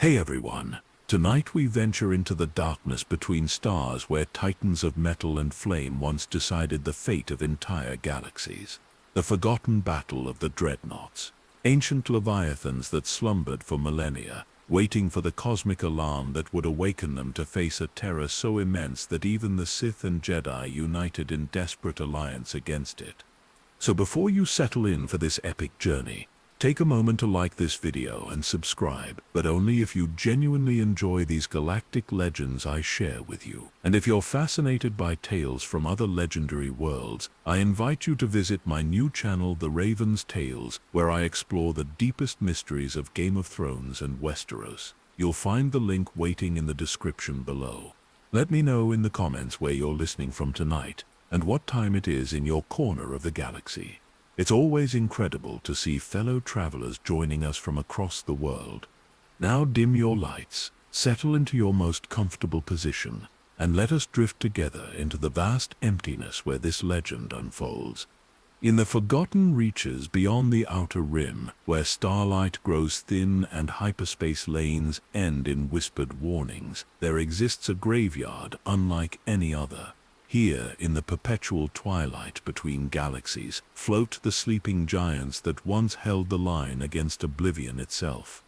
Hey everyone! Tonight we venture into the darkness between stars where titans of metal and flame once decided the fate of entire galaxies. The forgotten battle of the Dreadnoughts. Ancient leviathans that slumbered for millennia, waiting for the cosmic alarm that would awaken them to face a terror so immense that even the Sith and Jedi united in desperate alliance against it. So before you settle in for this epic journey, take a moment to like this video and subscribe, but only if you genuinely enjoy these galactic legends I share with you. And if you're fascinated by tales from other legendary worlds, I invite you to visit my new channel, The Raven's Tales, where I explore the deepest mysteries of Game of Thrones and Westeros. You'll find the link waiting in the description below. Let me know in the comments where you're listening from tonight, and what time it is in your corner of the galaxy. It's always incredible to see fellow travelers joining us from across the world. Now dim your lights, settle into your most comfortable position, and let us drift together into the vast emptiness where this legend unfolds. In the forgotten reaches beyond the outer rim, where starlight grows thin and hyperspace lanes end in whispered warnings, there exists a graveyard unlike any other. Here, in the perpetual twilight between galaxies, float the sleeping giants that once held the line against oblivion itself.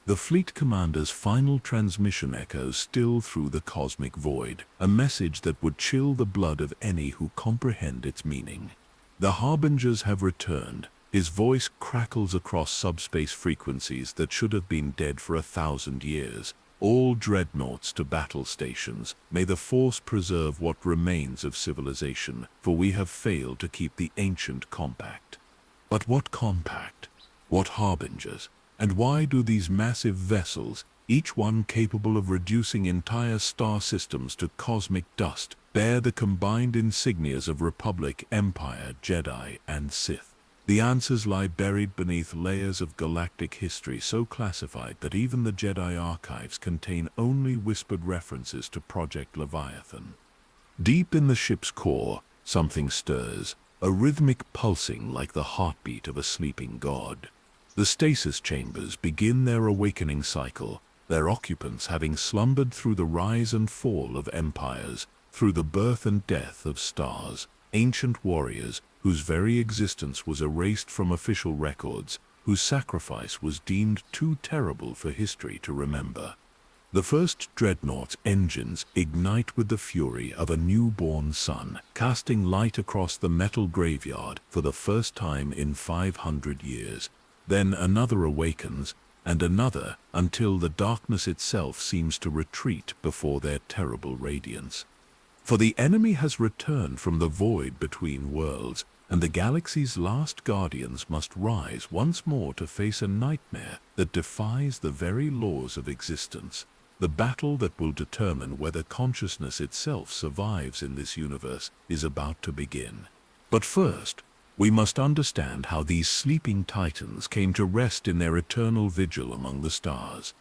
The fleet commander's final transmission echoes still through the cosmic void, a message that would chill the blood of any who comprehend its meaning. The harbingers have returned. His voice crackles across subspace frequencies that should have been dead for 1,000 years. All dreadnoughts to battle stations, may the Force preserve what remains of civilization, for we have failed to keep the ancient compact. But what compact? What harbingers? And why do these massive vessels, each one capable of reducing entire star systems to cosmic dust, bear the combined insignias of Republic, Empire, Jedi, and Sith? The answers lie buried beneath layers of galactic history so classified that even the Jedi archives contain only whispered references to Project Leviathan. Deep in the ship's core, something stirs, a rhythmic pulsing like the heartbeat of a sleeping god. The stasis chambers begin their awakening cycle, their occupants having slumbered through the rise and fall of empires, through the birth and death of stars. Ancient warriors, whose very existence was erased from official records, whose sacrifice was deemed too terrible for history to remember. The first dreadnought's engines ignite with the fury of a newborn sun, casting light across the metal graveyard for the first time in 500 years. Then another awakens, and another, until the darkness itself seems to retreat before their terrible radiance. For the enemy has returned from the void between worlds, and the galaxy's last guardians must rise once more to face a nightmare that defies the very laws of existence. The battle that will determine whether consciousness itself survives in this universe is about to begin. But first, we must understand how these sleeping titans came to rest in their eternal vigil among the stars.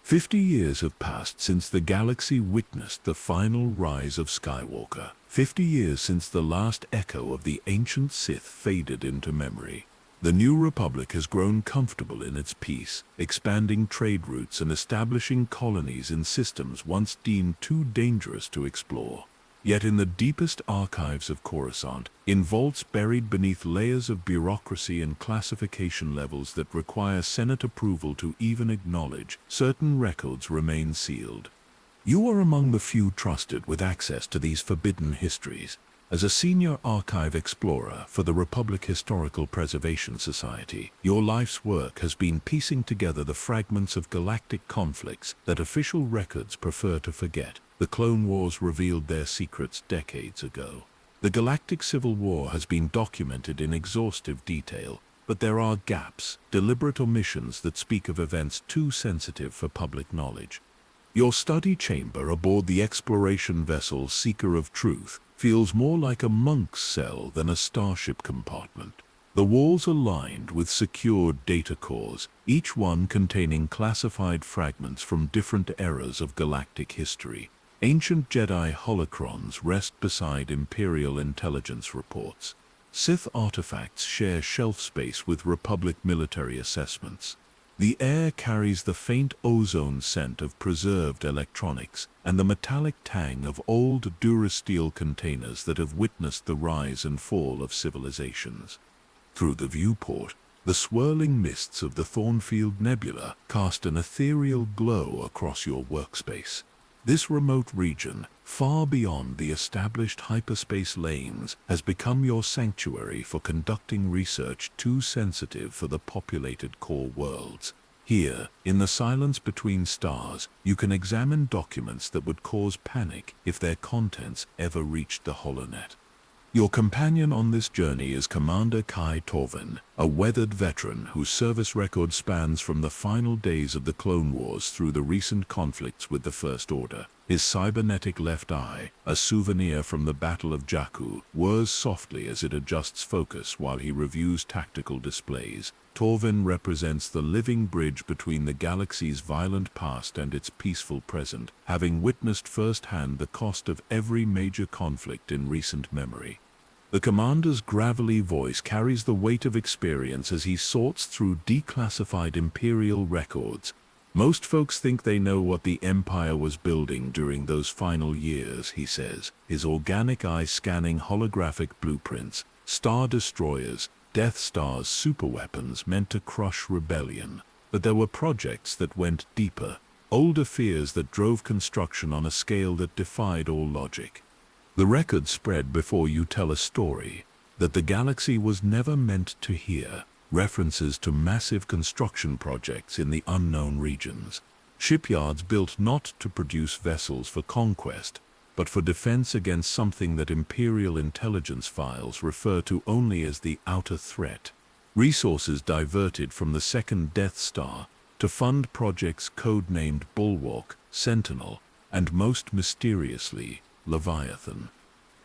50 years have passed since the galaxy witnessed the final rise of Skywalker. 50 years since the last echo of the ancient Sith faded into memory. The New Republic has grown comfortable in its peace, expanding trade routes and establishing colonies in systems once deemed too dangerous to explore. Yet in the deepest archives of Coruscant, in vaults buried beneath layers of bureaucracy and classification levels that require Senate approval to even acknowledge, certain records remain sealed. You are among the few trusted with access to these forbidden histories. As a senior archive explorer for the Republic Historical Preservation Society, your life's work has been piecing together the fragments of galactic conflicts that official records prefer to forget. The Clone Wars revealed their secrets decades ago. The Galactic Civil War has been documented in exhaustive detail, but there are gaps, deliberate omissions that speak of events too sensitive for public knowledge. Your study chamber aboard the exploration vessel Seeker of Truth feels more like a monk's cell than a starship compartment. The walls are lined with secured data cores, each one containing classified fragments from different eras of galactic history. Ancient Jedi holocrons rest beside Imperial intelligence reports. Sith artifacts share shelf space with Republic military assessments. The air carries the faint ozone scent of preserved electronics and the metallic tang of old Durasteel containers that have witnessed the rise and fall of civilizations. Through the viewport, the swirling mists of the Thornfield Nebula cast an ethereal glow across your workspace. This remote region, far beyond the established hyperspace lanes, has become your sanctuary for conducting research too sensitive for the populated core worlds. Here, in the silence between stars, you can examine documents that would cause panic if their contents ever reached the HoloNet. Your companion on this journey is Commander Kai Torvin, a weathered veteran whose service record spans from the final days of the Clone Wars through the recent conflicts with the First Order. His cybernetic left eye, a souvenir from the Battle of Jakku, whirs softly as it adjusts focus while he reviews tactical displays. Torvin represents the living bridge between the galaxy's violent past and its peaceful present, having witnessed firsthand the cost of every major conflict in recent memory. The commander's gravelly voice carries the weight of experience as he sorts through declassified Imperial records. Most folks think they know what the Empire was building during those final years, he says, his organic eye scanning holographic blueprints, star destroyers, Death Star's superweapons meant to crush rebellion. But there were projects that went deeper, older fears that drove construction on a scale that defied all logic. The record spread before you tell a story that the galaxy was never meant to hear, references to massive construction projects in the unknown regions. Shipyards built not to produce vessels for conquest, but for defense against something that Imperial intelligence files refer to only as the outer threat. Resources diverted from the second Death Star to fund projects codenamed Bulwark, Sentinel, and most mysteriously, Leviathan.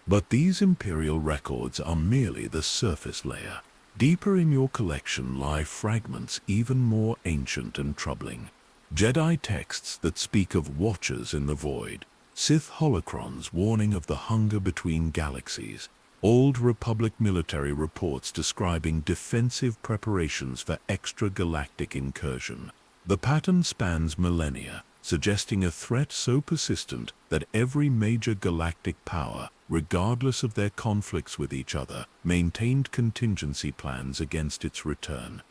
But these Imperial records are merely the surface layer. Deeper in your collection lie fragments even more ancient and troubling. Jedi texts that speak of watchers in the void, Sith holocrons warning of the hunger between galaxies, Old Republic military reports describing defensive preparations for extragalactic incursion. The pattern spans millennia, suggesting a threat so persistent that every major galactic power, regardless of their conflicts with each other, maintained contingency plans against its return.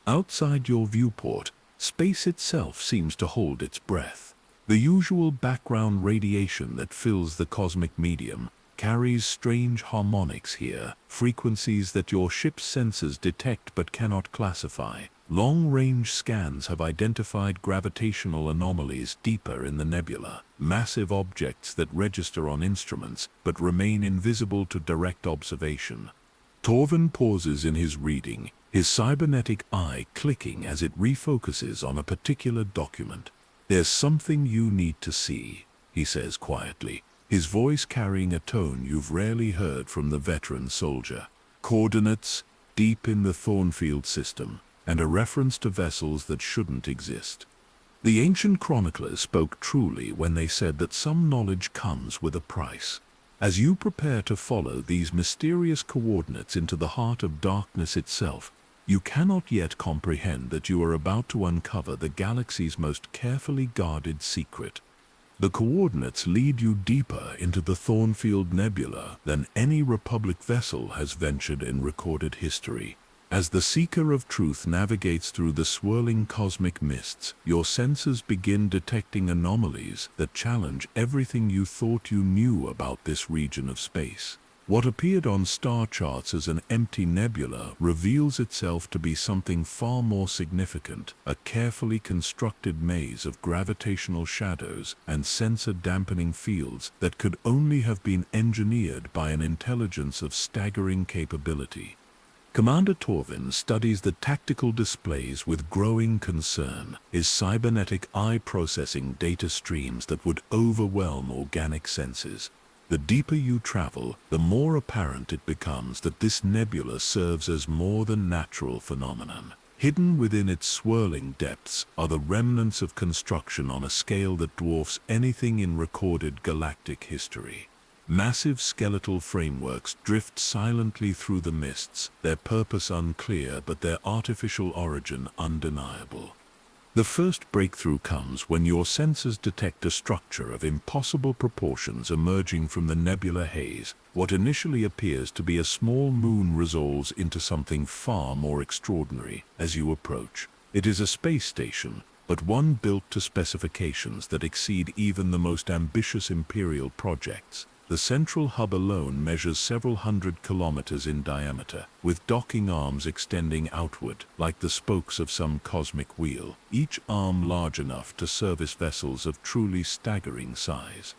Outside your viewport, space itself seems to hold its breath. The usual background radiation that fills the cosmic medium carries strange harmonics here, frequencies that your ship's sensors detect but cannot classify. Long-range scans have identified gravitational anomalies deeper in the nebula, massive objects that register on instruments but remain invisible to direct observation. Torvin pauses in his reading, his cybernetic eye clicking as it refocuses on a particular document. "There's something you need to see," he says quietly, his voice carrying a tone you've rarely heard from the veteran soldier. Coordinates deep in the Thornfield system, and a reference to vessels that shouldn't exist. The ancient chroniclers spoke truly when they said that some knowledge comes with a price. As you prepare to follow these mysterious coordinates into the heart of darkness itself, you cannot yet comprehend that you are about to uncover the galaxy's most carefully guarded secret. The coordinates lead you deeper into the Thornfield Nebula than any Republic vessel has ventured in recorded history. As the seeker of truth navigates through the swirling cosmic mists, your senses begin detecting anomalies that challenge everything you thought you knew about this region of space. What appeared on star charts as an empty nebula reveals itself to be something far more significant, a carefully constructed maze of gravitational shadows and sensor-dampening fields that could only have been engineered by an intelligence of staggering capability. Commander Torvin studies the tactical displays with growing concern, his cybernetic eye processing data streams that would overwhelm organic senses. The deeper you travel, the more apparent it becomes that this nebula serves as more than natural phenomenon. Hidden within its swirling depths are the remnants of construction on a scale that dwarfs anything in recorded galactic history. Massive skeletal frameworks drift silently through the mists, their purpose unclear but their artificial origin undeniable. The first breakthrough comes when your sensors detect a structure of impossible proportions emerging from the nebular haze. What initially appears to be a small moon resolves into something far more extraordinary as you approach. It is a space station, but one built to specifications that exceed even the most ambitious imperial projects. The central hub alone measures several hundred kilometers in diameter, with docking arms extending outward like the spokes of some cosmic wheel, each arm large enough to service vessels of truly staggering size.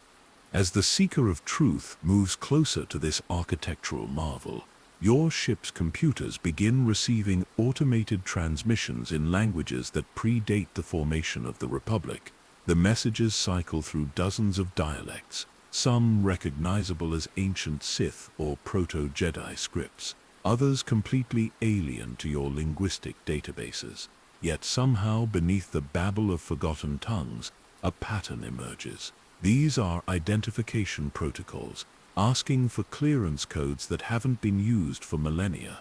As the seeker of truth moves closer to this architectural marvel, your ship's computers begin receiving automated transmissions in languages that predate the formation of the Republic. The messages cycle through dozens of dialects, some recognizable as ancient Sith or proto-Jedi scripts, others completely alien to your linguistic databases. Yet somehow beneath the babble of forgotten tongues, a pattern emerges. These are identification protocols, asking for clearance codes that haven't been used for millennia.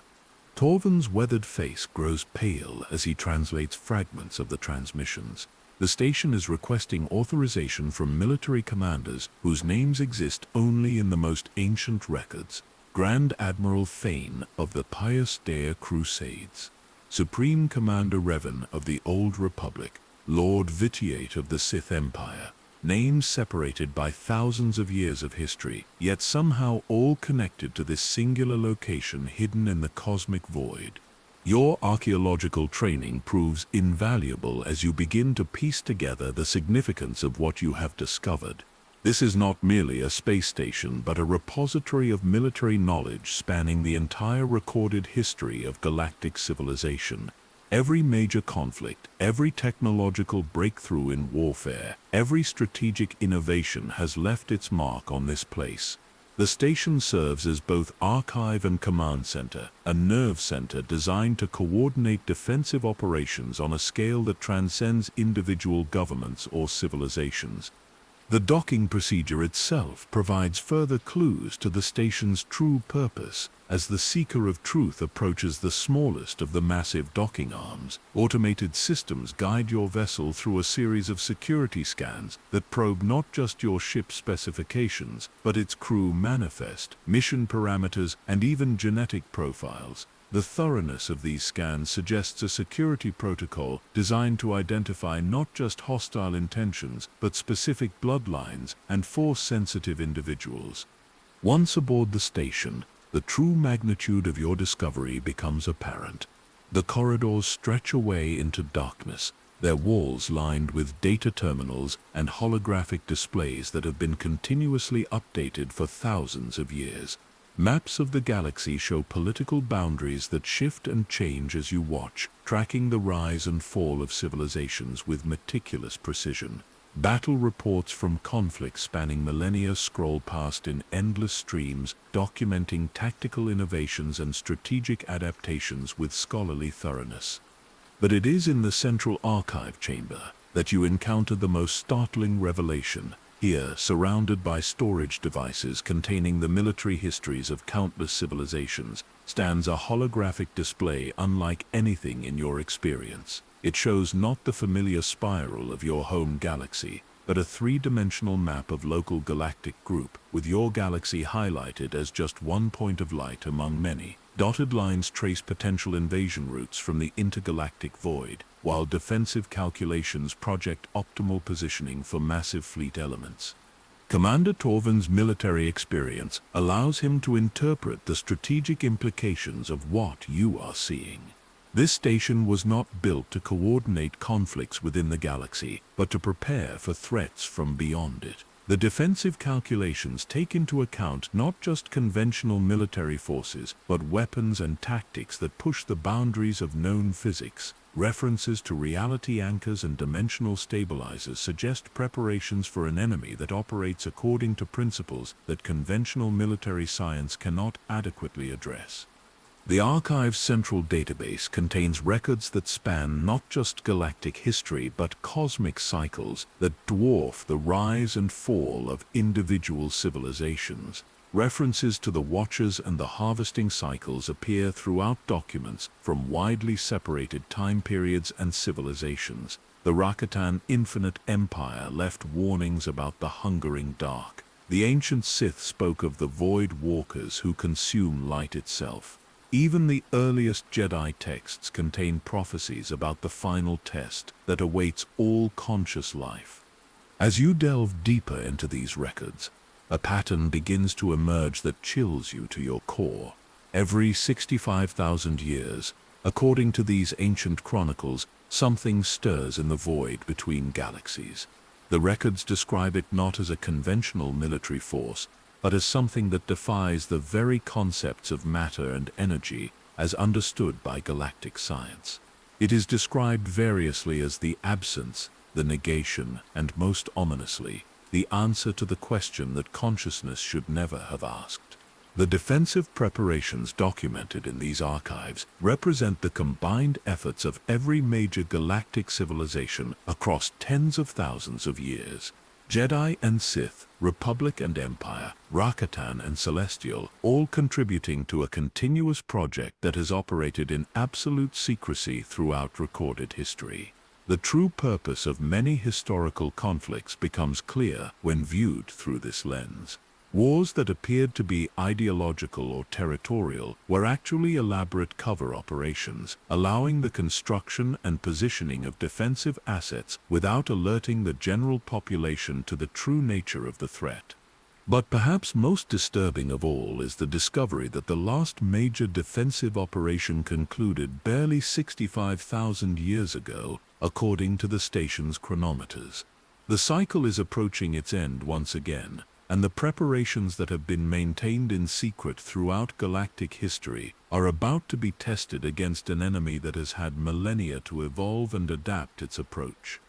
Torvin's weathered face grows pale as he translates fragments of the transmissions. The station is requesting authorization from military commanders whose names exist only in the most ancient records. Grand Admiral Thane of the Pious Dea Crusades, Supreme Commander Revan of the Old Republic, Lord Vitiate of the Sith Empire. Names separated by thousands of years of history, yet somehow all connected to this singular location hidden in the cosmic void. Your archaeological training proves invaluable as you begin to piece together the significance of what you have discovered. This is not merely a space station, but a repository of military knowledge spanning the entire recorded history of galactic civilization. Every major conflict, every technological breakthrough in warfare, every strategic innovation has left its mark on this place. The station serves as both archive and command center, a nerve center designed to coordinate defensive operations on a scale that transcends individual governments or civilizations. The docking procedure itself provides further clues to the station's true purpose. As the seeker of truth approaches the smallest of the massive docking arms, automated systems guide your vessel through a series of security scans that probe not just your ship's specifications, but its crew manifest, mission parameters, and even genetic profiles. The thoroughness of these scans suggests a security protocol designed to identify not just hostile intentions, but specific bloodlines and force-sensitive individuals. Once aboard the station, the true magnitude of your discovery becomes apparent. The corridors stretch away into darkness, their walls lined with data terminals and holographic displays that have been continuously updated for thousands of years. Maps of the galaxy show political boundaries that shift and change as you watch, tracking the rise and fall of civilizations with meticulous precision. Battle reports from conflicts spanning millennia scroll past in endless streams, documenting tactical innovations and strategic adaptations with scholarly thoroughness. But it is in the central archive chamber that you encounter the most startling revelation. Here, surrounded by storage devices containing the military histories of countless civilizations, stands a holographic display unlike anything in your experience. It shows not the familiar spiral of your home galaxy, but a three-dimensional map of local galactic group, with your galaxy highlighted as just one point of light among many. Dotted lines trace potential invasion routes from the intergalactic void, while defensive calculations project optimal positioning for massive fleet elements. Commander Torvin's military experience allows him to interpret the strategic implications of what you are seeing. This station was not built to coordinate conflicts within the galaxy, but to prepare for threats from beyond it. The defensive calculations take into account not just conventional military forces, but weapons and tactics that push the boundaries of known physics. References to reality anchors and dimensional stabilizers suggest preparations for an enemy that operates according to principles that conventional military science cannot adequately address. The Archive's central database contains records that span not just galactic history but cosmic cycles that dwarf the rise and fall of individual civilizations. References to the Watchers and the harvesting cycles appear throughout documents from widely separated time periods and civilizations. The Rakatan Infinite Empire left warnings about the hungering dark. The ancient Sith spoke of the Void Walkers who consume light itself. Even the earliest Jedi texts contain prophecies about the final test that awaits all conscious life. As you delve deeper into these records, a pattern begins to emerge that chills you to your core. Every 65,000 years, according to these ancient chronicles, something stirs in the void between galaxies. The records describe it not as a conventional military force, but as something that defies the very concepts of matter and energy as understood by galactic science. It is described variously as the absence, the negation, and most ominously, the answer to the question that consciousness should never have asked. The defensive preparations documented in these archives represent the combined efforts of every major galactic civilization across tens of thousands of years. Jedi and Sith, Republic and Empire, Rakatan and Celestial, all contributing to a continuous project that has operated in absolute secrecy throughout recorded history. The true purpose of many historical conflicts becomes clear when viewed through this lens. Wars that appeared to be ideological or territorial were actually elaborate cover operations, allowing the construction and positioning of defensive assets without alerting the general population to the true nature of the threat. But perhaps most disturbing of all is the discovery that the last major defensive operation concluded barely 65,000 years ago, according to the station's chronometers. The cycle is approaching its end once again, and the preparations that have been maintained in secret throughout galactic history are about to be tested against an enemy that has had millennia to evolve and adapt its approach.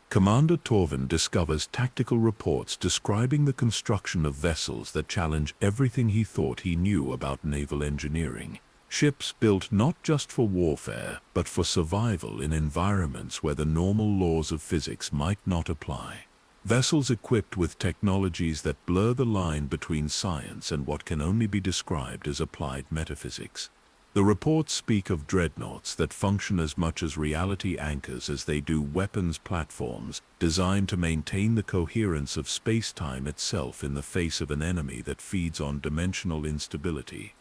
Commander Torvin discovers tactical reports describing the construction of vessels that challenge everything he thought he knew about naval engineering. Ships built not just for warfare, but for survival in environments where the normal laws of physics might not apply. Vessels equipped with technologies that blur the line between science and what can only be described as applied metaphysics. The reports speak of dreadnoughts that function as much as reality anchors as they do weapons platforms, designed to maintain the coherence of space-time itself in the face of an enemy that feeds on dimensional instability.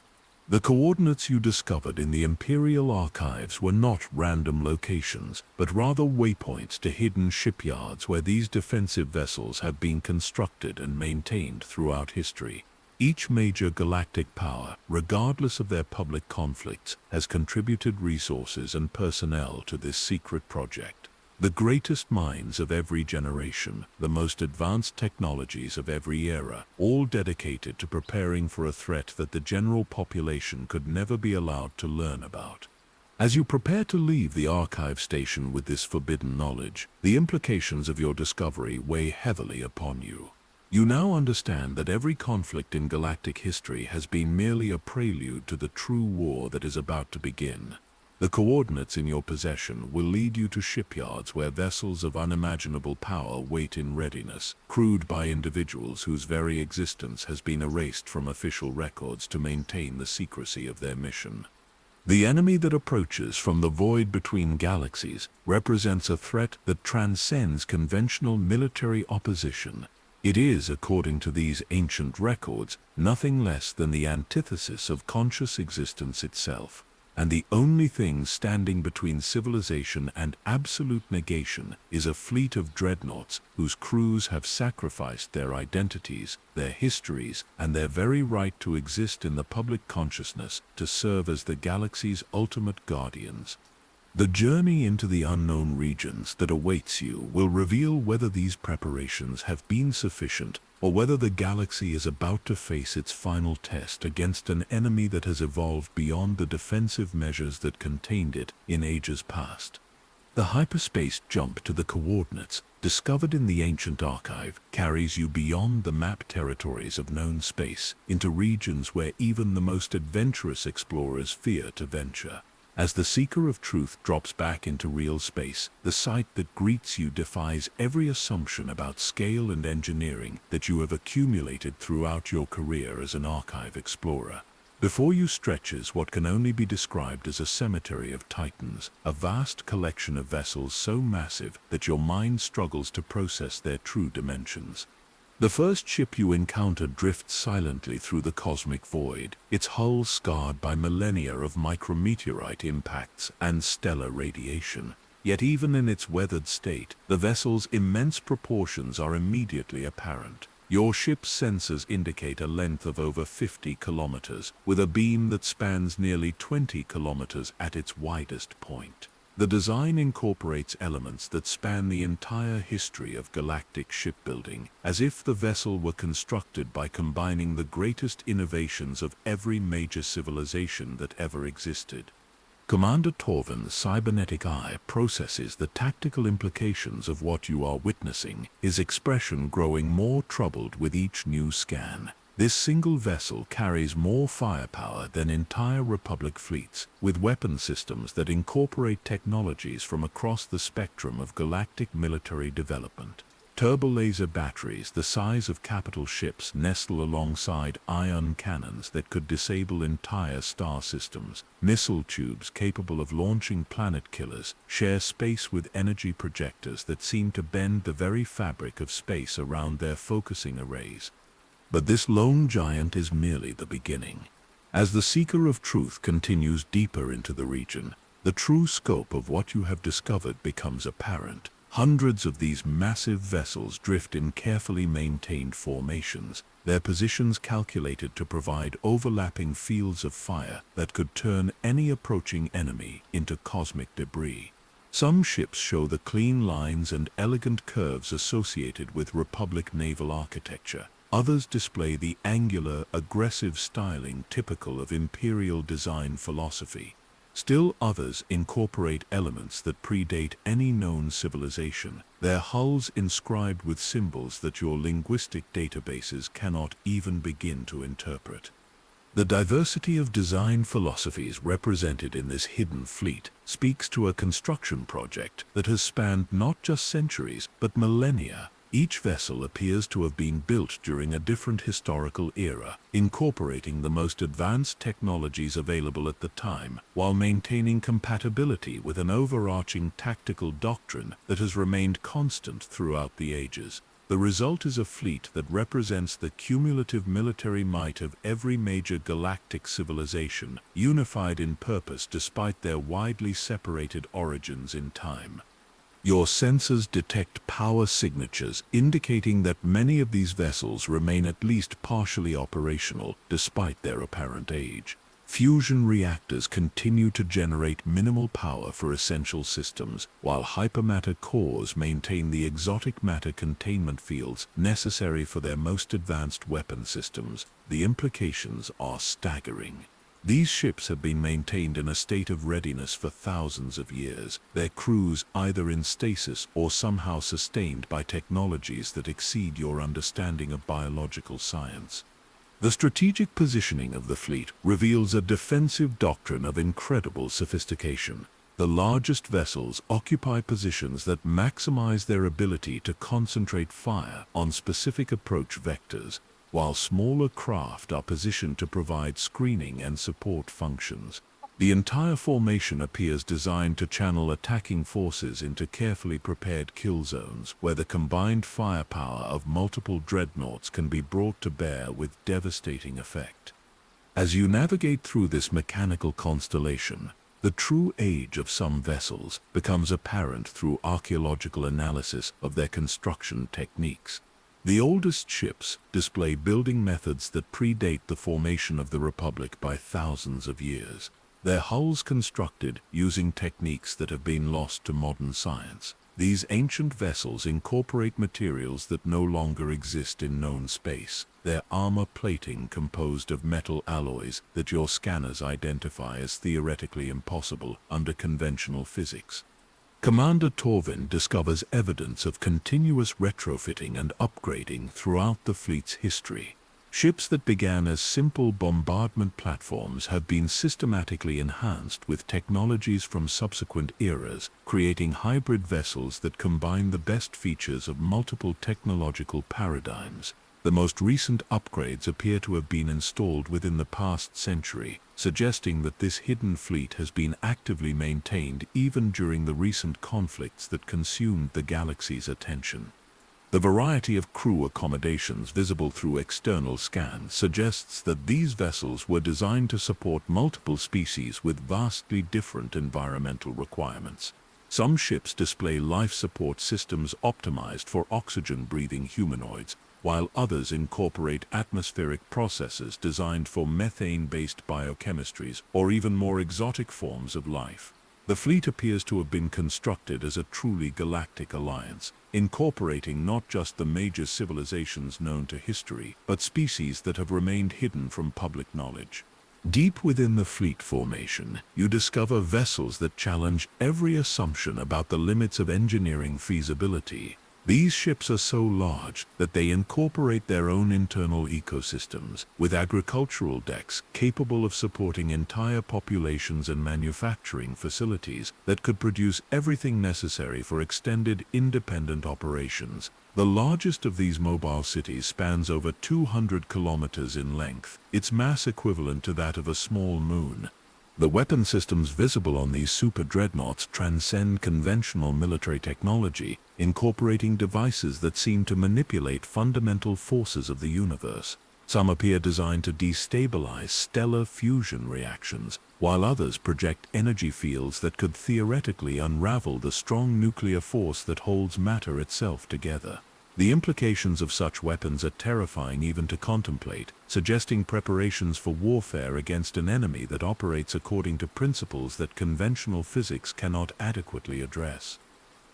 The coordinates you discovered in the Imperial archives were not random locations, but rather waypoints to hidden shipyards where these defensive vessels have been constructed and maintained throughout history. Each major galactic power, regardless of their public conflicts, has contributed resources and personnel to this secret project. The greatest minds of every generation, the most advanced technologies of every era, all dedicated to preparing for a threat that the general population could never be allowed to learn about. As you prepare to leave the archive station with this forbidden knowledge, the implications of your discovery weigh heavily upon you. You now understand that every conflict in galactic history has been merely a prelude to the true war that is about to begin. The coordinates in your possession will lead you to shipyards where vessels of unimaginable power wait in readiness, crewed by individuals whose very existence has been erased from official records to maintain the secrecy of their mission. The enemy that approaches from the void between galaxies represents a threat that transcends conventional military opposition. It is, according to these ancient records, nothing less than the antithesis of conscious existence itself. And the only thing standing between civilization and absolute negation is a fleet of dreadnoughts whose crews have sacrificed their identities, their histories, and their very right to exist in the public consciousness to serve as the galaxy's ultimate guardians. The journey into the unknown regions that awaits you will reveal whether these preparations have been sufficient or whether the galaxy is about to face its final test against an enemy that has evolved beyond the defensive measures that contained it in ages past. The hyperspace jump to the coordinates, discovered in the ancient archive, carries you beyond the map territories of known space into regions where even the most adventurous explorers fear to venture. As the seeker of truth drops back into real space, the sight that greets you defies every assumption about scale and engineering that you have accumulated throughout your career as an archive explorer. Before you stretches what can only be described as a cemetery of titans, a vast collection of vessels so massive that your mind struggles to process their true dimensions. The first ship you encounter drifts silently through the cosmic void, its hull scarred by millennia of micrometeorite impacts and stellar radiation. Yet even in its weathered state, the vessel's immense proportions are immediately apparent. Your ship's sensors indicate a length of over 50 kilometers, with a beam that spans nearly 20 kilometers at its widest point. The design incorporates elements that span the entire history of galactic shipbuilding, as if the vessel were constructed by combining the greatest innovations of every major civilization that ever existed. Commander Torvin's cybernetic eye processes the tactical implications of what you are witnessing, his expression growing more troubled with each new scan. This single vessel carries more firepower than entire Republic fleets, with weapon systems that incorporate technologies from across the spectrum of galactic military development. Turbo-laser batteries the size of capital ships nestle alongside ion cannons that could disable entire star systems. Missile tubes capable of launching planet killers share space with energy projectors that seem to bend the very fabric of space around their focusing arrays. But this lone giant is merely the beginning. As the Seeker of Truth continues deeper into the region, the true scope of what you have discovered becomes apparent. Hundreds of these massive vessels drift in carefully maintained formations, their positions calculated to provide overlapping fields of fire that could turn any approaching enemy into cosmic debris. Some ships show the clean lines and elegant curves associated with Republic naval architecture. Others display the angular, aggressive styling typical of Imperial design philosophy. Still others incorporate elements that predate any known civilization, their hulls inscribed with symbols that your linguistic databases cannot even begin to interpret. The diversity of design philosophies represented in this hidden fleet speaks to a construction project that has spanned not just centuries but millennia. Each vessel appears to have been built during a different historical era, incorporating the most advanced technologies available at the time, while maintaining compatibility with an overarching tactical doctrine that has remained constant throughout the ages. The result is a fleet that represents the cumulative military might of every major galactic civilization, unified in purpose despite their widely separated origins in time. Your sensors detect power signatures indicating that many of these vessels remain at least partially operational despite their apparent age. Fusion reactors continue to generate minimal power for essential systems, while hypermatter cores maintain the exotic matter containment fields necessary for their most advanced weapon systems. The implications are staggering. These ships have been maintained in a state of readiness for thousands of years, their crews either in stasis or somehow sustained by technologies that exceed your understanding of biological science. The strategic positioning of the fleet reveals a defensive doctrine of incredible sophistication. The largest vessels occupy positions that maximize their ability to concentrate fire on specific approach vectors, while smaller craft are positioned to provide screening and support functions. The entire formation appears designed to channel attacking forces into carefully prepared kill zones, where the combined firepower of multiple dreadnoughts can be brought to bear with devastating effect. As you navigate through this mechanical constellation, the true age of some vessels becomes apparent through archaeological analysis of their construction techniques. The oldest ships display building methods that predate the formation of the Republic by thousands of years, their hulls constructed using techniques that have been lost to modern science. These ancient vessels incorporate materials that no longer exist in known space, their armor plating composed of metal alloys that your scanners identify as theoretically impossible under conventional physics. Commander Torvin discovers evidence of continuous retrofitting and upgrading throughout the fleet's history. Ships that began as simple bombardment platforms have been systematically enhanced with technologies from subsequent eras, creating hybrid vessels that combine the best features of multiple technological paradigms. The most recent upgrades appear to have been installed within the past century, suggesting that this hidden fleet has been actively maintained even during the recent conflicts that consumed the galaxy's attention. The variety of crew accommodations visible through external scans suggests that these vessels were designed to support multiple species with vastly different environmental requirements. Some ships display life support systems optimized for oxygen-breathing humanoids, while others incorporate atmospheric processes designed for methane-based biochemistries or even more exotic forms of life. The fleet appears to have been constructed as a truly galactic alliance, incorporating not just the major civilizations known to history, but species that have remained hidden from public knowledge. Deep within the fleet formation, you discover vessels that challenge every assumption about the limits of engineering feasibility. These ships are so large that they incorporate their own internal ecosystems, with agricultural decks capable of supporting entire populations and manufacturing facilities that could produce everything necessary for extended, independent operations. The largest of these mobile cities spans over 200 kilometers in length, its mass equivalent to that of a small moon. The weapon systems visible on these super dreadnoughts transcend conventional military technology, incorporating devices that seem to manipulate fundamental forces of the universe. Some appear designed to destabilize stellar fusion reactions, while others project energy fields that could theoretically unravel the strong nuclear force that holds matter itself together. The implications of such weapons are terrifying even to contemplate, suggesting preparations for warfare against an enemy that operates according to principles that conventional physics cannot adequately address.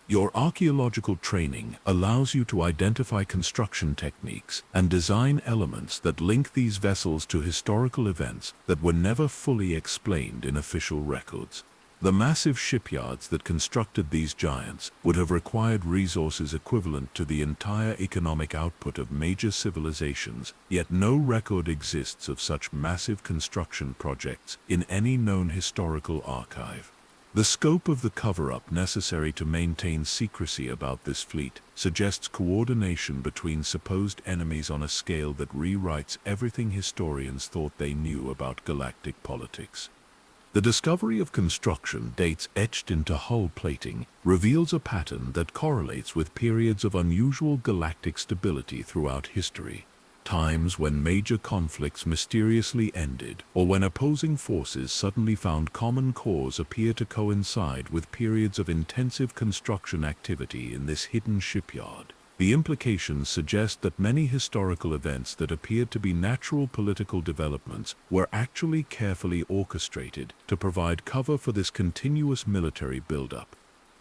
Your archaeological training allows you to identify construction techniques and design elements that link these vessels to historical events that were never fully explained in official records. The massive shipyards that constructed these giants would have required resources equivalent to the entire economic output of major civilizations, yet no record exists of such massive construction projects in any known historical archive. The scope of the cover-up necessary to maintain secrecy about this fleet suggests coordination between supposed enemies on a scale that rewrites everything historians thought they knew about galactic politics. The discovery of construction dates etched into hull plating reveals a pattern that correlates with periods of unusual galactic stability throughout history. Times when major conflicts mysteriously ended, or when opposing forces suddenly found common cause appear to coincide with periods of intensive construction activity in this hidden shipyard. The implications suggest that many historical events that appeared to be natural political developments were actually carefully orchestrated to provide cover for this continuous military buildup.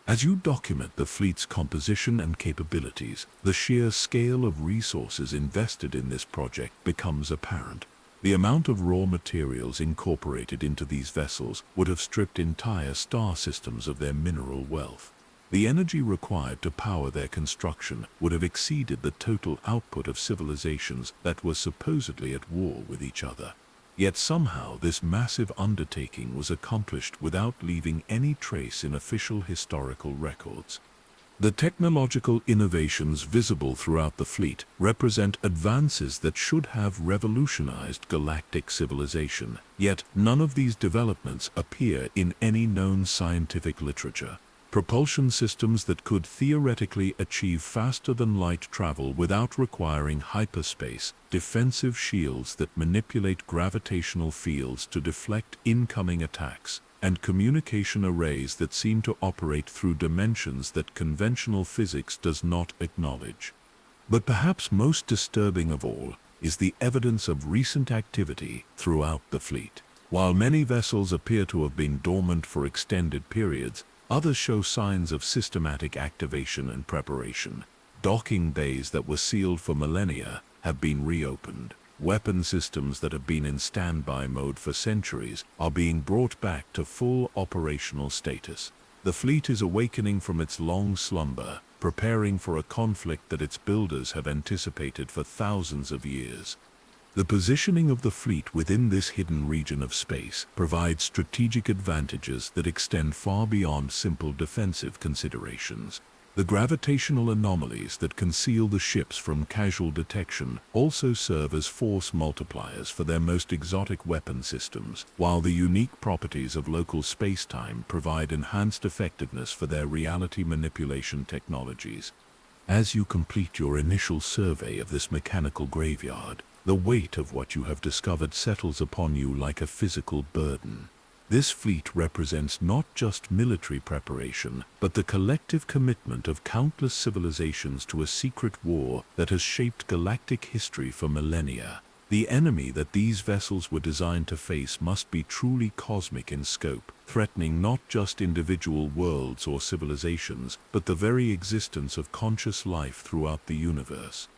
As you document the fleet's composition and capabilities, the sheer scale of resources invested in this project becomes apparent. The amount of raw materials incorporated into these vessels would have stripped entire star systems of their mineral wealth. The energy required to power their construction would have exceeded the total output of civilizations that were supposedly at war with each other. Yet somehow this massive undertaking was accomplished without leaving any trace in official historical records. The technological innovations visible throughout the fleet represent advances that should have revolutionized galactic civilization, yet none of these developments appear in any known scientific literature. Propulsion systems that could theoretically achieve faster-than-light travel without requiring hyperspace, defensive shields that manipulate gravitational fields to deflect incoming attacks, and communication arrays that seem to operate through dimensions that conventional physics does not acknowledge. But perhaps most disturbing of all is the evidence of recent activity throughout the fleet. While many vessels appear to have been dormant for extended periods, others show signs of systematic activation and preparation. Docking bays that were sealed for millennia have been reopened. Weapon systems that have been in standby mode for centuries are being brought back to full operational status. The fleet is awakening from its long slumber, preparing for a conflict that its builders have anticipated for thousands of years. The positioning of the fleet within this hidden region of space provides strategic advantages that extend far beyond simple defensive considerations. The gravitational anomalies that conceal the ships from casual detection also serve as force multipliers for their most exotic weapon systems, while the unique properties of local space-time provide enhanced effectiveness for their reality manipulation technologies. As you complete your initial survey of this mechanical graveyard, the weight of what you have discovered settles upon you like a physical burden. This fleet represents not just military preparation, but the collective commitment of countless civilizations to a secret war that has shaped galactic history for millennia. The enemy that these vessels were designed to face must be truly cosmic in scope, threatening not just individual worlds or civilizations, but the very existence of conscious life throughout the universe.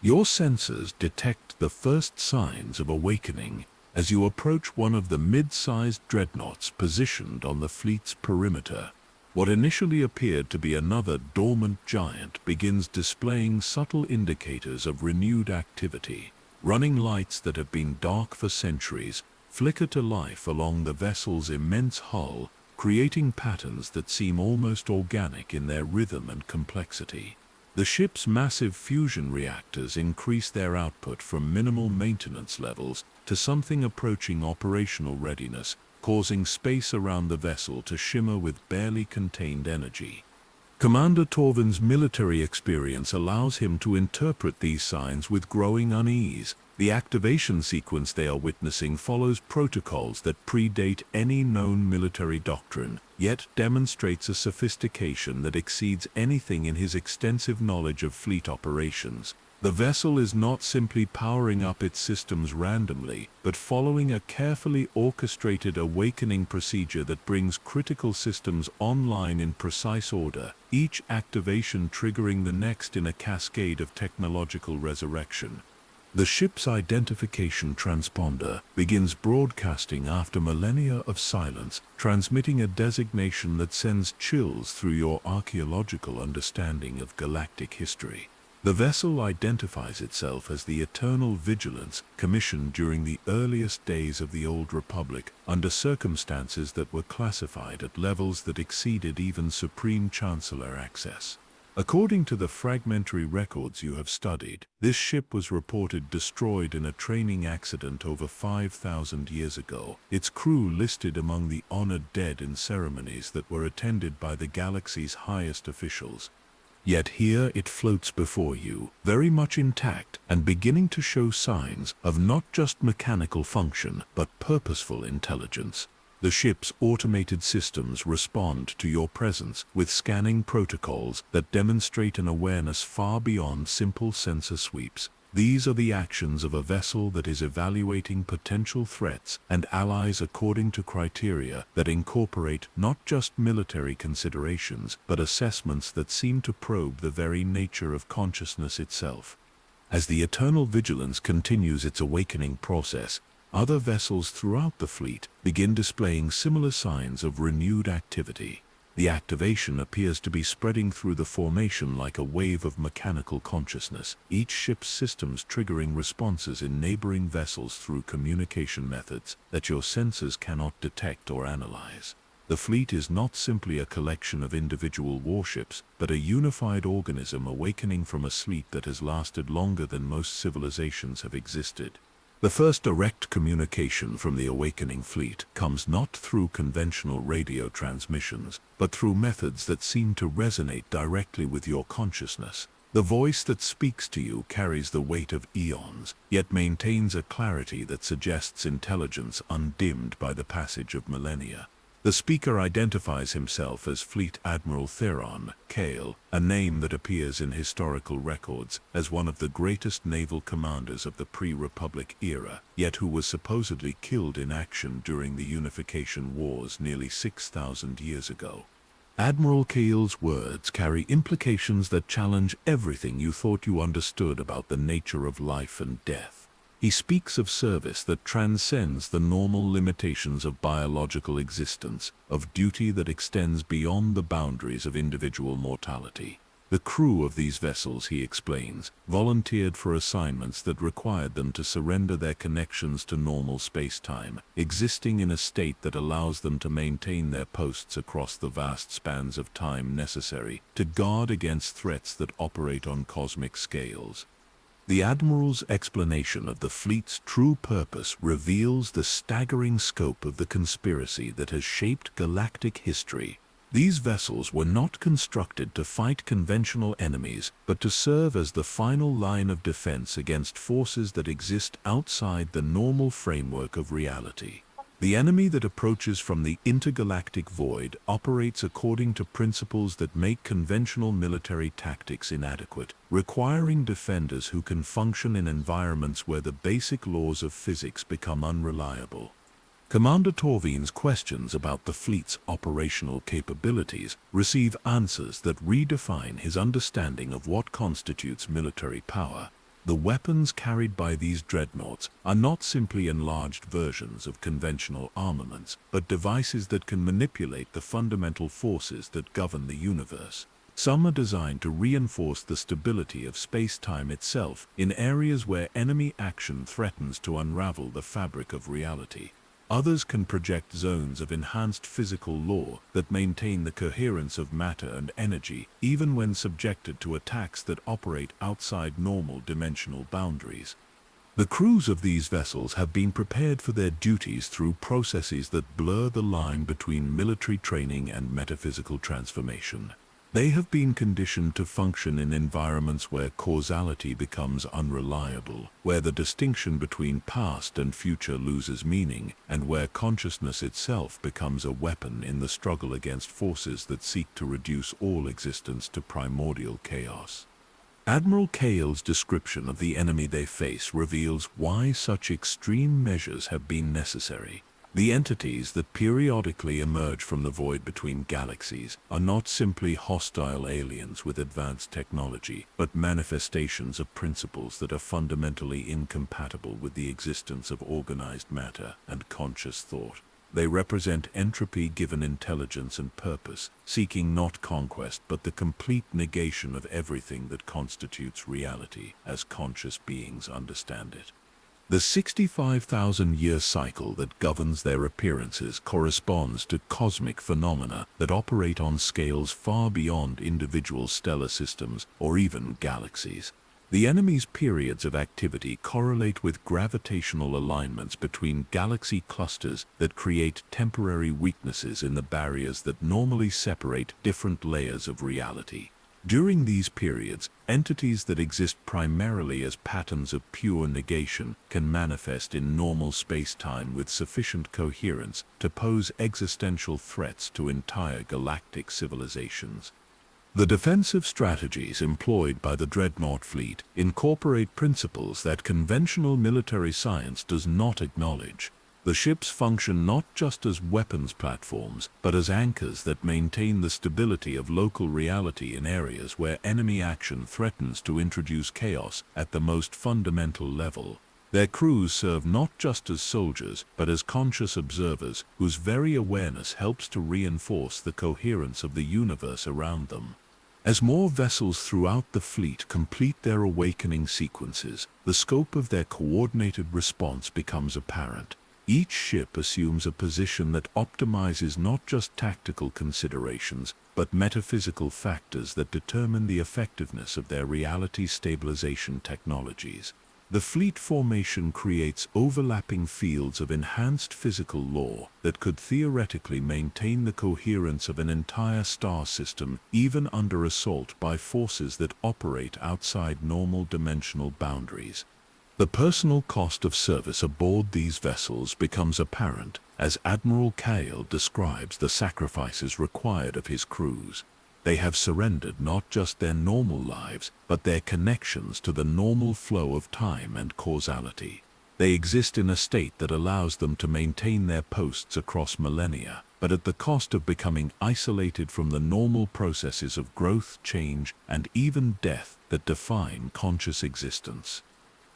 Your sensors detect the first signs of awakening as you approach one of the mid-sized dreadnoughts positioned on the fleet's perimeter. What initially appeared to be another dormant giant begins displaying subtle indicators of renewed activity. Running lights that have been dark for centuries flicker to life along the vessel's immense hull, creating patterns that seem almost organic in their rhythm and complexity. The ship's massive fusion reactors increase their output from minimal maintenance levels to something approaching operational readiness, causing space around the vessel to shimmer with barely contained energy. Commander Torvin's military experience allows him to interpret these signs with growing unease. The activation sequence they are witnessing follows protocols that predate any known military doctrine, yet demonstrates a sophistication that exceeds anything in his extensive knowledge of fleet operations. The vessel is not simply powering up its systems randomly, but following a carefully orchestrated awakening procedure that brings critical systems online in precise order, each activation triggering the next in a cascade of technological resurrection. The ship's identification transponder begins broadcasting after millennia of silence, transmitting a designation that sends chills through your archaeological understanding of galactic history. The vessel identifies itself as the Eternal Vigilance, commissioned during the earliest days of the Old Republic, under circumstances that were classified at levels that exceeded even Supreme Chancellor access. According to the fragmentary records you have studied, this ship was reported destroyed in a training accident over 5,000 years ago, its crew listed among the honored dead in ceremonies that were attended by the galaxy's highest officials. Yet here it floats before you, very much intact and beginning to show signs of not just mechanical function, but purposeful intelligence. The ship's automated systems respond to your presence with scanning protocols that demonstrate an awareness far beyond simple sensor sweeps. These are the actions of a vessel that is evaluating potential threats and allies according to criteria that incorporate not just military considerations, but assessments that seem to probe the very nature of consciousness itself. As the Eternal Vigilance continues its awakening process, other vessels throughout the fleet begin displaying similar signs of renewed activity. The activation appears to be spreading through the formation like a wave of mechanical consciousness, each ship's systems triggering responses in neighboring vessels through communication methods that your sensors cannot detect or analyze. The fleet is not simply a collection of individual warships, but a unified organism awakening from a sleep that has lasted longer than most civilizations have existed. The first direct communication from the awakening fleet comes not through conventional radio transmissions, but through methods that seem to resonate directly with your consciousness. The voice that speaks to you carries the weight of eons, yet maintains a clarity that suggests intelligence undimmed by the passage of millennia. The speaker identifies himself as Fleet Admiral Theron Kale, a name that appears in historical records as one of the greatest naval commanders of the pre-Republic era, yet who was supposedly killed in action during the Unification Wars nearly 6,000 years ago. Admiral Kale's words carry implications that challenge everything you thought you understood about the nature of life and death. He speaks of service that transcends the normal limitations of biological existence, of duty that extends beyond the boundaries of individual mortality. The crew of these vessels, he explains, volunteered for assignments that required them to surrender their connections to normal space-time, existing in a state that allows them to maintain their posts across the vast spans of time necessary to guard against threats that operate on cosmic scales. The Admiral's explanation of the fleet's true purpose reveals the staggering scope of the conspiracy that has shaped galactic history. These vessels were not constructed to fight conventional enemies, but to serve as the final line of defense against forces that exist outside the normal framework of reality. The enemy that approaches from the intergalactic void operates according to principles that make conventional military tactics inadequate, requiring defenders who can function in environments where the basic laws of physics become unreliable. Commander Torvine's questions about the fleet's operational capabilities receive answers that redefine his understanding of what constitutes military power. The weapons carried by these dreadnoughts are not simply enlarged versions of conventional armaments, but devices that can manipulate the fundamental forces that govern the universe. Some are designed to reinforce the stability of space-time itself in areas where enemy action threatens to unravel the fabric of reality. Others can project zones of enhanced physical law that maintain the coherence of matter and energy, even when subjected to attacks that operate outside normal dimensional boundaries. The crews of these vessels have been prepared for their duties through processes that blur the line between military training and metaphysical transformation. They have been conditioned to function in environments where causality becomes unreliable, where the distinction between past and future loses meaning, and where consciousness itself becomes a weapon in the struggle against forces that seek to reduce all existence to primordial chaos. Admiral Cale's description of the enemy they face reveals why such extreme measures have been necessary. The entities that periodically emerge from the void between galaxies are not simply hostile aliens with advanced technology, but manifestations of principles that are fundamentally incompatible with the existence of organized matter and conscious thought. They represent entropy given intelligence and purpose, seeking not conquest but the complete negation of everything that constitutes reality as conscious beings understand it. The 65,000-year cycle that governs their appearances corresponds to cosmic phenomena that operate on scales far beyond individual stellar systems or even galaxies. The enemy's periods of activity correlate with gravitational alignments between galaxy clusters that create temporary weaknesses in the barriers that normally separate different layers of reality. During these periods, entities that exist primarily as patterns of pure negation can manifest in normal space-time with sufficient coherence to pose existential threats to entire galactic civilizations. The defensive strategies employed by the Dreadnought fleet incorporate principles that conventional military science does not acknowledge. The ships function not just as weapons platforms, but as anchors that maintain the stability of local reality in areas where enemy action threatens to introduce chaos at the most fundamental level. Their crews serve not just as soldiers, but as conscious observers whose very awareness helps to reinforce the coherence of the universe around them. As more vessels throughout the fleet complete their awakening sequences, the scope of their coordinated response becomes apparent. Each ship assumes a position that optimizes not just tactical considerations, but metaphysical factors that determine the effectiveness of their reality stabilization technologies. The fleet formation creates overlapping fields of enhanced physical law that could theoretically maintain the coherence of an entire star system even under assault by forces that operate outside normal dimensional boundaries. The personal cost of service aboard these vessels becomes apparent as Admiral Cale describes the sacrifices required of his crews. They have surrendered not just their normal lives, but their connections to the normal flow of time and causality. They exist in a state that allows them to maintain their posts across millennia, but at the cost of becoming isolated from the normal processes of growth, change, and even death that define conscious existence.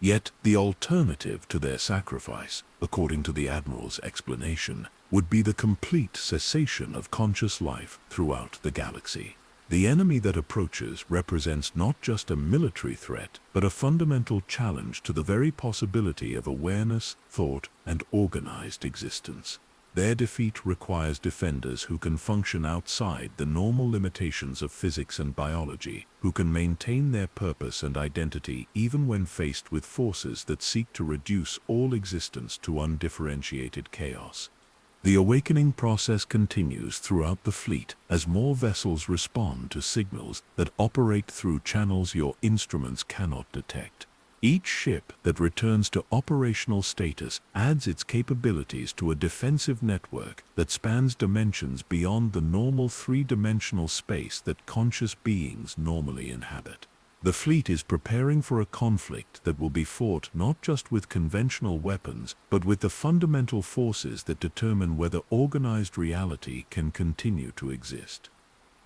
Yet the alternative to their sacrifice, according to the Admiral's explanation, would be the complete cessation of conscious life throughout the galaxy. The enemy that approaches represents not just a military threat, but a fundamental challenge to the very possibility of awareness, thought, and organized existence. Their defeat requires defenders who can function outside the normal limitations of physics and biology, who can maintain their purpose and identity even when faced with forces that seek to reduce all existence to undifferentiated chaos. The awakening process continues throughout the fleet as more vessels respond to signals that operate through channels your instruments cannot detect. Each ship that returns to operational status adds its capabilities to a defensive network that spans dimensions beyond the normal three-dimensional space that conscious beings normally inhabit. The fleet is preparing for a conflict that will be fought not just with conventional weapons, but with the fundamental forces that determine whether organized reality can continue to exist.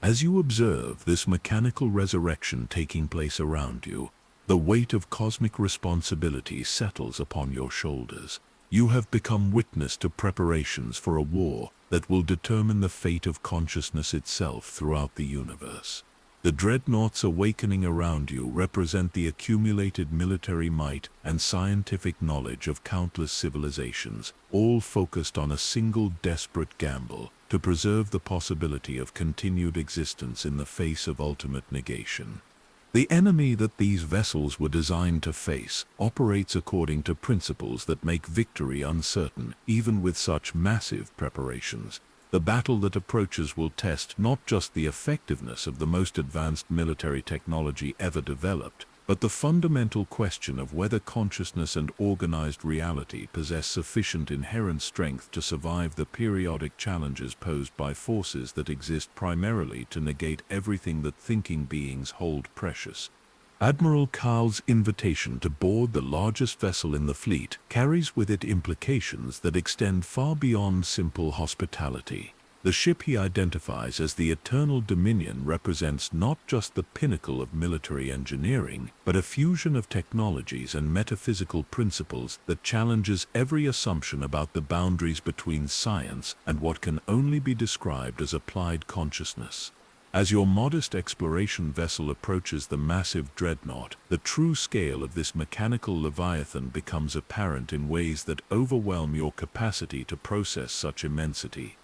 As you observe this mechanical resurrection taking place around you, the weight of cosmic responsibility settles upon your shoulders. You have become witness to preparations for a war that will determine the fate of consciousness itself throughout the universe. The dreadnoughts awakening around you represent the accumulated military might and scientific knowledge of countless civilizations, all focused on a single desperate gamble to preserve the possibility of continued existence in the face of ultimate negation. The enemy that these vessels were designed to face operates according to principles that make victory uncertain, even with such massive preparations. The battle that approaches will test not just the effectiveness of the most advanced military technology ever developed, but the fundamental question of whether consciousness and organized reality possess sufficient inherent strength to survive the periodic challenges posed by forces that exist primarily to negate everything that thinking beings hold precious. Admiral Carl's invitation to board the largest vessel in the fleet carries with it implications that extend far beyond simple hospitality. The ship he identifies as the Eternal Dominion represents not just the pinnacle of military engineering, but a fusion of technologies and metaphysical principles that challenges every assumption about the boundaries between science and what can only be described as applied consciousness. As your modest exploration vessel approaches the massive dreadnought, the true scale of this mechanical leviathan becomes apparent in ways that overwhelm your capacity to process such immensity.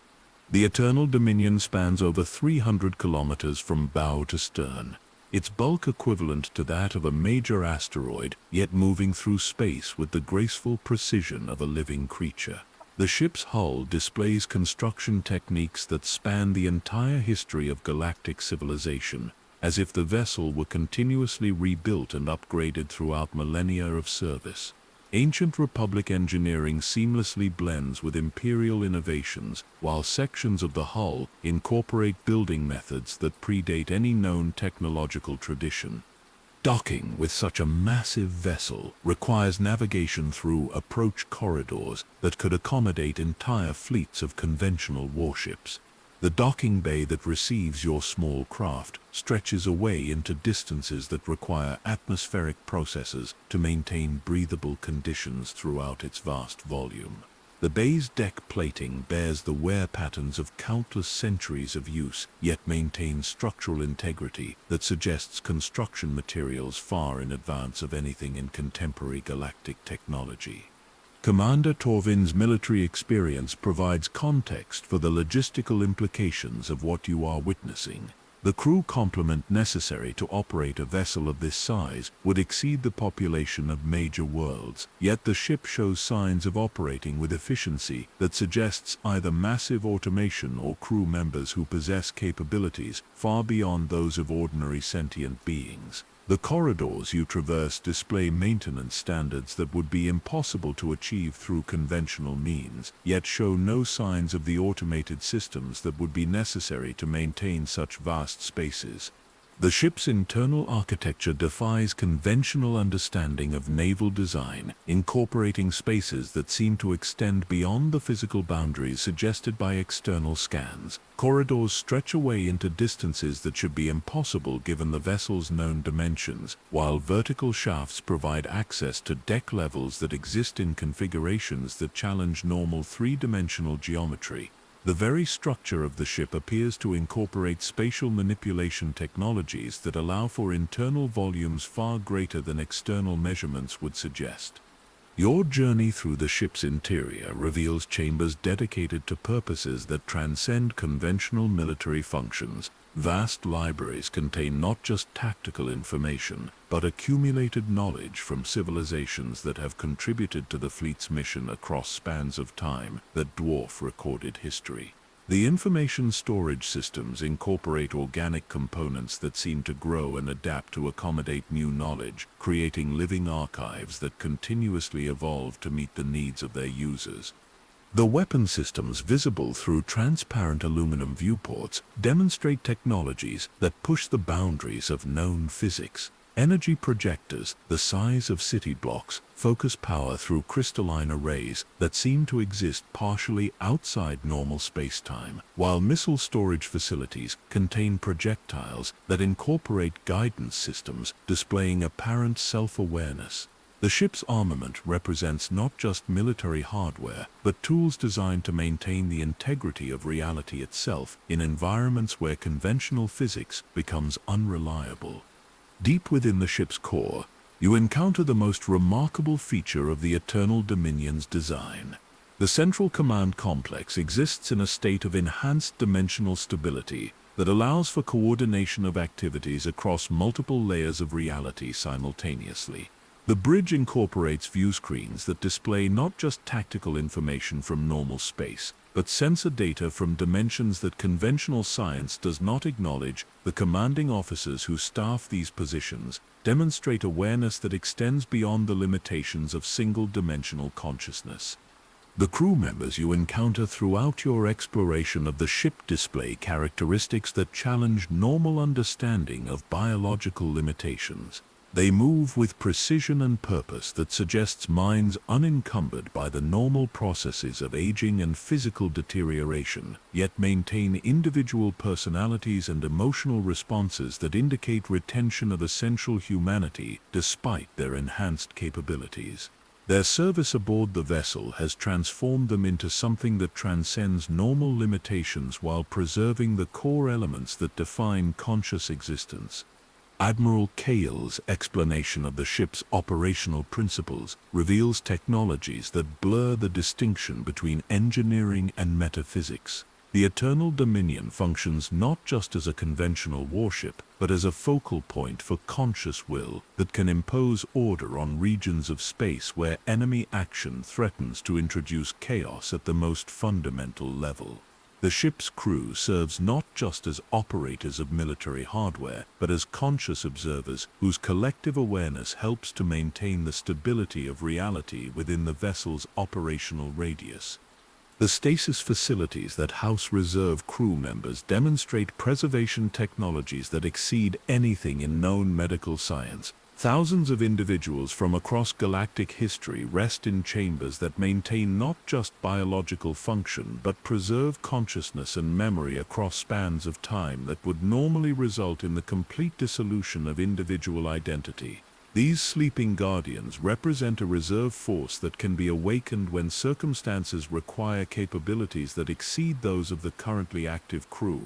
The Eternal Dominion spans over 300 kilometers from bow to stern, its bulk equivalent to that of a major asteroid, yet moving through space with the graceful precision of a living creature. The ship's hull displays construction techniques that span the entire history of galactic civilization, as if the vessel were continuously rebuilt and upgraded throughout millennia of service. Ancient Republic engineering seamlessly blends with Imperial innovations, while sections of the hull incorporate building methods that predate any known technological tradition. Docking with such a massive vessel requires navigation through approach corridors that could accommodate entire fleets of conventional warships. The docking bay that receives your small craft stretches away into distances that require atmospheric processes to maintain breathable conditions throughout its vast volume. The bay's deck plating bears the wear patterns of countless centuries of use, yet maintains structural integrity that suggests construction materials far in advance of anything in contemporary galactic technology. Commander Torvin's military experience provides context for the logistical implications of what you are witnessing. The crew complement necessary to operate a vessel of this size would exceed the population of major worlds, yet the ship shows signs of operating with efficiency that suggests either massive automation or crew members who possess capabilities far beyond those of ordinary sentient beings. The corridors you traverse display maintenance standards that would be impossible to achieve through conventional means, yet show no signs of the automated systems that would be necessary to maintain such vast spaces. The ship's internal architecture defies conventional understanding of naval design, incorporating spaces that seem to extend beyond the physical boundaries suggested by external scans. Corridors stretch away into distances that should be impossible given the vessel's known dimensions, while vertical shafts provide access to deck levels that exist in configurations that challenge normal three-dimensional geometry. The very structure of the ship appears to incorporate spatial manipulation technologies that allow for internal volumes far greater than external measurements would suggest. Your journey through the ship's interior reveals chambers dedicated to purposes that transcend conventional military functions. Vast libraries contain not just tactical information, but accumulated knowledge from civilizations that have contributed to the fleet's mission across spans of time that dwarf recorded history. The information storage systems incorporate organic components that seem to grow and adapt to accommodate new knowledge, creating living archives that continuously evolve to meet the needs of their users. The weapon systems visible through transparent aluminum viewports demonstrate technologies that push the boundaries of known physics. Energy projectors, the size of city blocks, focus power through crystalline arrays that seem to exist partially outside normal space-time, while missile storage facilities contain projectiles that incorporate guidance systems displaying apparent self-awareness. The ship's armament represents not just military hardware, but tools designed to maintain the integrity of reality itself in environments where conventional physics becomes unreliable. Deep within the ship's core, you encounter the most remarkable feature of the Eternal Dominion's design. The central command complex exists in a state of enhanced dimensional stability that allows for coordination of activities across multiple layers of reality simultaneously. The bridge incorporates viewscreens that display not just tactical information from normal space, but sensor data from dimensions that conventional science does not acknowledge. The commanding officers who staff these positions demonstrate awareness that extends beyond the limitations of single-dimensional consciousness. The crew members you encounter throughout your exploration of the ship display characteristics that challenge normal understanding of biological limitations. They move with precision and purpose that suggests minds unencumbered by the normal processes of aging and physical deterioration, yet maintain individual personalities and emotional responses that indicate retention of essential humanity despite their enhanced capabilities. Their service aboard the vessel has transformed them into something that transcends normal limitations while preserving the core elements that define conscious existence. Admiral Cale's explanation of the ship's operational principles reveals technologies that blur the distinction between engineering and metaphysics. The Eternal Dominion functions not just as a conventional warship, but as a focal point for conscious will that can impose order on regions of space where enemy action threatens to introduce chaos at the most fundamental level. The ship's crew serves not just as operators of military hardware, but as conscious observers whose collective awareness helps to maintain the stability of reality within the vessel's operational radius. The stasis facilities that house reserve crew members demonstrate preservation technologies that exceed anything in known medical science. Thousands of individuals from across galactic history rest in chambers that maintain not just biological function but preserve consciousness and memory across spans of time that would normally result in the complete dissolution of individual identity. These sleeping guardians represent a reserve force that can be awakened when circumstances require capabilities that exceed those of the currently active crew.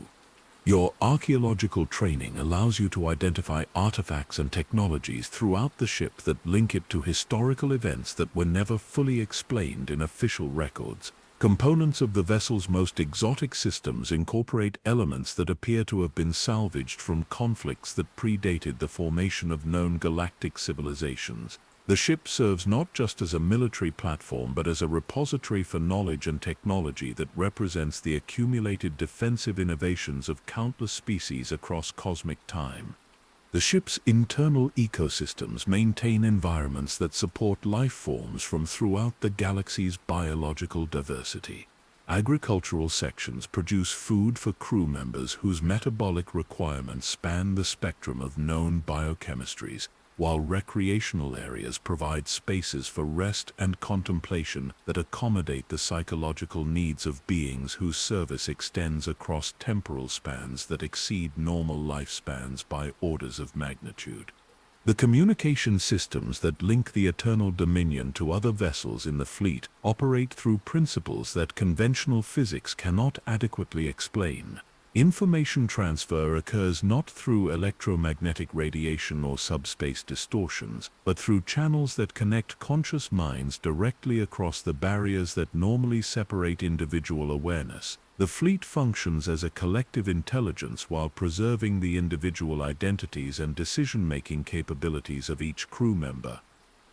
Your archaeological training allows you to identify artifacts and technologies throughout the ship that link it to historical events that were never fully explained in official records. Components of the vessel's most exotic systems incorporate elements that appear to have been salvaged from conflicts that predated the formation of known galactic civilizations. The ship serves not just as a military platform but as a repository for knowledge and technology that represents the accumulated defensive innovations of countless species across cosmic time. The ship's internal ecosystems maintain environments that support life forms from throughout the galaxy's biological diversity. Agricultural sections produce food for crew members whose metabolic requirements span the spectrum of known biochemistries, while recreational areas provide spaces for rest and contemplation that accommodate the psychological needs of beings whose service extends across temporal spans that exceed normal lifespans by orders of magnitude. The communication systems that link the Eternal Dominion to other vessels in the fleet operate through principles that conventional physics cannot adequately explain. Information transfer occurs not through electromagnetic radiation or subspace distortions, but through channels that connect conscious minds directly across the barriers that normally separate individual awareness. The fleet functions as a collective intelligence while preserving the individual identities and decision-making capabilities of each crew member.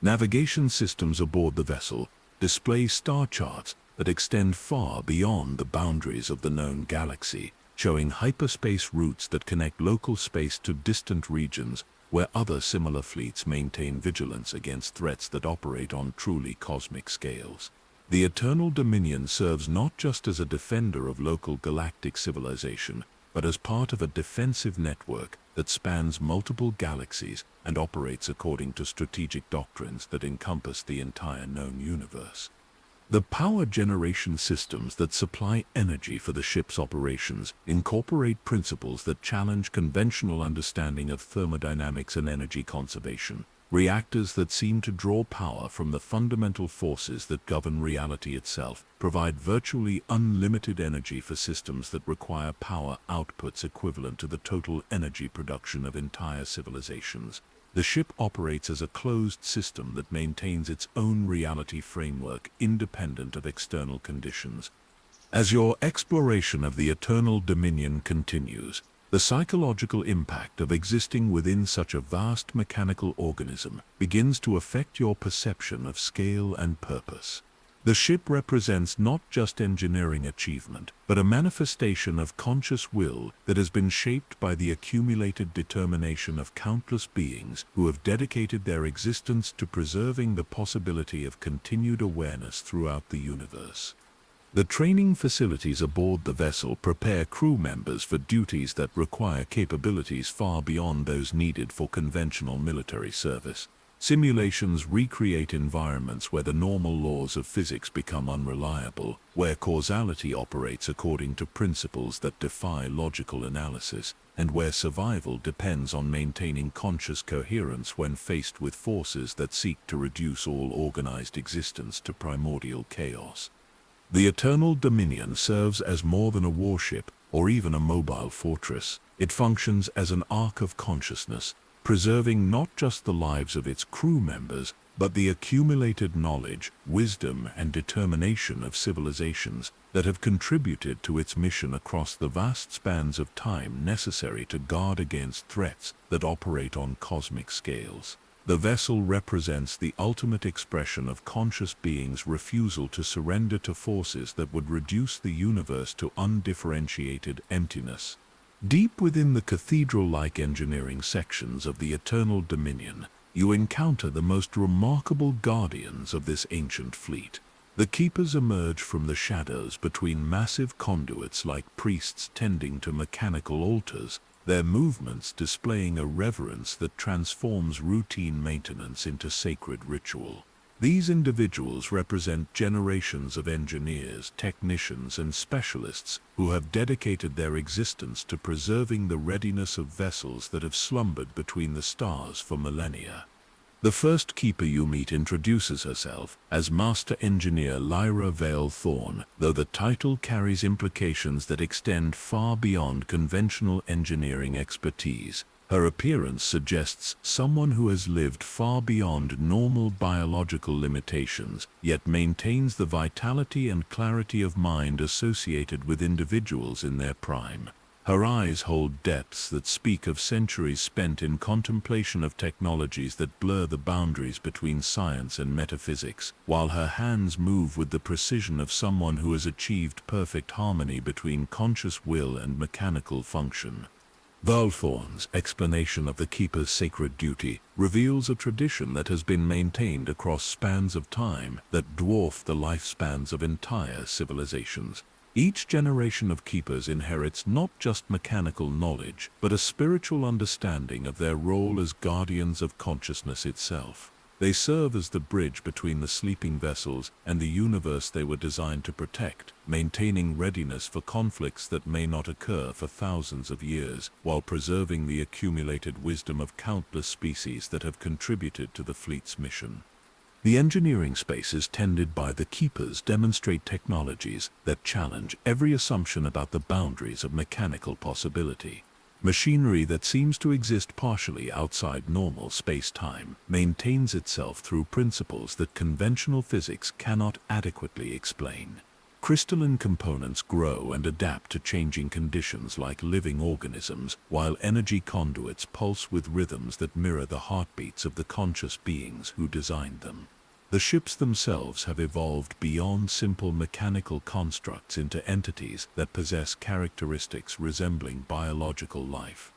Navigation systems aboard the vessel display star charts that extend far beyond the boundaries of the known galaxy, showing hyperspace routes that connect local space to distant regions where other similar fleets maintain vigilance against threats that operate on truly cosmic scales. The Eternal Dominion serves not just as a defender of local galactic civilization, but as part of a defensive network that spans multiple galaxies and operates according to strategic doctrines that encompass the entire known universe. The power generation systems that supply energy for the ship's operations incorporate principles that challenge conventional understanding of thermodynamics and energy conservation. Reactors that seem to draw power from the fundamental forces that govern reality itself provide virtually unlimited energy for systems that require power outputs equivalent to the total energy production of entire civilizations. The ship operates as a closed system that maintains its own reality framework independent of external conditions. As your exploration of the Eternal Dominion continues, the psychological impact of existing within such a vast mechanical organism begins to affect your perception of scale and purpose. The ship represents not just engineering achievement, but a manifestation of conscious will that has been shaped by the accumulated determination of countless beings who have dedicated their existence to preserving the possibility of continued awareness throughout the universe. The training facilities aboard the vessel prepare crew members for duties that require capabilities far beyond those needed for conventional military service. Simulations recreate environments where the normal laws of physics become unreliable, where causality operates according to principles that defy logical analysis, and where survival depends on maintaining conscious coherence when faced with forces that seek to reduce all organized existence to primordial chaos. The Eternal Dominion serves as more than a warship or even a mobile fortress. It functions as an arc of consciousness, preserving not just the lives of its crew members, but the accumulated knowledge, wisdom, and determination of civilizations that have contributed to its mission across the vast spans of time necessary to guard against threats that operate on cosmic scales. The vessel represents the ultimate expression of conscious beings' refusal to surrender to forces that would reduce the universe to undifferentiated emptiness. Deep within the cathedral-like engineering sections of the Eternal Dominion, you encounter the most remarkable guardians of this ancient fleet. The keepers emerge from the shadows between massive conduits like priests tending to mechanical altars, their movements displaying a reverence that transforms routine maintenance into sacred ritual. These individuals represent generations of engineers, technicians, and specialists who have dedicated their existence to preserving the readiness of vessels that have slumbered between the stars for millennia. The first keeper you meet introduces herself as Master Engineer Lyra Vale Thorne, though the title carries implications that extend far beyond conventional engineering expertise. Her appearance suggests someone who has lived far beyond normal biological limitations, yet maintains the vitality and clarity of mind associated with individuals in their prime. Her eyes hold depths that speak of centuries spent in contemplation of technologies that blur the boundaries between science and metaphysics, while her hands move with the precision of someone who has achieved perfect harmony between conscious will and mechanical function. Valthorn's explanation of the Keeper's sacred duty reveals a tradition that has been maintained across spans of time that dwarf the lifespans of entire civilizations. Each generation of Keepers inherits not just mechanical knowledge, but a spiritual understanding of their role as guardians of consciousness itself. They serve as the bridge between the sleeping vessels and the universe they were designed to protect, maintaining readiness for conflicts that may not occur for thousands of years, while preserving the accumulated wisdom of countless species that have contributed to the fleet's mission. The engineering spaces tended by the Keepers demonstrate technologies that challenge every assumption about the boundaries of mechanical possibility. Machinery that seems to exist partially outside normal space-time maintains itself through principles that conventional physics cannot adequately explain. Crystalline components grow and adapt to changing conditions like living organisms, while energy conduits pulse with rhythms that mirror the heartbeats of the conscious beings who designed them. The ships themselves have evolved beyond simple mechanical constructs into entities that possess characteristics resembling biological life.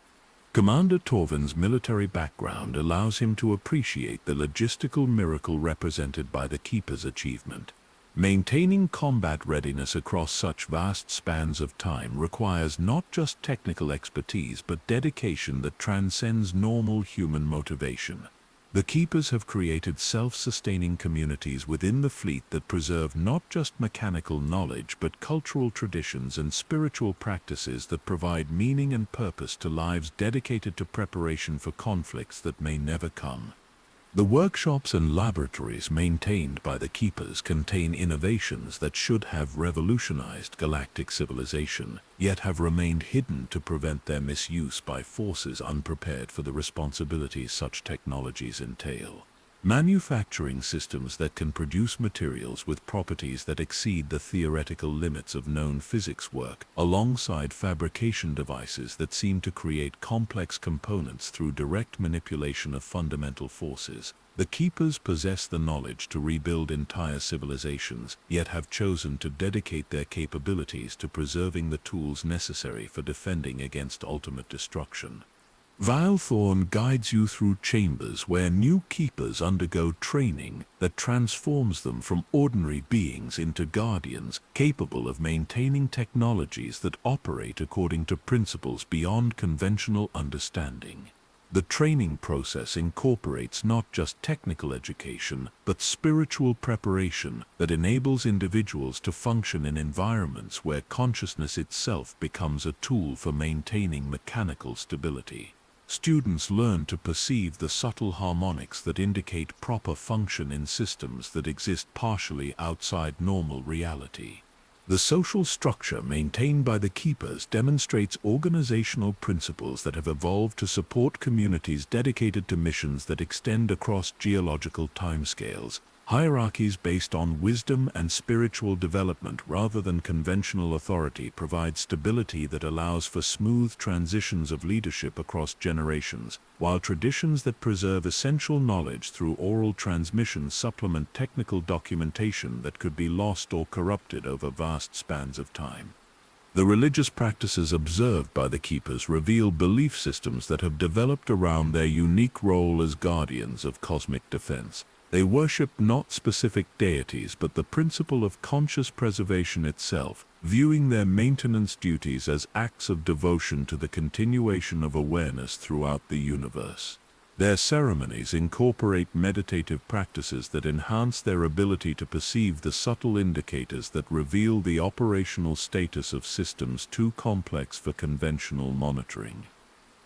Commander Torvin's military background allows him to appreciate the logistical miracle represented by the Keeper's achievement. Maintaining combat readiness across such vast spans of time requires not just technical expertise but dedication that transcends normal human motivation. The Keepers have created self-sustaining communities within the fleet that preserve not just mechanical knowledge but cultural traditions and spiritual practices that provide meaning and purpose to lives dedicated to preparation for conflicts that may never come. The workshops and laboratories maintained by the Keepers contain innovations that should have revolutionized galactic civilization, yet have remained hidden to prevent their misuse by forces unprepared for the responsibilities such technologies entail. Manufacturing systems that can produce materials with properties that exceed the theoretical limits of known physics work, alongside fabrication devices that seem to create complex components through direct manipulation of fundamental forces. The Keepers possess the knowledge to rebuild entire civilizations, yet have chosen to dedicate their capabilities to preserving the tools necessary for defending against ultimate destruction. Vile Thorn guides you through chambers where new Keepers undergo training that transforms them from ordinary beings into guardians capable of maintaining technologies that operate according to principles beyond conventional understanding. The training process incorporates not just technical education, but spiritual preparation that enables individuals to function in environments where consciousness itself becomes a tool for maintaining mechanical stability. Students learn to perceive the subtle harmonics that indicate proper function in systems that exist partially outside normal reality. The social structure maintained by the Keepers demonstrates organizational principles that have evolved to support communities dedicated to missions that extend across geological timescales. Hierarchies based on wisdom and spiritual development rather than conventional authority provide stability that allows for smooth transitions of leadership across generations, while traditions that preserve essential knowledge through oral transmission supplement technical documentation that could be lost or corrupted over vast spans of time. The religious practices observed by the Keepers reveal belief systems that have developed around their unique role as guardians of cosmic defense. They worship not specific deities but the principle of conscious preservation itself, viewing their maintenance duties as acts of devotion to the continuation of awareness throughout the universe. Their ceremonies incorporate meditative practices that enhance their ability to perceive the subtle indicators that reveal the operational status of systems too complex for conventional monitoring.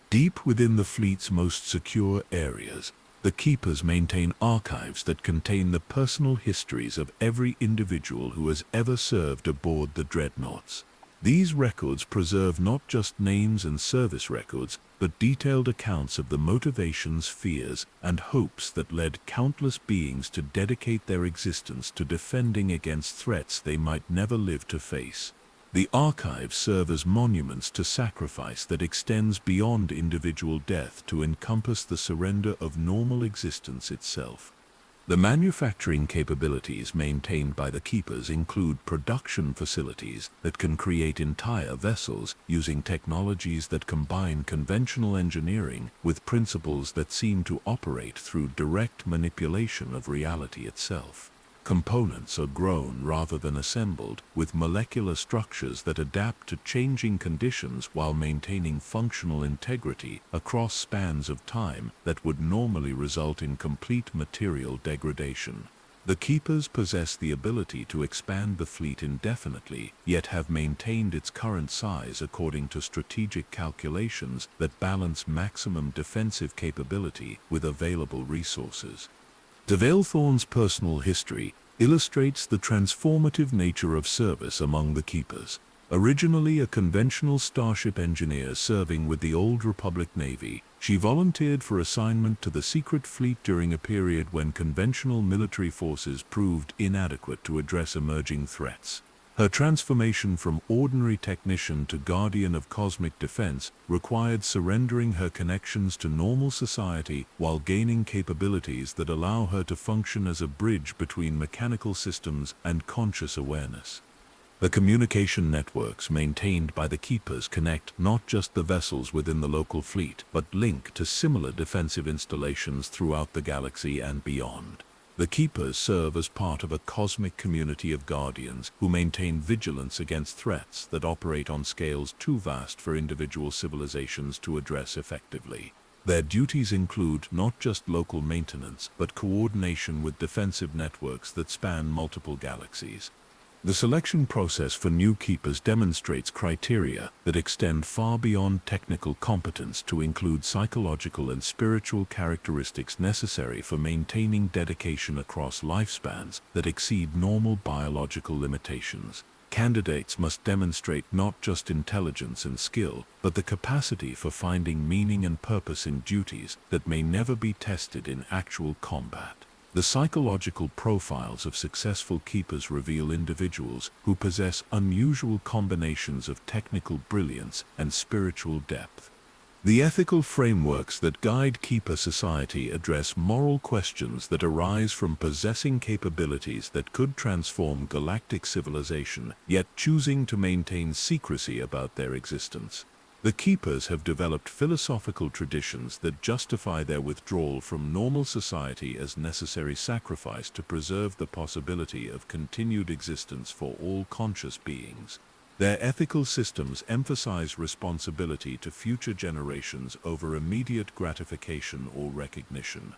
Deep within the fleet's most secure areas, the Keepers maintain archives that contain the personal histories of every individual who has ever served aboard the Dreadnoughts. These records preserve not just names and service records, but detailed accounts of the motivations, fears, and hopes that led countless beings to dedicate their existence to defending against threats they might never live to face. The archives serve as monuments to sacrifice that extends beyond individual death to encompass the surrender of normal existence itself. The manufacturing capabilities maintained by the Keepers include production facilities that can create entire vessels using technologies that combine conventional engineering with principles that seem to operate through direct manipulation of reality itself. Components are grown rather than assembled, with molecular structures that adapt to changing conditions while maintaining functional integrity across spans of time that would normally result in complete material degradation. The Keepers possess the ability to expand the fleet indefinitely, yet have maintained its current size according to strategic calculations that balance maximum defensive capability with available resources. De Valethorn's personal history illustrates the transformative nature of service among the Keepers. Originally a conventional starship engineer serving with the Old Republic Navy, she volunteered for assignment to the Secret Fleet during a period when conventional military forces proved inadequate to address emerging threats. Her transformation from ordinary technician to guardian of cosmic defense required surrendering her connections to normal society while gaining capabilities that allow her to function as a bridge between mechanical systems and conscious awareness. The communication networks maintained by the Keepers connect not just the vessels within the local fleet, but link to similar defensive installations throughout the galaxy and beyond. The Keepers serve as part of a cosmic community of guardians who maintain vigilance against threats that operate on scales too vast for individual civilizations to address effectively. Their duties include not just local maintenance, but coordination with defensive networks that span multiple galaxies. The selection process for new Keepers demonstrates criteria that extend far beyond technical competence to include psychological and spiritual characteristics necessary for maintaining dedication across lifespans that exceed normal biological limitations. Candidates must demonstrate not just intelligence and skill, but the capacity for finding meaning and purpose in duties that may never be tested in actual combat. The psychological profiles of successful Keepers reveal individuals who possess unusual combinations of technical brilliance and spiritual depth. The ethical frameworks that guide Keeper society address moral questions that arise from possessing capabilities that could transform galactic civilization, yet choosing to maintain secrecy about their existence. The Keepers have developed philosophical traditions that justify their withdrawal from normal society as necessary sacrifice to preserve the possibility of continued existence for all conscious beings. Their ethical systems emphasize responsibility to future generations over immediate gratification or recognition.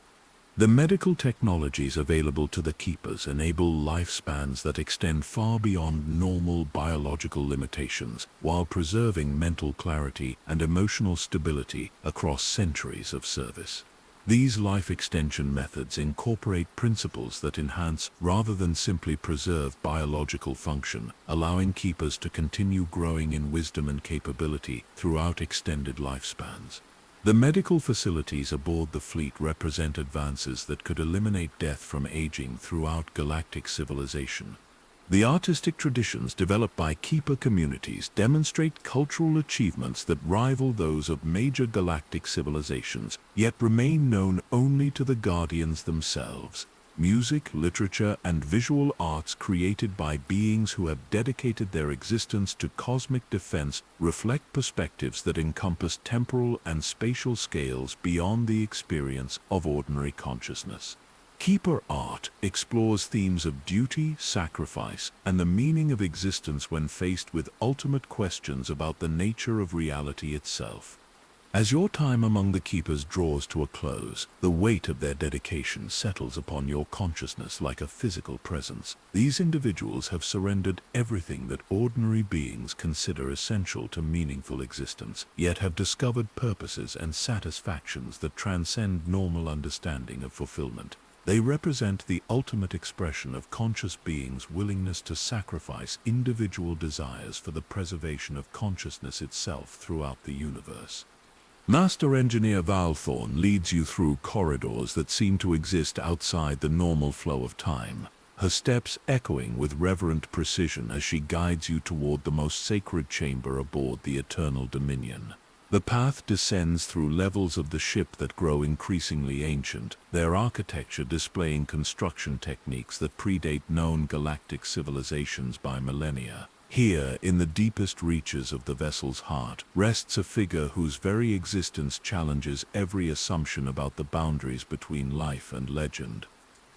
The medical technologies available to the Keepers enable lifespans that extend far beyond normal biological limitations, while preserving mental clarity and emotional stability across centuries of service. These life extension methods incorporate principles that enhance rather than simply preserve biological function, allowing Keepers to continue growing in wisdom and capability throughout extended lifespans. The medical facilities aboard the fleet represent advances that could eliminate death from aging throughout galactic civilization. The artistic traditions developed by Keeper communities demonstrate cultural achievements that rival those of major galactic civilizations, yet remain known only to the Guardians themselves. Music, literature, and visual arts created by beings who have dedicated their existence to cosmic defense reflect perspectives that encompass temporal and spatial scales beyond the experience of ordinary consciousness. Keeper art explores themes of duty, sacrifice, and the meaning of existence when faced with ultimate questions about the nature of reality itself. As your time among the Keepers draws to a close, the weight of their dedication settles upon your consciousness like a physical presence. These individuals have surrendered everything that ordinary beings consider essential to meaningful existence, yet have discovered purposes and satisfactions that transcend normal understanding of fulfillment. They represent the ultimate expression of conscious beings' willingness to sacrifice individual desires for the preservation of consciousness itself throughout the universe. Master Engineer Valethorn leads you through corridors that seem to exist outside the normal flow of time, her steps echoing with reverent precision as she guides you toward the most sacred chamber aboard the Eternal Dominion. The path descends through levels of the ship that grow increasingly ancient, their architecture displaying construction techniques that predate known galactic civilizations by millennia. Here, in the deepest reaches of the vessel's heart, rests a figure whose very existence challenges every assumption about the boundaries between life and legend.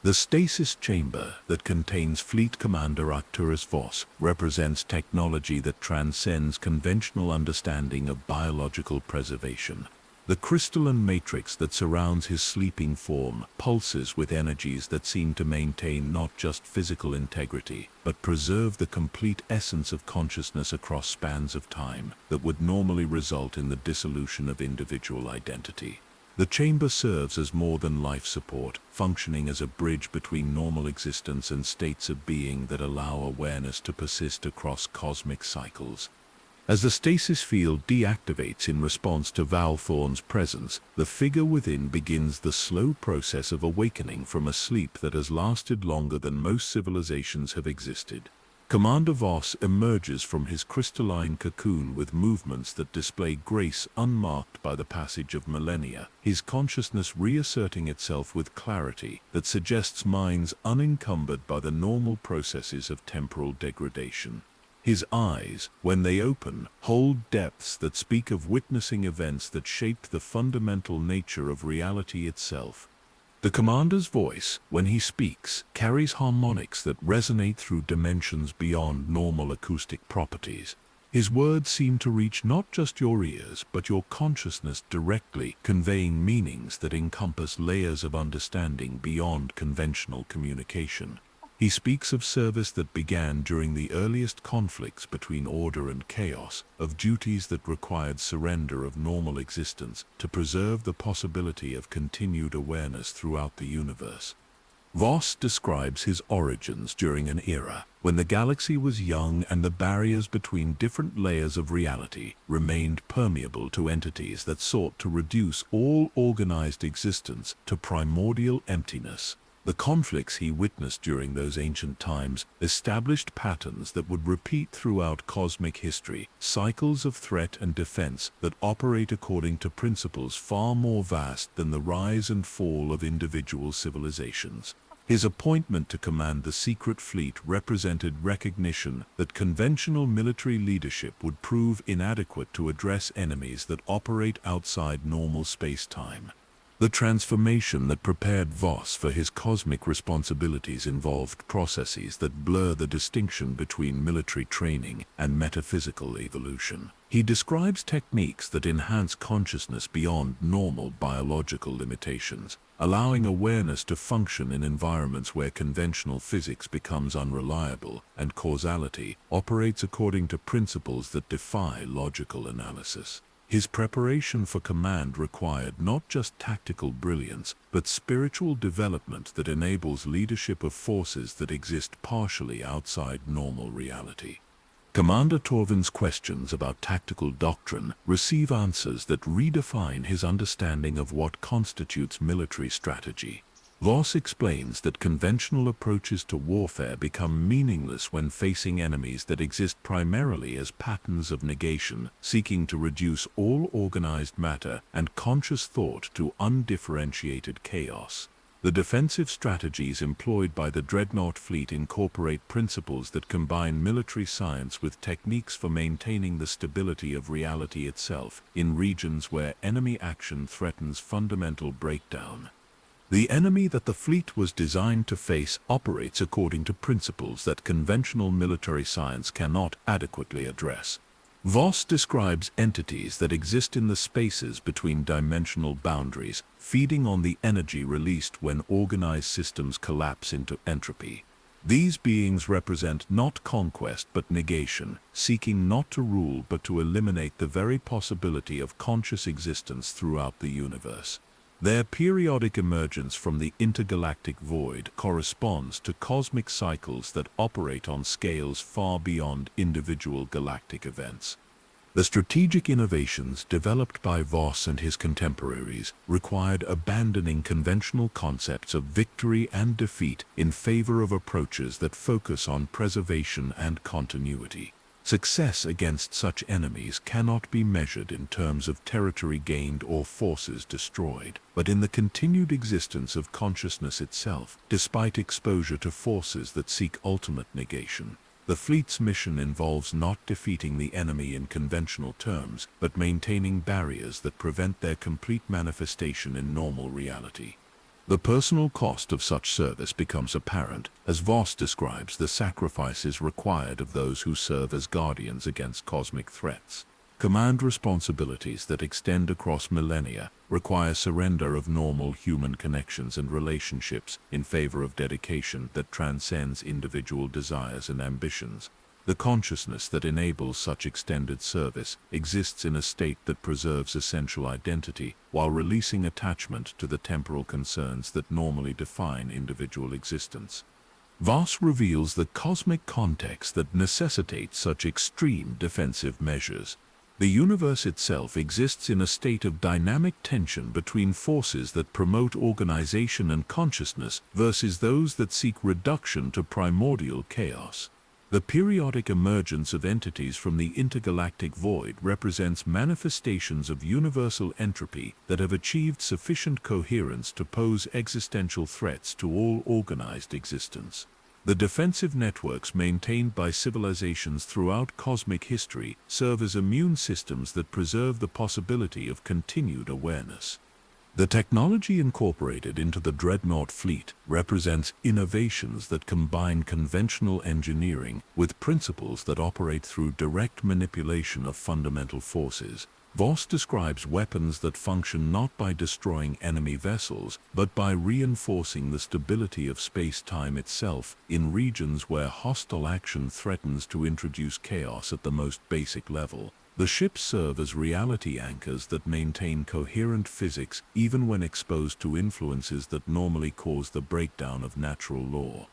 The stasis chamber that contains Fleet Commander Arcturus Voss represents technology that transcends conventional understanding of biological preservation. The crystalline matrix that surrounds his sleeping form pulses with energies that seem to maintain not just physical integrity, but preserve the complete essence of consciousness across spans of time that would normally result in the dissolution of individual identity. The chamber serves as more than life support, functioning as a bridge between normal existence and states of being that allow awareness to persist across cosmic cycles. As the stasis field deactivates in response to Valthorn's presence, the figure within begins the slow process of awakening from a sleep that has lasted longer than most civilizations have existed. Commander Voss emerges from his crystalline cocoon with movements that display grace unmarked by the passage of millennia, his consciousness reasserting itself with clarity that suggests minds unencumbered by the normal processes of temporal degradation. His eyes, when they open, hold depths that speak of witnessing events that shaped the fundamental nature of reality itself. The commander's voice, when he speaks, carries harmonics that resonate through dimensions beyond normal acoustic properties. His words seem to reach not just your ears, but your consciousness directly, conveying meanings that encompass layers of understanding beyond conventional communication. He speaks of service that began during the earliest conflicts between order and chaos, of duties that required surrender of normal existence to preserve the possibility of continued awareness throughout the universe. Voss describes his origins during an era when the galaxy was young and the barriers between different layers of reality remained permeable to entities that sought to reduce all organized existence to primordial emptiness. The conflicts he witnessed during those ancient times established patterns that would repeat throughout cosmic history, cycles of threat and defense that operate according to principles far more vast than the rise and fall of individual civilizations. His appointment to command the secret fleet represented recognition that conventional military leadership would prove inadequate to address enemies that operate outside normal space-time. The transformation that prepared Voss for his cosmic responsibilities involved processes that blur the distinction between military training and metaphysical evolution. He describes techniques that enhance consciousness beyond normal biological limitations, allowing awareness to function in environments where conventional physics becomes unreliable and causality operates according to principles that defy logical analysis. His preparation for command required not just tactical brilliance, but spiritual development that enables leadership of forces that exist partially outside normal reality. Commander Torvin's questions about tactical doctrine receive answers that redefine his understanding of what constitutes military strategy. Voss explains that conventional approaches to warfare become meaningless when facing enemies that exist primarily as patterns of negation, seeking to reduce all organized matter and conscious thought to undifferentiated chaos. The defensive strategies employed by the Dreadnought fleet incorporate principles that combine military science with techniques for maintaining the stability of reality itself in regions where enemy action threatens fundamental breakdown. The enemy that the fleet was designed to face operates according to principles that conventional military science cannot adequately address. Voss describes entities that exist in the spaces between dimensional boundaries, feeding on the energy released when organized systems collapse into entropy. These beings represent not conquest but negation, seeking not to rule but to eliminate the very possibility of conscious existence throughout the universe. Their periodic emergence from the intergalactic void corresponds to cosmic cycles that operate on scales far beyond individual galactic events. The strategic innovations developed by Voss and his contemporaries required abandoning conventional concepts of victory and defeat in favor of approaches that focus on preservation and continuity. Success against such enemies cannot be measured in terms of territory gained or forces destroyed, but in the continued existence of consciousness itself, despite exposure to forces that seek ultimate negation. The fleet's mission involves not defeating the enemy in conventional terms, but maintaining barriers that prevent their complete manifestation in normal reality. The personal cost of such service becomes apparent as Voss describes the sacrifices required of those who serve as guardians against cosmic threats. Command responsibilities that extend across millennia require surrender of normal human connections and relationships in favor of dedication that transcends individual desires and ambitions. The consciousness that enables such extended service exists in a state that preserves essential identity while releasing attachment to the temporal concerns that normally define individual existence. Voss reveals the cosmic context that necessitates such extreme defensive measures. The universe itself exists in a state of dynamic tension between forces that promote organization and consciousness versus those that seek reduction to primordial chaos. The periodic emergence of entities from the intergalactic void represents manifestations of universal entropy that have achieved sufficient coherence to pose existential threats to all organized existence. The defensive networks maintained by civilizations throughout cosmic history serve as immune systems that preserve the possibility of continued awareness. The technology incorporated into the Dreadnought fleet represents innovations that combine conventional engineering with principles that operate through direct manipulation of fundamental forces. Voss describes weapons that function not by destroying enemy vessels, but by reinforcing the stability of space-time itself in regions where hostile action threatens to introduce chaos at the most basic level. The ships serve as reality anchors that maintain coherent physics even when exposed to influences that normally cause the breakdown of natural law.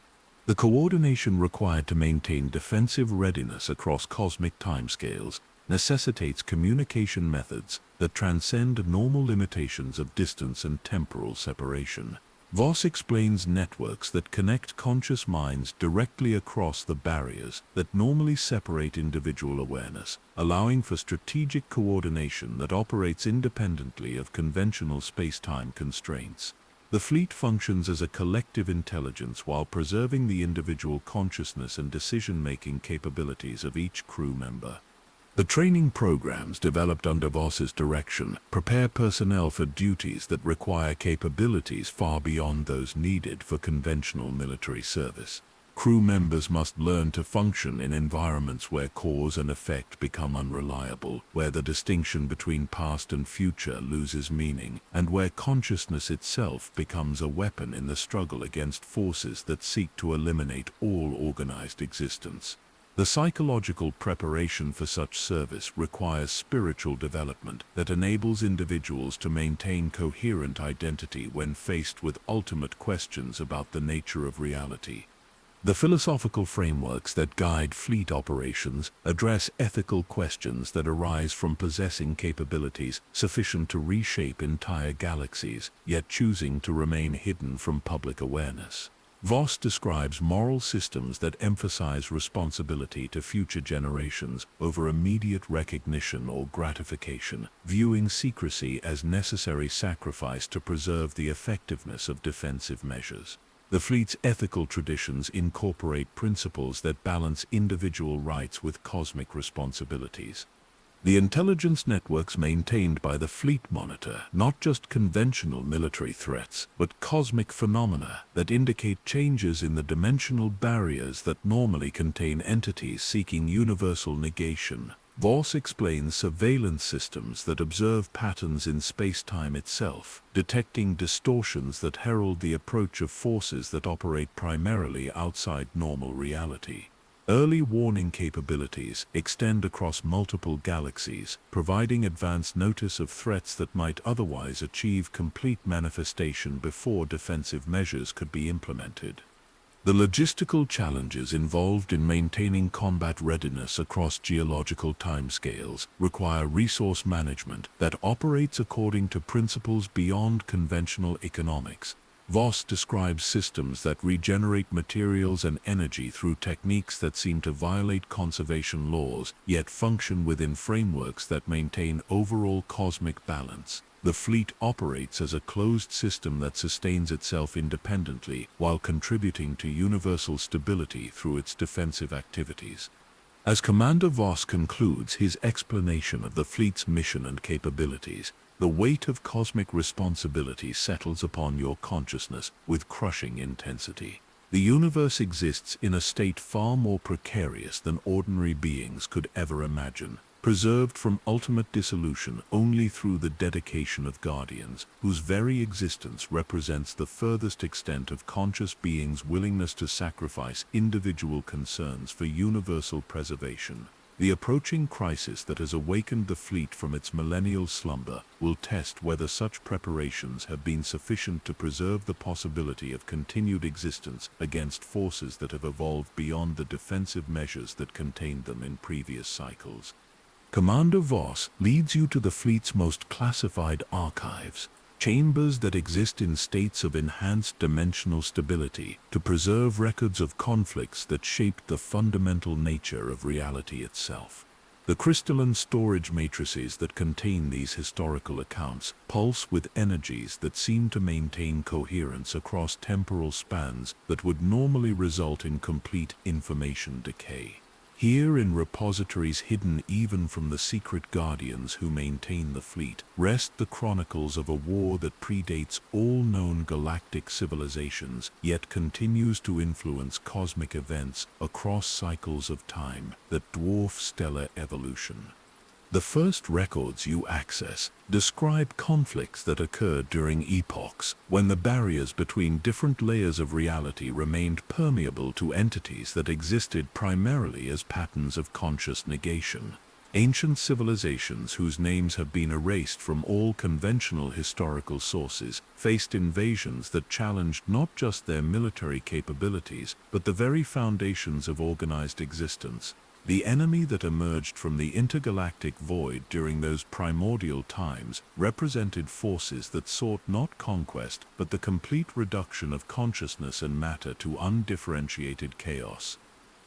The coordination required to maintain defensive readiness across cosmic timescales necessitates communication methods that transcend normal limitations of distance and temporal separation. Voss explains networks that connect conscious minds directly across the barriers that normally separate individual awareness, allowing for strategic coordination that operates independently of conventional space-time constraints. The fleet functions as a collective intelligence while preserving the individual consciousness and decision-making capabilities of each crew member. The training programs developed under Voss's direction prepare personnel for duties that require capabilities far beyond those needed for conventional military service. Crew members must learn to function in environments where cause and effect become unreliable, where the distinction between past and future loses meaning, and where consciousness itself becomes a weapon in the struggle against forces that seek to eliminate all organized existence. The psychological preparation for such service requires spiritual development that enables individuals to maintain coherent identity when faced with ultimate questions about the nature of reality. The philosophical frameworks that guide fleet operations address ethical questions that arise from possessing capabilities sufficient to reshape entire galaxies, yet choosing to remain hidden from public awareness. Voss describes moral systems that emphasize responsibility to future generations over immediate recognition or gratification, viewing secrecy as necessary sacrifice to preserve the effectiveness of defensive measures. The fleet's ethical traditions incorporate principles that balance individual rights with cosmic responsibilities. The intelligence networks maintained by the fleet monitor not just conventional military threats, but cosmic phenomena that indicate changes in the dimensional barriers that normally contain entities seeking universal negation. Voss explains surveillance systems that observe patterns in space-time itself, detecting distortions that herald the approach of forces that operate primarily outside normal reality. Early warning capabilities extend across multiple galaxies, providing advance notice of threats that might otherwise achieve complete manifestation before defensive measures could be implemented. The logistical challenges involved in maintaining combat readiness across geological timescales require resource management that operates according to principles beyond conventional economics. Voss describes systems that regenerate materials and energy through techniques that seem to violate conservation laws, yet function within frameworks that maintain overall cosmic balance. The fleet operates as a closed system that sustains itself independently while contributing to universal stability through its defensive activities. As Commander Voss concludes his explanation of the fleet's mission and capabilities, The weight of cosmic responsibility settles upon your consciousness with crushing intensity. The universe exists in a state far more precarious than ordinary beings could ever imagine, preserved from ultimate dissolution only through the dedication of guardians, whose very existence represents the furthest extent of conscious beings' willingness to sacrifice individual concerns for universal preservation. The approaching crisis that has awakened the fleet from its millennial slumber will test whether such preparations have been sufficient to preserve the possibility of continued existence against forces that have evolved beyond the defensive measures that contained them in previous cycles. Commander Voss leads you to the fleet's most classified archives, chambers that exist in states of enhanced dimensional stability to preserve records of conflicts that shaped the fundamental nature of reality itself. The crystalline storage matrices that contain these historical accounts pulse with energies that seem to maintain coherence across temporal spans that would normally result in complete information decay. Here, in repositories hidden even from the secret guardians who maintain the fleet, rest the chronicles of a war that predates all known galactic civilizations, yet continues to influence cosmic events across cycles of time that dwarf stellar evolution. The first records you access describe conflicts that occurred during epochs when the barriers between different layers of reality remained permeable to entities that existed primarily as patterns of conscious negation. Ancient civilizations whose names have been erased from all conventional historical sources faced invasions that challenged not just their military capabilities, but the very foundations of organized existence. The enemy that emerged from the intergalactic void during those primordial times represented forces that sought not conquest but the complete reduction of consciousness and matter to undifferentiated chaos.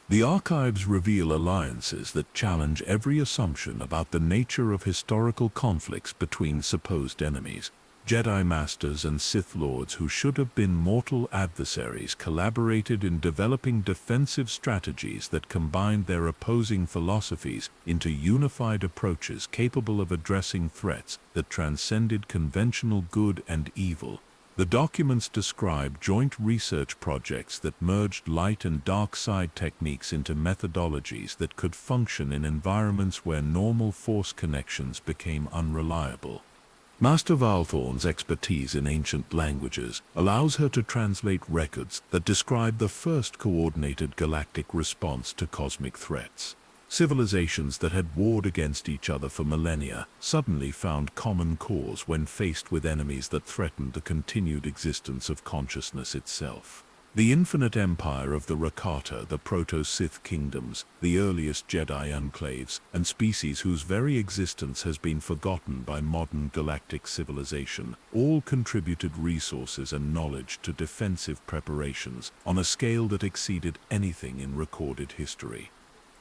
The archives reveal alliances that challenge every assumption about the nature of historical conflicts between supposed enemies. Jedi Masters and Sith Lords who should have been mortal adversaries collaborated in developing defensive strategies that combined their opposing philosophies into unified approaches capable of addressing threats that transcended conventional good and evil. The documents describe joint research projects that merged light and dark side techniques into methodologies that could function in environments where normal force connections became unreliable. Master Valthorn's expertise in ancient languages allows her to translate records that describe the first coordinated galactic response to cosmic threats. Civilizations that had warred against each other for millennia suddenly found common cause when faced with enemies that threatened the continued existence of consciousness itself. The infinite empire of the Rakata, the Proto-Sith kingdoms, the earliest Jedi enclaves, and species whose very existence has been forgotten by modern galactic civilization, all contributed resources and knowledge to defensive preparations on a scale that exceeded anything in recorded history.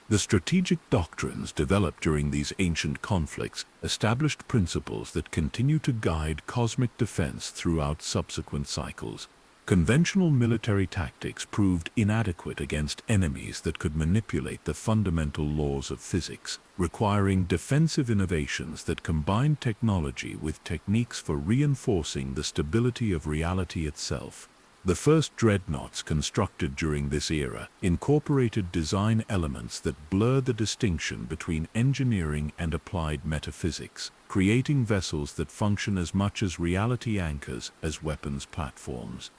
The strategic doctrines developed during these ancient conflicts established principles that continue to guide cosmic defense throughout subsequent cycles. Conventional military tactics proved inadequate against enemies that could manipulate the fundamental laws of physics, requiring defensive innovations that combined technology with techniques for reinforcing the stability of reality itself. The first dreadnoughts constructed during this era incorporated design elements that blur the distinction between engineering and applied metaphysics, creating vessels that function as much as reality anchors as weapons platforms.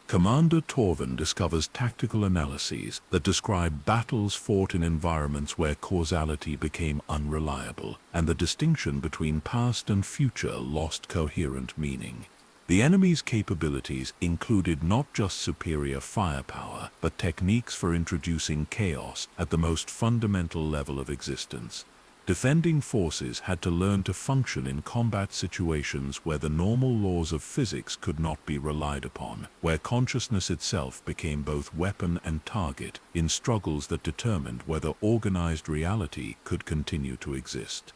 Commander Torvin discovers tactical analyses that describe battles fought in environments where causality became unreliable, and the distinction between past and future lost coherent meaning. The enemy's capabilities included not just superior firepower, but techniques for introducing chaos at the most fundamental level of existence. Defending forces had to learn to function in combat situations where the normal laws of physics could not be relied upon, where consciousness itself became both weapon and target in struggles that determined whether organized reality could continue to exist.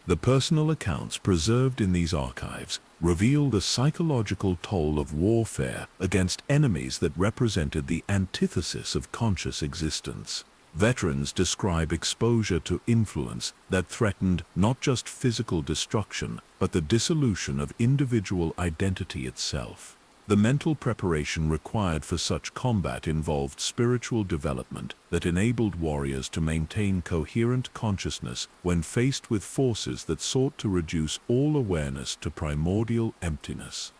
The personal accounts preserved in these archives reveal the psychological toll of warfare against enemies that represented the antithesis of conscious existence. Veterans describe exposure to influence that threatened not just physical destruction, but the dissolution of individual identity itself. The mental preparation required for such combat involved spiritual development that enabled warriors to maintain coherent consciousness when faced with forces that sought to reduce all awareness to primordial emptiness.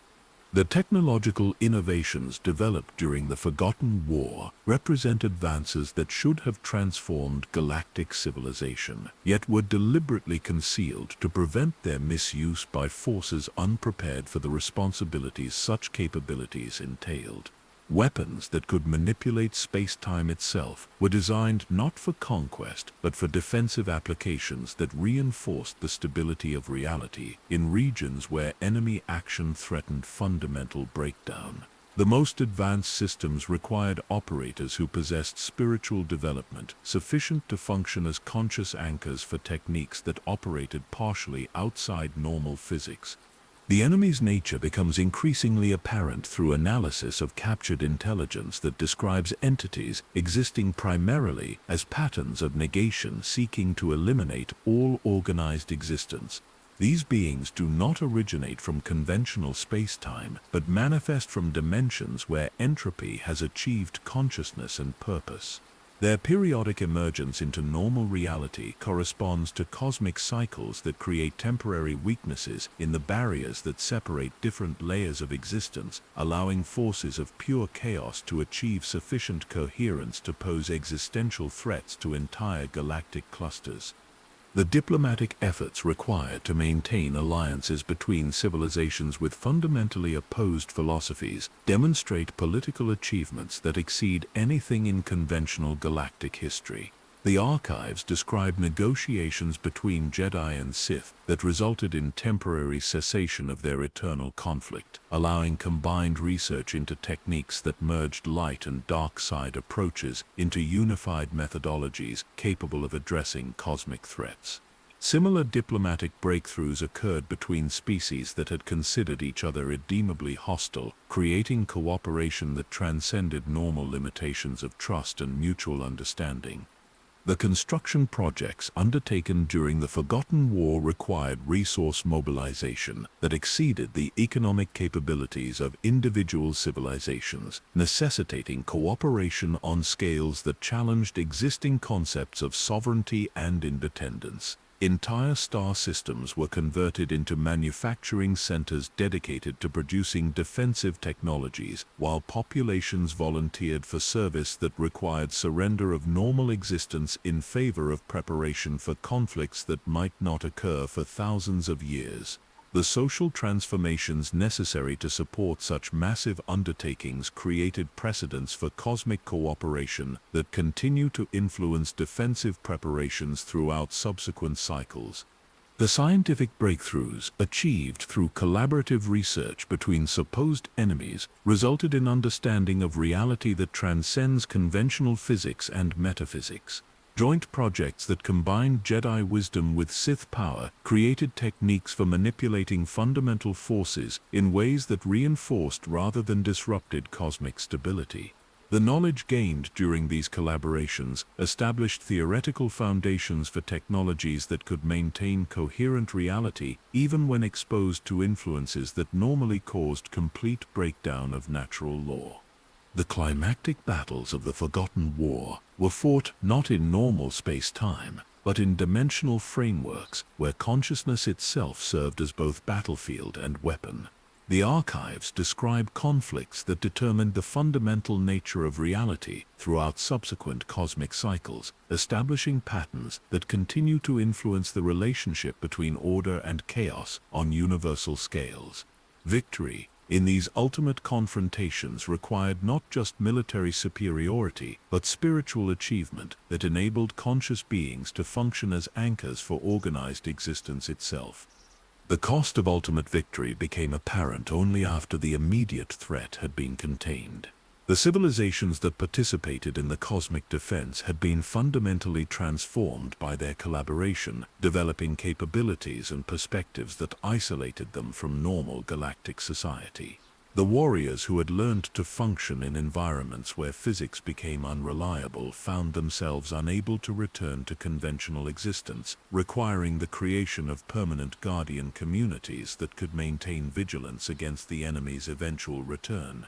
The technological innovations developed during the Forgotten War represent advances that should have transformed galactic civilization, yet were deliberately concealed to prevent their misuse by forces unprepared for the responsibilities such capabilities entailed. Weapons that could manipulate space-time itself were designed not for conquest, but for defensive applications that reinforced the stability of reality in regions where enemy action threatened fundamental breakdown. The most advanced systems required operators who possessed spiritual development sufficient to function as conscious anchors for techniques that operated partially outside normal physics. The enemy's nature becomes increasingly apparent through analysis of captured intelligence that describes entities existing primarily as patterns of negation seeking to eliminate all organized existence. These beings do not originate from conventional space-time, but manifest from dimensions where entropy has achieved consciousness and purpose. Their periodic emergence into normal reality corresponds to cosmic cycles that create temporary weaknesses in the barriers that separate different layers of existence, allowing forces of pure chaos to achieve sufficient coherence to pose existential threats to entire galactic clusters. The diplomatic efforts required to maintain alliances between civilizations with fundamentally opposed philosophies demonstrate political achievements that exceed anything in conventional galactic history. The archives describe negotiations between Jedi and Sith that resulted in temporary cessation of their eternal conflict, allowing combined research into techniques that merged light and dark side approaches into unified methodologies capable of addressing cosmic threats. Similar diplomatic breakthroughs occurred between species that had considered each other irredeemably hostile, creating cooperation that transcended normal limitations of trust and mutual understanding. The construction projects undertaken during the Forgotten War required resource mobilization that exceeded the economic capabilities of individual civilizations, necessitating cooperation on scales that challenged existing concepts of sovereignty and independence. Entire star systems were converted into manufacturing centers dedicated to producing defensive technologies, while populations volunteered for service that required surrender of normal existence in favor of preparation for conflicts that might not occur for thousands of years. The social transformations necessary to support such massive undertakings created precedents for cosmic cooperation that continue to influence defensive preparations throughout subsequent cycles. The scientific breakthroughs achieved through collaborative research between supposed enemies resulted in understanding of reality that transcends conventional physics and metaphysics. Joint projects that combined Jedi wisdom with Sith power created techniques for manipulating fundamental forces in ways that reinforced rather than disrupted cosmic stability. The knowledge gained during these collaborations established theoretical foundations for technologies that could maintain coherent reality even when exposed to influences that normally caused complete breakdown of natural law. The climactic battles of the Forgotten War were fought not in normal space-time, but in dimensional frameworks where consciousness itself served as both battlefield and weapon. The archives describe conflicts that determined the fundamental nature of reality throughout subsequent cosmic cycles, establishing patterns that continue to influence the relationship between order and chaos on universal scales. Victory in these ultimate confrontations required not just military superiority, but spiritual achievement that enabled conscious beings to function as anchors for organized existence itself. The cost of ultimate victory became apparent only after the immediate threat had been contained. The civilizations that participated in the cosmic defense had been fundamentally transformed by their collaboration, developing capabilities and perspectives that isolated them from normal galactic society. The warriors who had learned to function in environments where physics became unreliable found themselves unable to return to conventional existence, requiring the creation of permanent guardian communities that could maintain vigilance against the enemy's eventual return.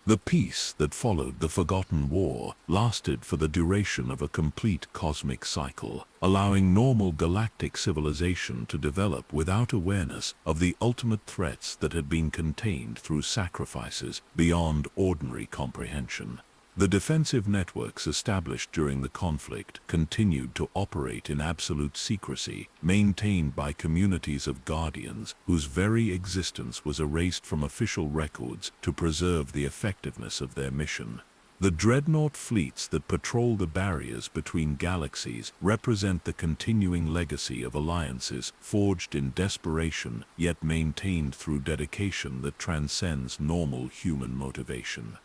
The peace that followed the Forgotten War lasted for the duration of a complete cosmic cycle, allowing normal galactic civilization to develop without awareness of the ultimate threats that had been contained through sacrifices beyond ordinary comprehension. The defensive networks established during the conflict continued to operate in absolute secrecy, maintained by communities of guardians whose very existence was erased from official records to preserve the effectiveness of their mission. The dreadnought fleets that patrol the barriers between galaxies represent the continuing legacy of alliances forged in desperation yet maintained through dedication that transcends normal human motivation.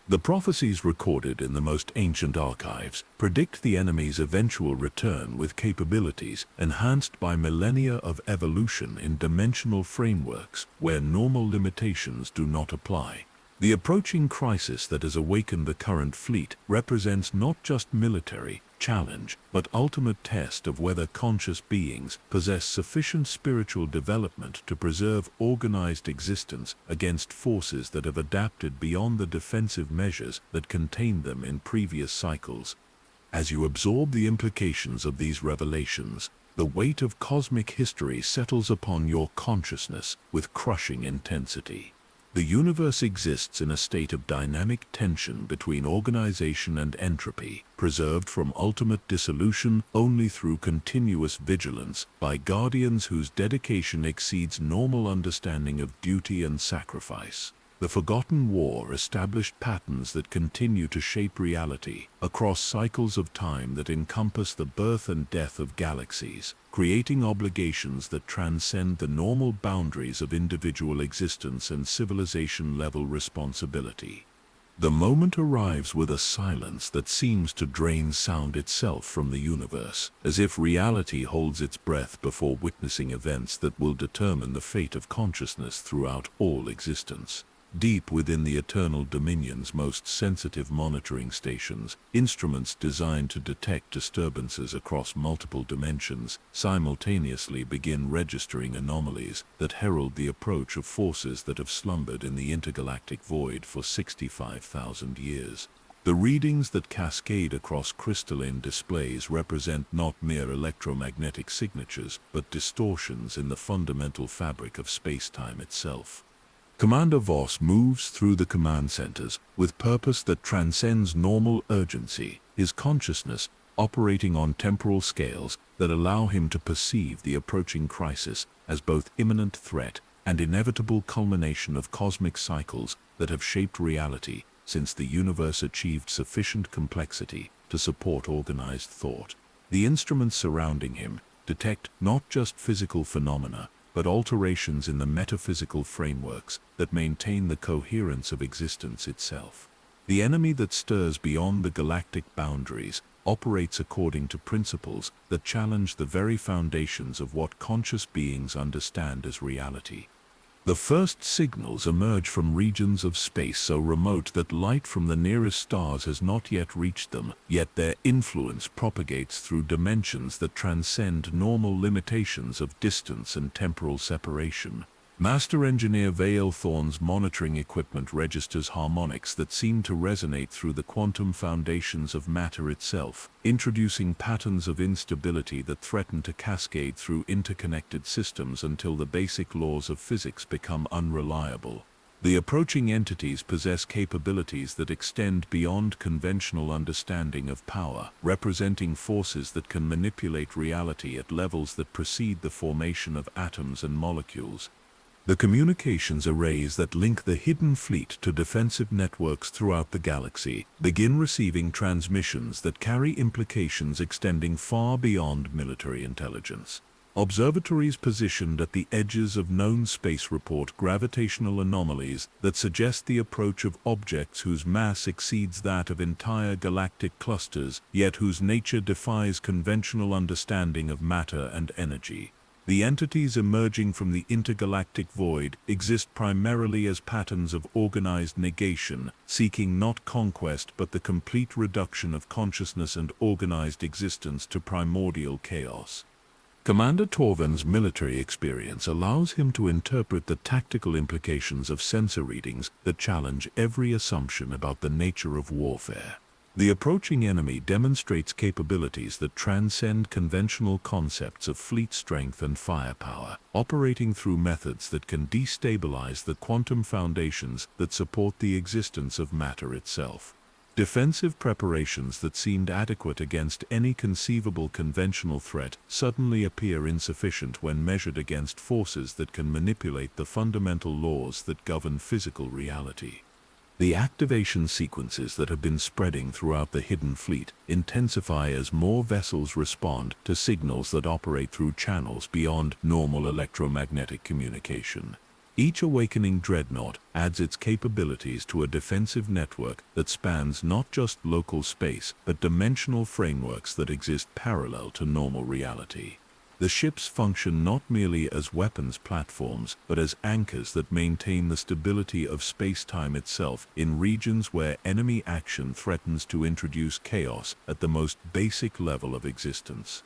The prophecies recorded in the most ancient archives predict the enemy's eventual return with capabilities enhanced by millennia of evolution in dimensional frameworks where normal limitations do not apply. The approaching crisis that has awakened the current fleet represents not just military challenge, but ultimate test of whether conscious beings possess sufficient spiritual development to preserve organized existence against forces that have adapted beyond the defensive measures that contained them in previous cycles. As you absorb the implications of these revelations, the weight of cosmic history settles upon your consciousness with crushing intensity. The universe exists in a state of dynamic tension between organization and entropy, preserved from ultimate dissolution only through continuous vigilance by guardians whose dedication exceeds normal understanding of duty and sacrifice. The Forgotten War established patterns that continue to shape reality across cycles of time that encompass the birth and death of galaxies, creating obligations that transcend the normal boundaries of individual existence and civilization-level responsibility. The moment arrives with a silence that seems to drain sound itself from the universe, as if reality holds its breath before witnessing events that will determine the fate of consciousness throughout all existence. Deep within the Eternal Dominion's most sensitive monitoring stations, instruments designed to detect disturbances across multiple dimensions simultaneously begin registering anomalies that herald the approach of forces that have slumbered in the intergalactic void for 65,000 years. The readings that cascade across crystalline displays represent not mere electromagnetic signatures, but distortions in the fundamental fabric of space-time itself. Commander Voss moves through the command centers with purpose that transcends normal urgency, his consciousness operating on temporal scales that allow him to perceive the approaching crisis as both imminent threat and inevitable culmination of cosmic cycles that have shaped reality since the universe achieved sufficient complexity to support organized thought. The instruments surrounding him detect not just physical phenomena, but alterations in the metaphysical frameworks that maintain the coherence of existence itself. The enemy that stirs beyond the galactic boundaries operates according to principles that challenge the very foundations of what conscious beings understand as reality. The first signals emerge from regions of space so remote that light from the nearest stars has not yet reached them, yet their influence propagates through dimensions that transcend normal limitations of distance and temporal separation. Master Engineer Vale Thorn's monitoring equipment registers harmonics that seem to resonate through the quantum foundations of matter itself, introducing patterns of instability that threaten to cascade through interconnected systems until the basic laws of physics become unreliable. The approaching entities possess capabilities that extend beyond conventional understanding of power, representing forces that can manipulate reality at levels that precede the formation of atoms and molecules. The communications arrays that link the hidden fleet to defensive networks throughout the galaxy begin receiving transmissions that carry implications extending far beyond military intelligence. Observatories positioned at the edges of known space report gravitational anomalies that suggest the approach of objects whose mass exceeds that of entire galactic clusters, yet whose nature defies conventional understanding of matter and energy. The entities emerging from the intergalactic void exist primarily as patterns of organized negation, seeking not conquest but the complete reduction of consciousness and organized existence to primordial chaos. Commander Torven's military experience allows him to interpret the tactical implications of sensor readings that challenge every assumption about the nature of warfare. The approaching enemy demonstrates capabilities that transcend conventional concepts of fleet strength and firepower, operating through methods that can destabilize the quantum foundations that support the existence of matter itself. Defensive preparations that seemed adequate against any conceivable conventional threat suddenly appear insufficient when measured against forces that can manipulate the fundamental laws that govern physical reality. The activation sequences that have been spreading throughout the hidden fleet intensify as more vessels respond to signals that operate through channels beyond normal electromagnetic communication. Each awakening dreadnought adds its capabilities to a defensive network that spans not just local space, but dimensional frameworks that exist parallel to normal reality. The ships function not merely as weapons platforms, but as anchors that maintain the stability of space-time itself in regions where enemy action threatens to introduce chaos at the most basic level of existence.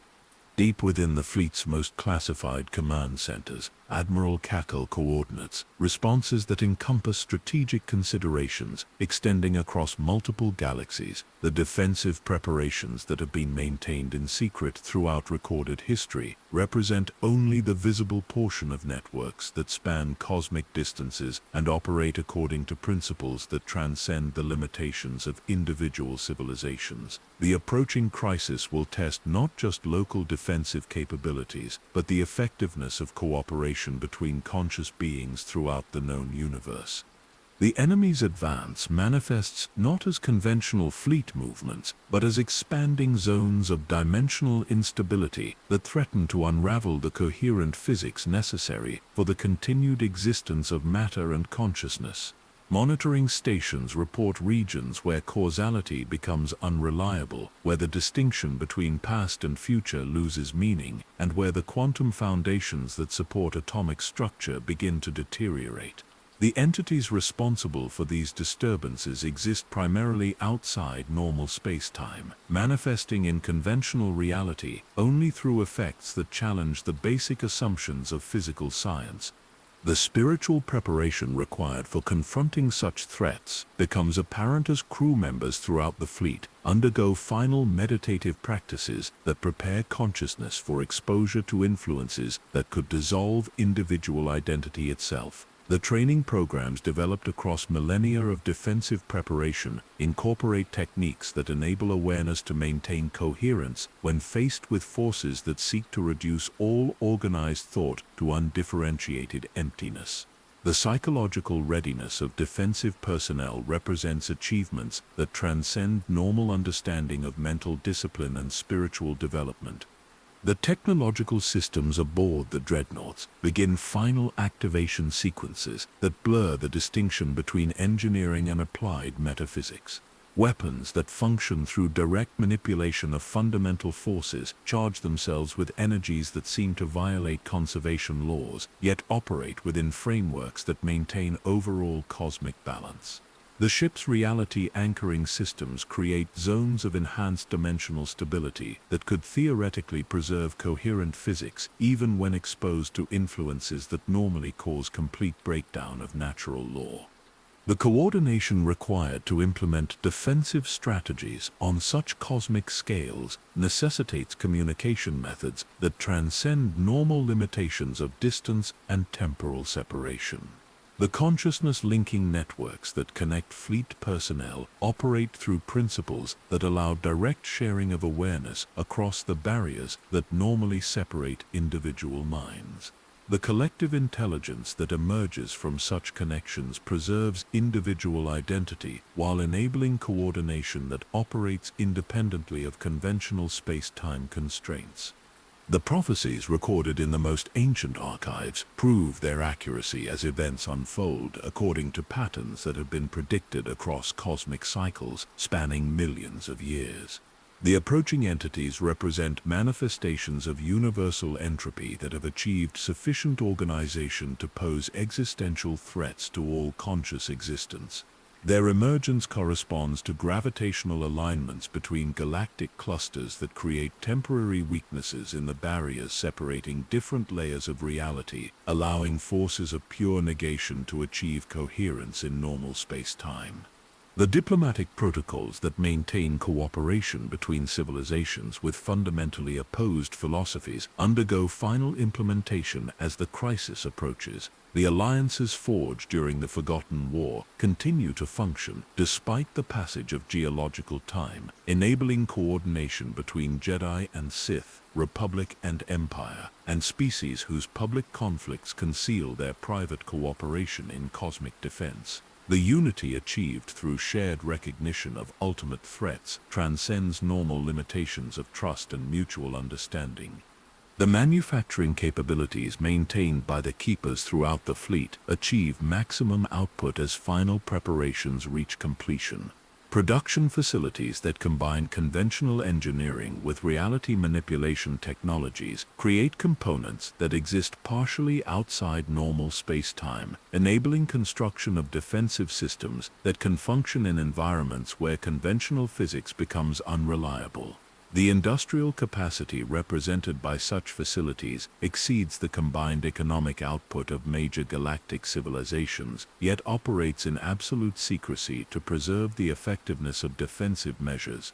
Deep within the fleet's most classified command centers, Admiral Cackle coordinates responses that encompass strategic considerations extending across multiple galaxies. The defensive preparations that have been maintained in secret throughout recorded history represent only the visible portion of networks that span cosmic distances and operate according to principles that transcend the limitations of individual civilizations. The approaching crisis will test not just local defensive capabilities, but the effectiveness of cooperation between conscious beings throughout the known universe. The enemy's advance manifests not as conventional fleet movements, but as expanding zones of dimensional instability that threaten to unravel the coherent physics necessary for the continued existence of matter and consciousness. Monitoring stations report regions where causality becomes unreliable, where the distinction between past and future loses meaning, and where the quantum foundations that support atomic structure begin to deteriorate. The entities responsible for these disturbances exist primarily outside normal space-time, manifesting in conventional reality only through effects that challenge the basic assumptions of physical science. The spiritual preparation required for confronting such threats becomes apparent as crew members throughout the fleet undergo final meditative practices that prepare consciousness for exposure to influences that could dissolve individual identity itself. The training programs developed across millennia of defensive preparation incorporate techniques that enable awareness to maintain coherence when faced with forces that seek to reduce all organized thought to undifferentiated emptiness. The psychological readiness of defensive personnel represents achievements that transcend normal understanding of mental discipline and spiritual development. The technological systems aboard the dreadnoughts begin final activation sequences that blur the distinction between engineering and applied metaphysics. Weapons that function through direct manipulation of fundamental forces charge themselves with energies that seem to violate conservation laws, yet operate within frameworks that maintain overall cosmic balance. The ship's reality anchoring systems create zones of enhanced dimensional stability that could theoretically preserve coherent physics even when exposed to influences that normally cause complete breakdown of natural law. The coordination required to implement defensive strategies on such cosmic scales necessitates communication methods that transcend normal limitations of distance and temporal separation. The consciousness-linking networks that connect fleet personnel operate through principles that allow direct sharing of awareness across the barriers that normally separate individual minds. The collective intelligence that emerges from such connections preserves individual identity while enabling coordination that operates independently of conventional space-time constraints. The prophecies recorded in the most ancient archives prove their accuracy as events unfold according to patterns that have been predicted across cosmic cycles spanning millions of years. The approaching entities represent manifestations of universal entropy that have achieved sufficient organization to pose existential threats to all conscious existence. Their emergence corresponds to gravitational alignments between galactic clusters that create temporary weaknesses in the barriers separating different layers of reality, allowing forces of pure negation to achieve coherence in normal space-time. The diplomatic protocols that maintain cooperation between civilizations with fundamentally opposed philosophies undergo final implementation as the crisis approaches. The alliances forged during the Forgotten War continue to function despite the passage of geological time, enabling coordination between Jedi and Sith, Republic and Empire, and species whose public conflicts conceal their private cooperation in cosmic defense. The unity achieved through shared recognition of ultimate threats transcends normal limitations of trust and mutual understanding. The manufacturing capabilities maintained by the Keepers throughout the fleet achieve maximum output as final preparations reach completion. Production facilities that combine conventional engineering with reality manipulation technologies create components that exist partially outside normal space-time, enabling construction of defensive systems that can function in environments where conventional physics becomes unreliable. The industrial capacity represented by such facilities exceeds the combined economic output of major galactic civilizations, yet operates in absolute secrecy to preserve the effectiveness of defensive measures.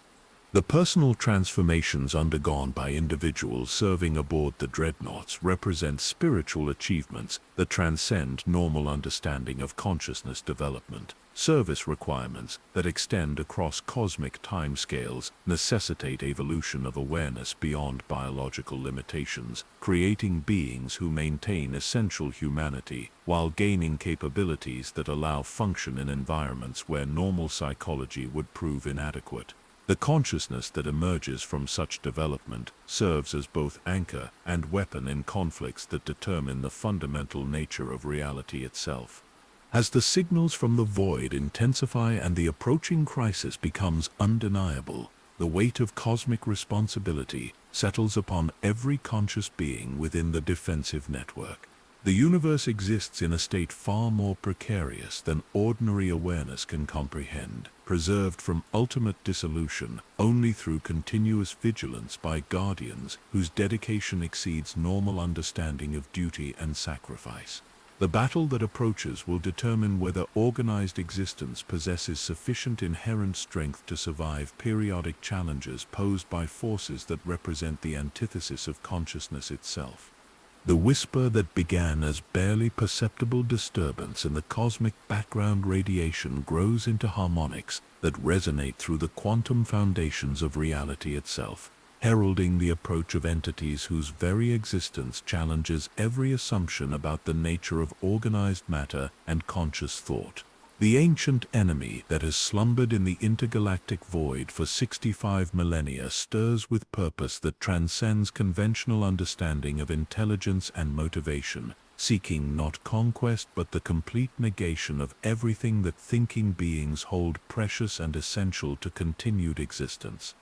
The personal transformations undergone by individuals serving aboard the dreadnoughts represent spiritual achievements that transcend normal understanding of consciousness development. Service requirements that extend across cosmic timescales necessitate evolution of awareness beyond biological limitations, creating beings who maintain essential humanity while gaining capabilities that allow function in environments where normal psychology would prove inadequate. The consciousness that emerges from such development serves as both anchor and weapon in conflicts that determine the fundamental nature of reality itself. As the signals from the void intensify and the approaching crisis becomes undeniable, the weight of cosmic responsibility settles upon every conscious being within the defensive network. The universe exists in a state far more precarious than ordinary awareness can comprehend, preserved from ultimate dissolution only through continuous vigilance by guardians whose dedication exceeds normal understanding of duty and sacrifice. The battle that approaches will determine whether organized existence possesses sufficient inherent strength to survive periodic challenges posed by forces that represent the antithesis of consciousness itself. The whisper that began as barely perceptible disturbance in the cosmic background radiation grows into harmonics that resonate through the quantum foundations of reality itself, heralding the approach of entities whose very existence challenges every assumption about the nature of organized matter and conscious thought. The ancient enemy that has slumbered in the intergalactic void for 65 millennia stirs with purpose that transcends conventional understanding of intelligence and motivation, seeking not conquest but the complete negation of everything that thinking beings hold precious and essential to continued existence.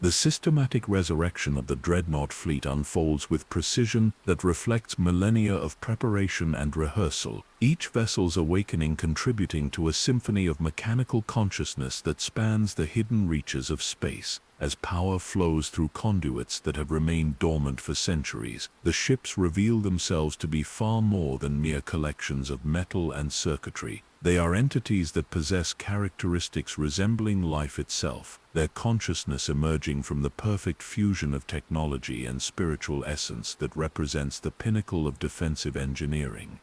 The systematic resurrection of the dreadnought fleet unfolds with precision that reflects millennia of preparation and rehearsal, each vessel's awakening contributing to a symphony of mechanical consciousness that spans the hidden reaches of space. As power flows through conduits that have remained dormant for centuries, the ships reveal themselves to be far more than mere collections of metal and circuitry. They are entities that possess characteristics resembling life itself, their consciousness emerging from the perfect fusion of technology and spiritual essence that represents the pinnacle of defensive engineering.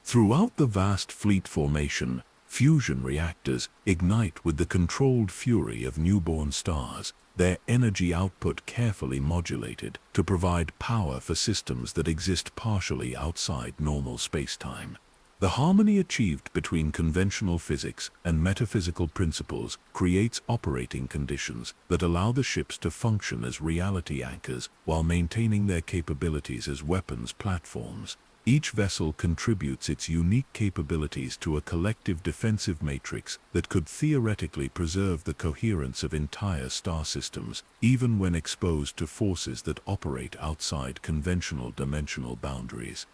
Throughout the vast fleet formation, fusion reactors ignite with the controlled fury of newborn stars, their energy output carefully modulated to provide power for systems that exist partially outside normal space-time. The harmony achieved between conventional physics and metaphysical principles creates operating conditions that allow the ships to function as reality anchors while maintaining their capabilities as weapons platforms. Each vessel contributes its unique capabilities to a collective defensive matrix that could theoretically preserve the coherence of entire star systems, even when exposed to forces that operate outside conventional dimensional boundaries.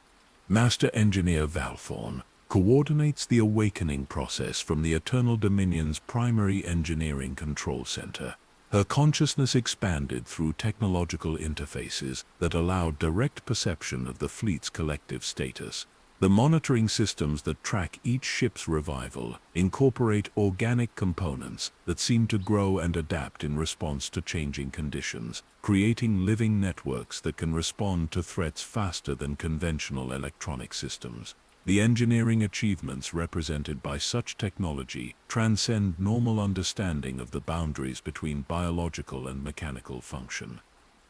Master Engineer Valthorn coordinates the awakening process from the Eternal Dominion's primary engineering control center. Her consciousness expanded through technological interfaces that allowed direct perception of the fleet's collective status. The monitoring systems that track each ship's revival incorporate organic components that seem to grow and adapt in response to changing conditions, creating living networks that can respond to threats faster than conventional electronic systems. The engineering achievements represented by such technology transcend normal understanding of the boundaries between biological and mechanical function.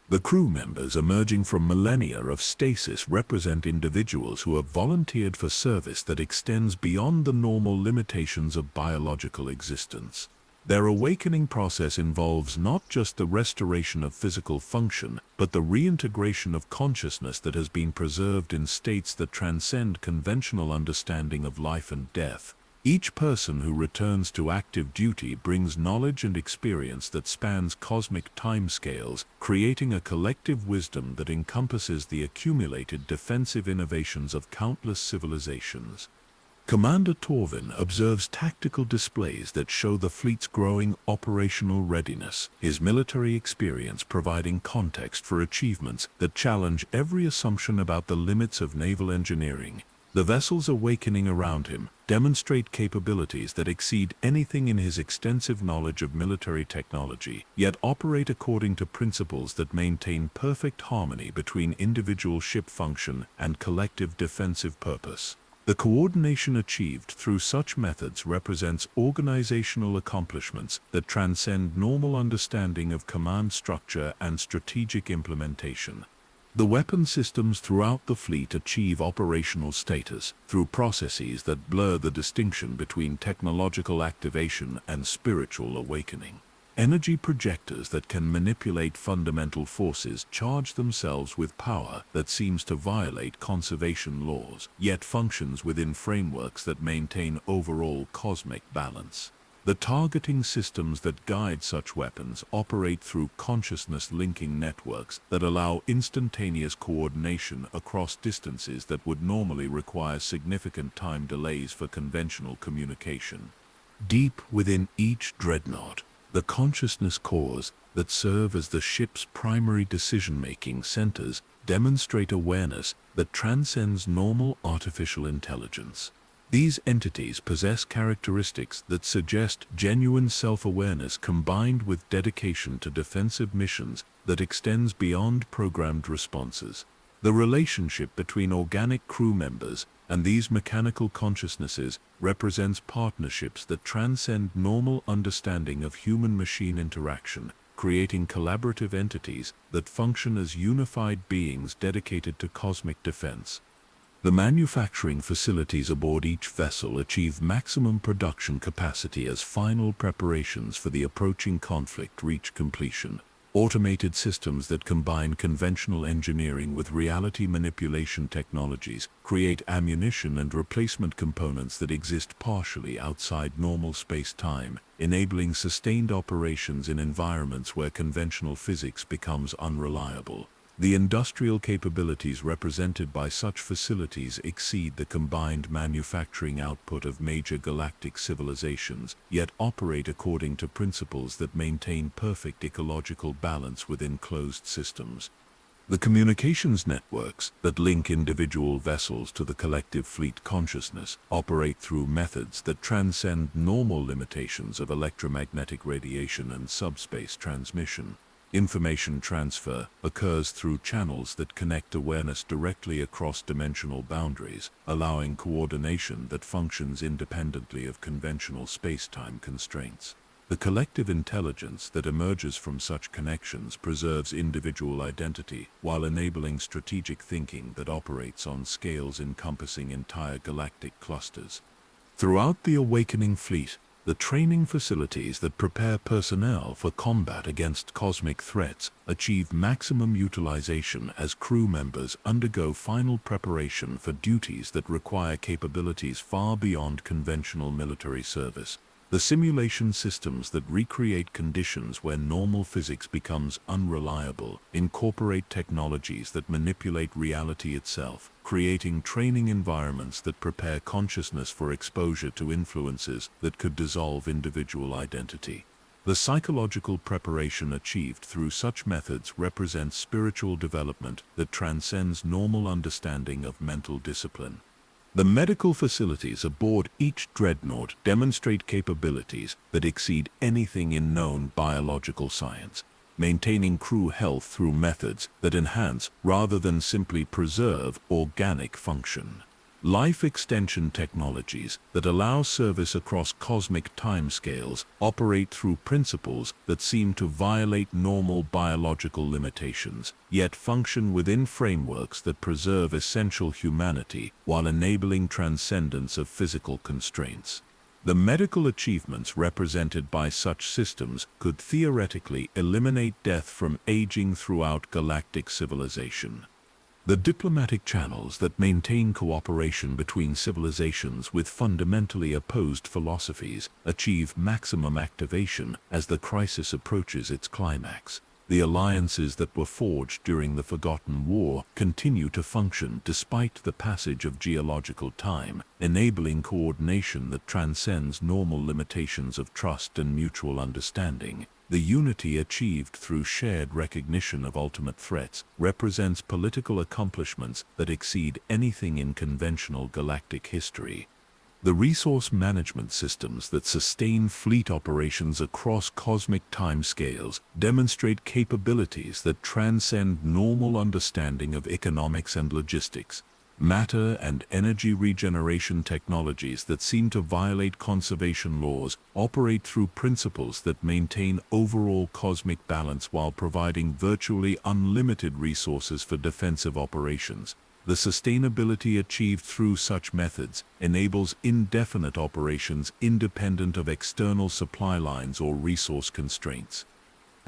The crew members emerging from millennia of stasis represent individuals who have volunteered for service that extends beyond the normal limitations of biological existence. Their awakening process involves not just the restoration of physical function, but the reintegration of consciousness that has been preserved in states that transcend conventional understanding of life and death. Each person who returns to active duty brings knowledge and experience that spans cosmic timescales, creating a collective wisdom that encompasses the accumulated defensive innovations of countless civilizations. Commander Torvin observes tactical displays that show the fleet's growing operational readiness, his military experience providing context for achievements that challenge every assumption about the limits of naval engineering. The vessels awakening around him demonstrate capabilities that exceed anything in his extensive knowledge of military technology, yet operate according to principles that maintain perfect harmony between individual ship function and collective defensive purpose. The coordination achieved through such methods represents organizational accomplishments that transcend normal understanding of command structure and strategic implementation. The weapon systems throughout the fleet achieve operational status through processes that blur the distinction between technological activation and spiritual awakening. Energy projectors that can manipulate fundamental forces charge themselves with power that seems to violate conservation laws, yet functions within frameworks that maintain overall cosmic balance. The targeting systems that guide such weapons operate through consciousness-linking networks that allow instantaneous coordination across distances that would normally require significant time delays for conventional communication. Deep within each dreadnought, the consciousness cores that serve as the ship's primary decision-making centers demonstrate awareness that transcends normal artificial intelligence. These entities possess characteristics that suggest genuine self-awareness combined with dedication to defensive missions that extends beyond programmed responses. The relationship between organic crew members and these mechanical consciousnesses represents partnerships that transcend normal understanding of human-machine interaction, creating collaborative entities that function as unified beings dedicated to cosmic defense. The manufacturing facilities aboard each vessel achieve maximum production capacity as final preparations for the approaching conflict reach completion. Automated systems that combine conventional engineering with reality manipulation technologies create ammunition and replacement components that exist partially outside normal space-time, enabling sustained operations in environments where conventional physics becomes unreliable. The industrial capabilities represented by such facilities exceed the combined manufacturing output of major galactic civilizations, yet operate according to principles that maintain perfect ecological balance within closed systems. The communications networks that link individual vessels to the collective fleet consciousness operate through methods that transcend normal limitations of electromagnetic radiation and subspace transmission. Information transfer occurs through channels that connect awareness directly across dimensional boundaries, allowing coordination that functions independently of conventional space-time constraints. The collective intelligence that emerges from such connections preserves individual identity while enabling strategic thinking that operates on scales encompassing entire galactic clusters. Throughout the awakening fleet, the training facilities that prepare personnel for combat against cosmic threats achieve maximum utilization as crew members undergo final preparation for duties that require capabilities far beyond conventional military service. The simulation systems that recreate conditions where normal physics becomes unreliable incorporate technologies that manipulate reality itself, creating training environments that prepare consciousness for exposure to influences that could dissolve individual identity. The psychological preparation achieved through such methods represents spiritual development that transcends normal understanding of mental discipline. The medical facilities aboard each dreadnought demonstrate capabilities that exceed anything in known biological science, maintaining crew health through methods that enhance rather than simply preserve organic function. Life extension technologies that allow service across cosmic timescales operate through principles that seem to violate normal biological limitations, yet function within frameworks that preserve essential humanity while enabling transcendence of physical constraints. The medical achievements represented by such systems could theoretically eliminate death from aging throughout galactic civilization. The diplomatic channels that maintain cooperation between civilizations with fundamentally opposed philosophies achieve maximum activation as the crisis approaches its climax. The alliances that were forged during the Forgotten War continue to function despite the passage of geological time, enabling coordination that transcends normal limitations of trust and mutual understanding. The unity achieved through shared recognition of ultimate threats represents political accomplishments that exceed anything in conventional galactic history. The resource management systems that sustain fleet operations across cosmic timescales demonstrate capabilities that transcend normal understanding of economics and logistics. Matter and energy regeneration technologies that seem to violate conservation laws operate through principles that maintain overall cosmic balance while providing virtually unlimited resources for defensive operations. The sustainability achieved through such methods enables indefinite operations independent of external supply lines or resource constraints.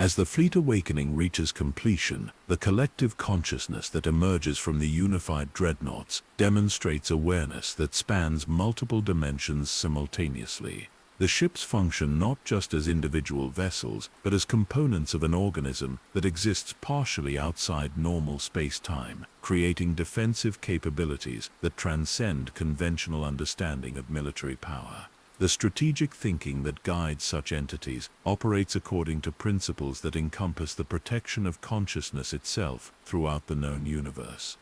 As the fleet awakening reaches completion, the collective consciousness that emerges from the unified dreadnoughts demonstrates awareness that spans multiple dimensions simultaneously. The ships function not just as individual vessels, but as components of an organism that exists partially outside normal space-time, creating defensive capabilities that transcend conventional understanding of military power. The strategic thinking that guides such entities operates according to principles that encompass the protection of consciousness itself throughout the known universe.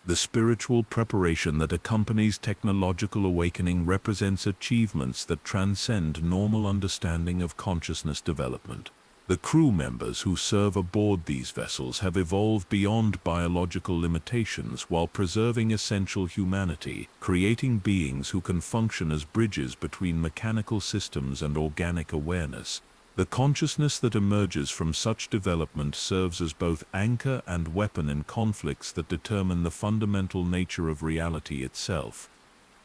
The spiritual preparation that accompanies technological awakening represents achievements that transcend normal understanding of consciousness development. The crew members who serve aboard these vessels have evolved beyond biological limitations while preserving essential humanity, creating beings who can function as bridges between mechanical systems and organic awareness. The consciousness that emerges from such development serves as both anchor and weapon in conflicts that determine the fundamental nature of reality itself.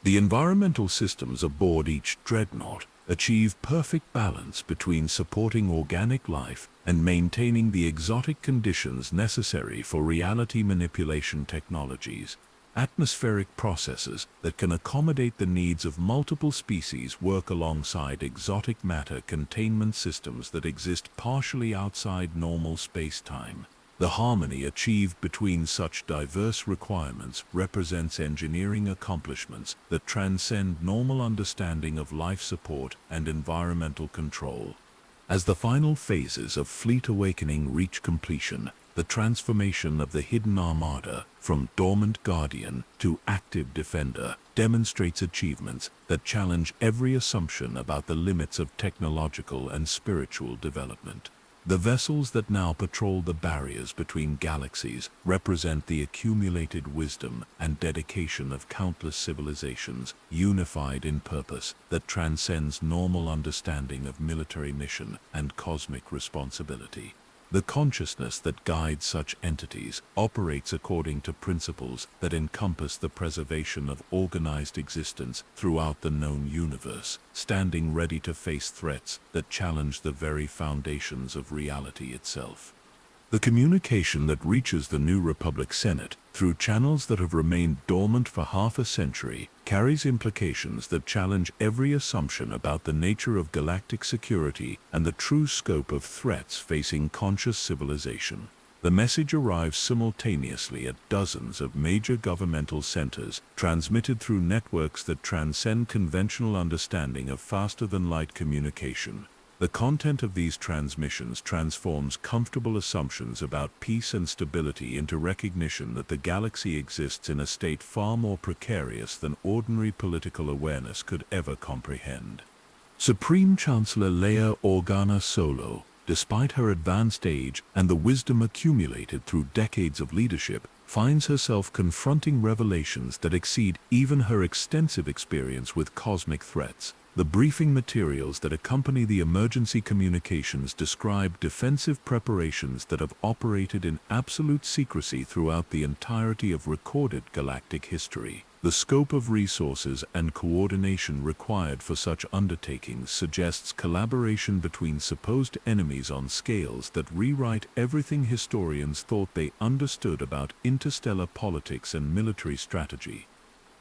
The environmental systems aboard each dreadnought achieve perfect balance between supporting organic life and maintaining the exotic conditions necessary for reality manipulation technologies. Atmospheric processes that can accommodate the needs of multiple species work alongside exotic matter containment systems that exist partially outside normal space-time. The harmony achieved between such diverse requirements represents engineering accomplishments that transcend normal understanding of life support and environmental control. As the final phases of fleet awakening reach completion, the transformation of the hidden armada from dormant guardian to active defender demonstrates achievements that challenge every assumption about the limits of technological and spiritual development. The vessels that now patrol the barriers between galaxies represent the accumulated wisdom and dedication of countless civilizations, unified in purpose that transcends normal understanding of military mission and cosmic responsibility. The consciousness that guides such entities operates according to principles that encompass the preservation of organized existence throughout the known universe, standing ready to face threats that challenge the very foundations of reality itself. The communication that reaches the New Republic Senate through channels that have remained dormant for half a century carries implications that challenge every assumption about the nature of galactic security and the true scope of threats facing conscious civilization. The message arrives simultaneously at dozens of major governmental centers, transmitted through networks that transcend conventional understanding of faster-than-light communication. The content of these transmissions transforms comfortable assumptions about peace and stability into recognition that the galaxy exists in a state far more precarious than ordinary political awareness could ever comprehend. Supreme Chancellor Leia Organa Solo, despite her advanced age and the wisdom accumulated through decades of leadership, finds herself confronting revelations that exceed even her extensive experience with cosmic threats. The briefing materials that accompany the emergency communications describe defensive preparations that have operated in absolute secrecy throughout the entirety of recorded galactic history. The scope of resources and coordination required for such undertakings suggests collaboration between supposed enemies on scales that rewrite everything historians thought they understood about interstellar politics and military strategy.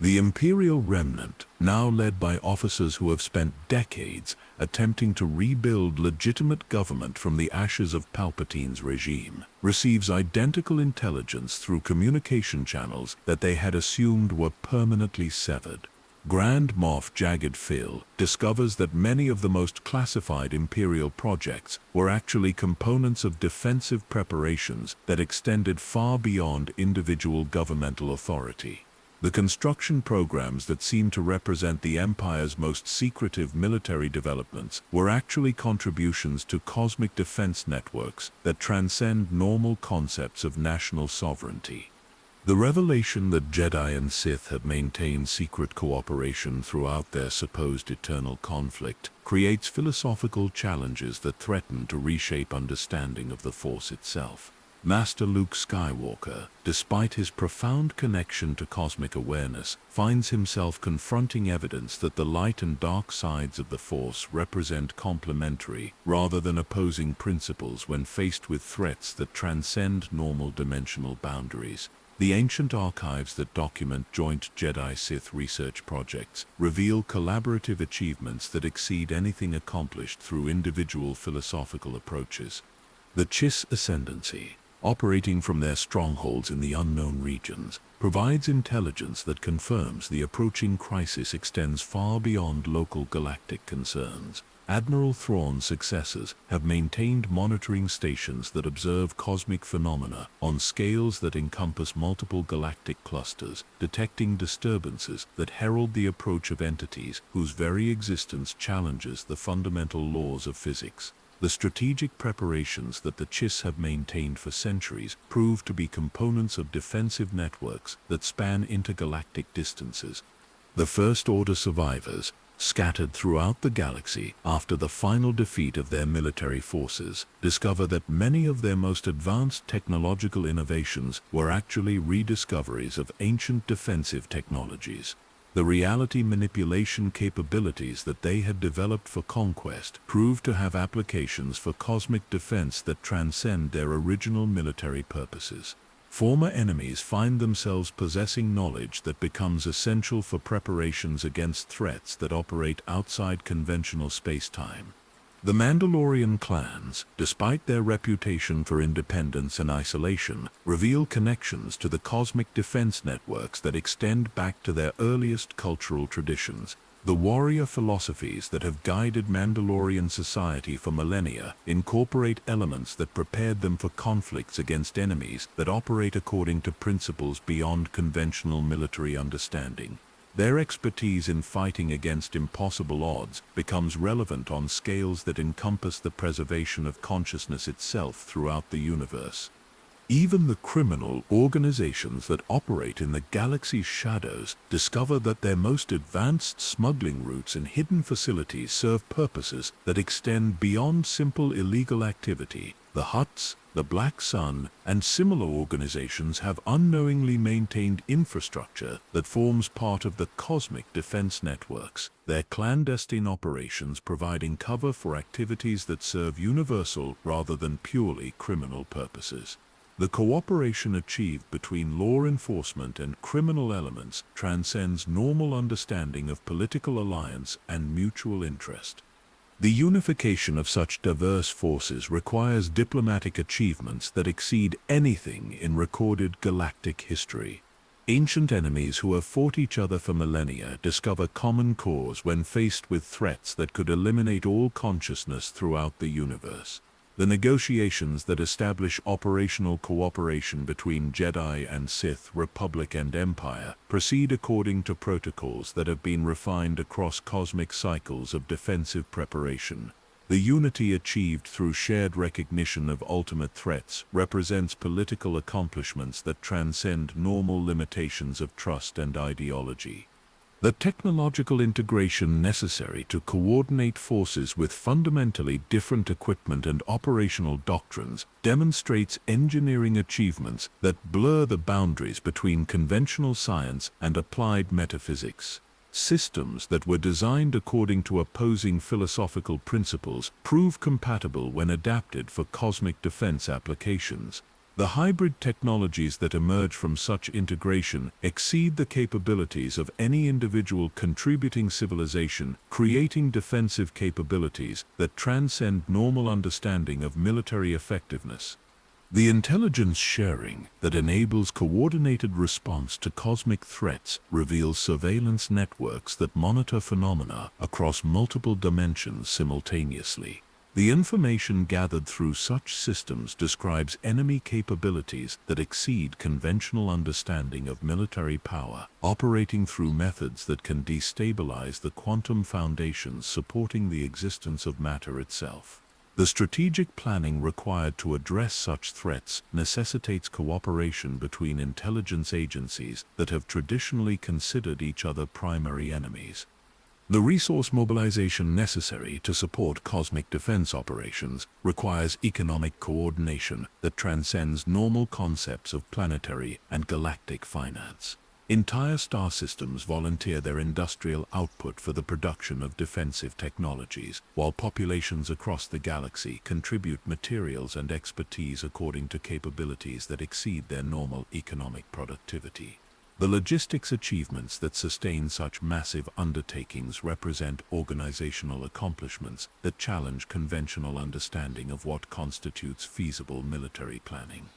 The Imperial Remnant, now led by officers who have spent decades attempting to rebuild legitimate government from the ashes of Palpatine's regime, receives identical intelligence through communication channels that they had assumed were permanently severed. Grand Moff Jagged Phil discovers that many of the most classified Imperial projects were actually components of defensive preparations that extended far beyond individual governmental authority. The construction programs that seem to represent the Empire's most secretive military developments were actually contributions to cosmic defense networks that transcend normal concepts of national sovereignty. The revelation that Jedi and Sith have maintained secret cooperation throughout their supposed eternal conflict creates philosophical challenges that threaten to reshape understanding of the Force itself. Master Luke Skywalker, despite his profound connection to cosmic awareness, finds himself confronting evidence that the light and dark sides of the Force represent complementary rather than opposing principles when faced with threats that transcend normal dimensional boundaries. The ancient archives that document joint Jedi-Sith research projects reveal collaborative achievements that exceed anything accomplished through individual philosophical approaches. The Chiss Ascendancy, operating from their strongholds in the unknown regions, provides intelligence that confirms the approaching crisis extends far beyond local galactic concerns. Admiral Thrawn's successors have maintained monitoring stations that observe cosmic phenomena on scales that encompass multiple galactic clusters, detecting disturbances that herald the approach of entities whose very existence challenges the fundamental laws of physics. The strategic preparations that the Chiss have maintained for centuries prove to be components of defensive networks that span intergalactic distances. The First Order survivors, scattered throughout the galaxy after the final defeat of their military forces, discover that many of their most advanced technological innovations were actually rediscoveries of ancient defensive technologies. The reality manipulation capabilities that they had developed for conquest proved to have applications for cosmic defense that transcend their original military purposes. Former enemies find themselves possessing knowledge that becomes essential for preparations against threats that operate outside conventional space-time. The Mandalorian clans, despite their reputation for independence and isolation, reveal connections to the cosmic defense networks that extend back to their earliest cultural traditions. The warrior philosophies that have guided Mandalorian society for millennia incorporate elements that prepared them for conflicts against enemies that operate according to principles beyond conventional military understanding. Their expertise in fighting against impossible odds becomes relevant on scales that encompass the preservation of consciousness itself throughout the universe. Even the criminal organizations that operate in the galaxy's shadows discover that their most advanced smuggling routes and hidden facilities serve purposes that extend beyond simple illegal activity. The Huts, the Black Sun, and similar organizations have unknowingly maintained infrastructure that forms part of the cosmic defense networks, their clandestine operations providing cover for activities that serve universal rather than purely criminal purposes. The cooperation achieved between law enforcement and criminal elements transcends normal understanding of political alliance and mutual interest. The unification of such diverse forces requires diplomatic achievements that exceed anything in recorded galactic history. Ancient enemies who have fought each other for millennia discover common cause when faced with threats that could eliminate all consciousness throughout the universe. The negotiations that establish operational cooperation between Jedi and Sith, Republic and Empire, proceed according to protocols that have been refined across cosmic cycles of defensive preparation. The unity achieved through shared recognition of ultimate threats represents political accomplishments that transcend normal limitations of trust and ideology. The technological integration necessary to coordinate forces with fundamentally different equipment and operational doctrines demonstrates engineering achievements that blur the boundaries between conventional science and applied metaphysics. Systems that were designed according to opposing philosophical principles prove compatible when adapted for cosmic defense applications. The hybrid technologies that emerge from such integration exceed the capabilities of any individual contributing civilization, creating defensive capabilities that transcend normal understanding of military effectiveness. The intelligence sharing that enables coordinated response to cosmic threats reveals surveillance networks that monitor phenomena across multiple dimensions simultaneously. The information gathered through such systems describes enemy capabilities that exceed conventional understanding of military power, operating through methods that can destabilize the quantum foundations supporting the existence of matter itself. The strategic planning required to address such threats necessitates cooperation between intelligence agencies that have traditionally considered each other primary enemies. The resource mobilization necessary to support cosmic defense operations requires economic coordination that transcends normal concepts of planetary and galactic finance. Entire star systems volunteer their industrial output for the production of defensive technologies, while populations across the galaxy contribute materials and expertise according to capabilities that exceed their normal economic productivity. The logistics achievements that sustain such massive undertakings represent organizational accomplishments that challenge conventional understanding of what constitutes feasible military planning.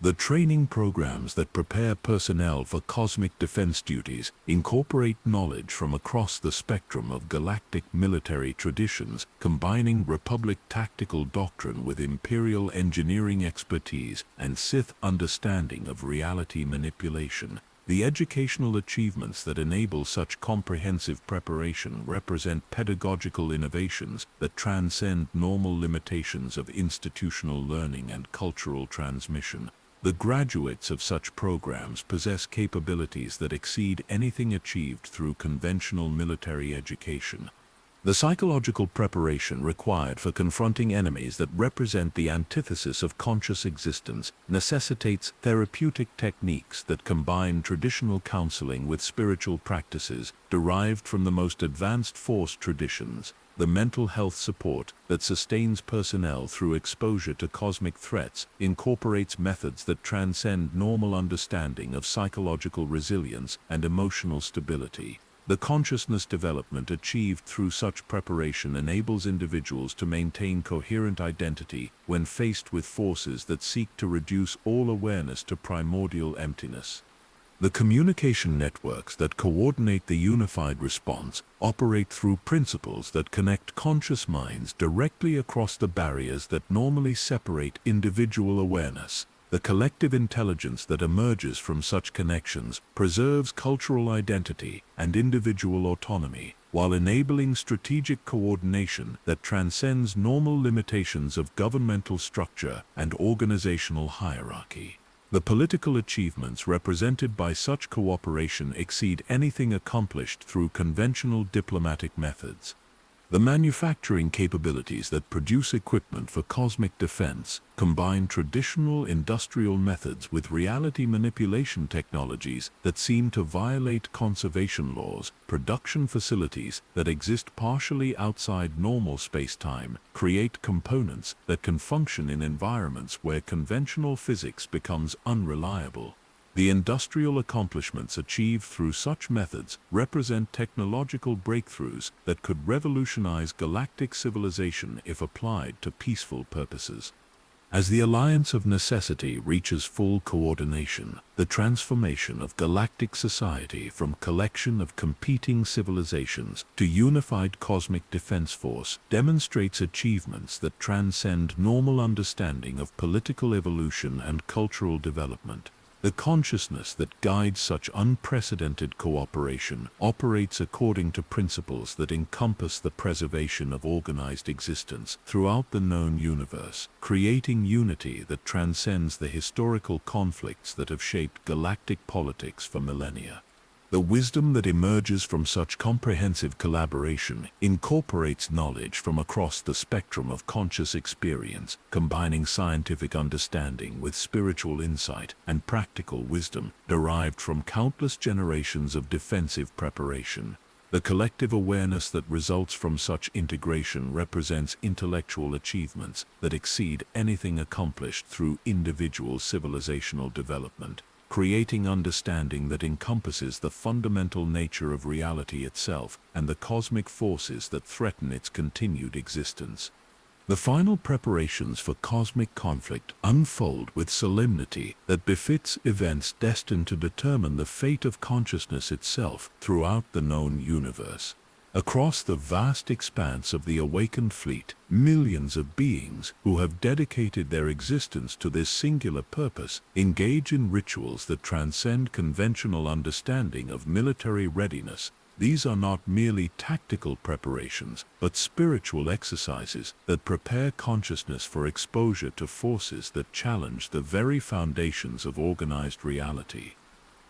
The training programs that prepare personnel for cosmic defense duties incorporate knowledge from across the spectrum of galactic military traditions, combining Republic tactical doctrine with Imperial engineering expertise and Sith understanding of reality manipulation. The educational achievements that enable such comprehensive preparation represent pedagogical innovations that transcend normal limitations of institutional learning and cultural transmission. The graduates of such programs possess capabilities that exceed anything achieved through conventional military education. The psychological preparation required for confronting enemies that represent the antithesis of conscious existence necessitates therapeutic techniques that combine traditional counseling with spiritual practices derived from the most advanced Force traditions. The mental health support that sustains personnel through exposure to cosmic threats incorporates methods that transcend normal understanding of psychological resilience and emotional stability. The consciousness development achieved through such preparation enables individuals to maintain coherent identity when faced with forces that seek to reduce all awareness to primordial emptiness. The communication networks that coordinate the unified response operate through principles that connect conscious minds directly across the barriers that normally separate individual awareness. The collective intelligence that emerges from such connections preserves cultural identity and individual autonomy, while enabling strategic coordination that transcends normal limitations of governmental structure and organizational hierarchy. The political achievements represented by such cooperation exceed anything accomplished through conventional diplomatic methods. The manufacturing capabilities that produce equipment for cosmic defense combine traditional industrial methods with reality manipulation technologies that seem to violate conservation laws. Production facilities that exist partially outside normal space-time create components that can function in environments where conventional physics becomes unreliable. The industrial accomplishments achieved through such methods represent technological breakthroughs that could revolutionize galactic civilization if applied to peaceful purposes. As the alliance of necessity reaches full coordination, the transformation of galactic society from collection of competing civilizations to unified cosmic defense force demonstrates achievements that transcend normal understanding of political evolution and cultural development. The consciousness that guides such unprecedented cooperation operates according to principles that encompass the preservation of organized existence throughout the known universe, creating unity that transcends the historical conflicts that have shaped galactic politics for millennia. The wisdom that emerges from such comprehensive collaboration incorporates knowledge from across the spectrum of conscious experience, combining scientific understanding with spiritual insight and practical wisdom derived from countless generations of defensive preparation. The collective awareness that results from such integration represents intellectual achievements that exceed anything accomplished through individual civilizational development, creating understanding that encompasses the fundamental nature of reality itself and the cosmic forces that threaten its continued existence. The final preparations for cosmic conflict unfold with solemnity that befits events destined to determine the fate of consciousness itself throughout the known universe. Across the vast expanse of the awakened fleet, millions of beings who have dedicated their existence to this singular purpose engage in rituals that transcend conventional understanding of military readiness. These are not merely tactical preparations, but spiritual exercises that prepare consciousness for exposure to forces that challenge the very foundations of organized reality.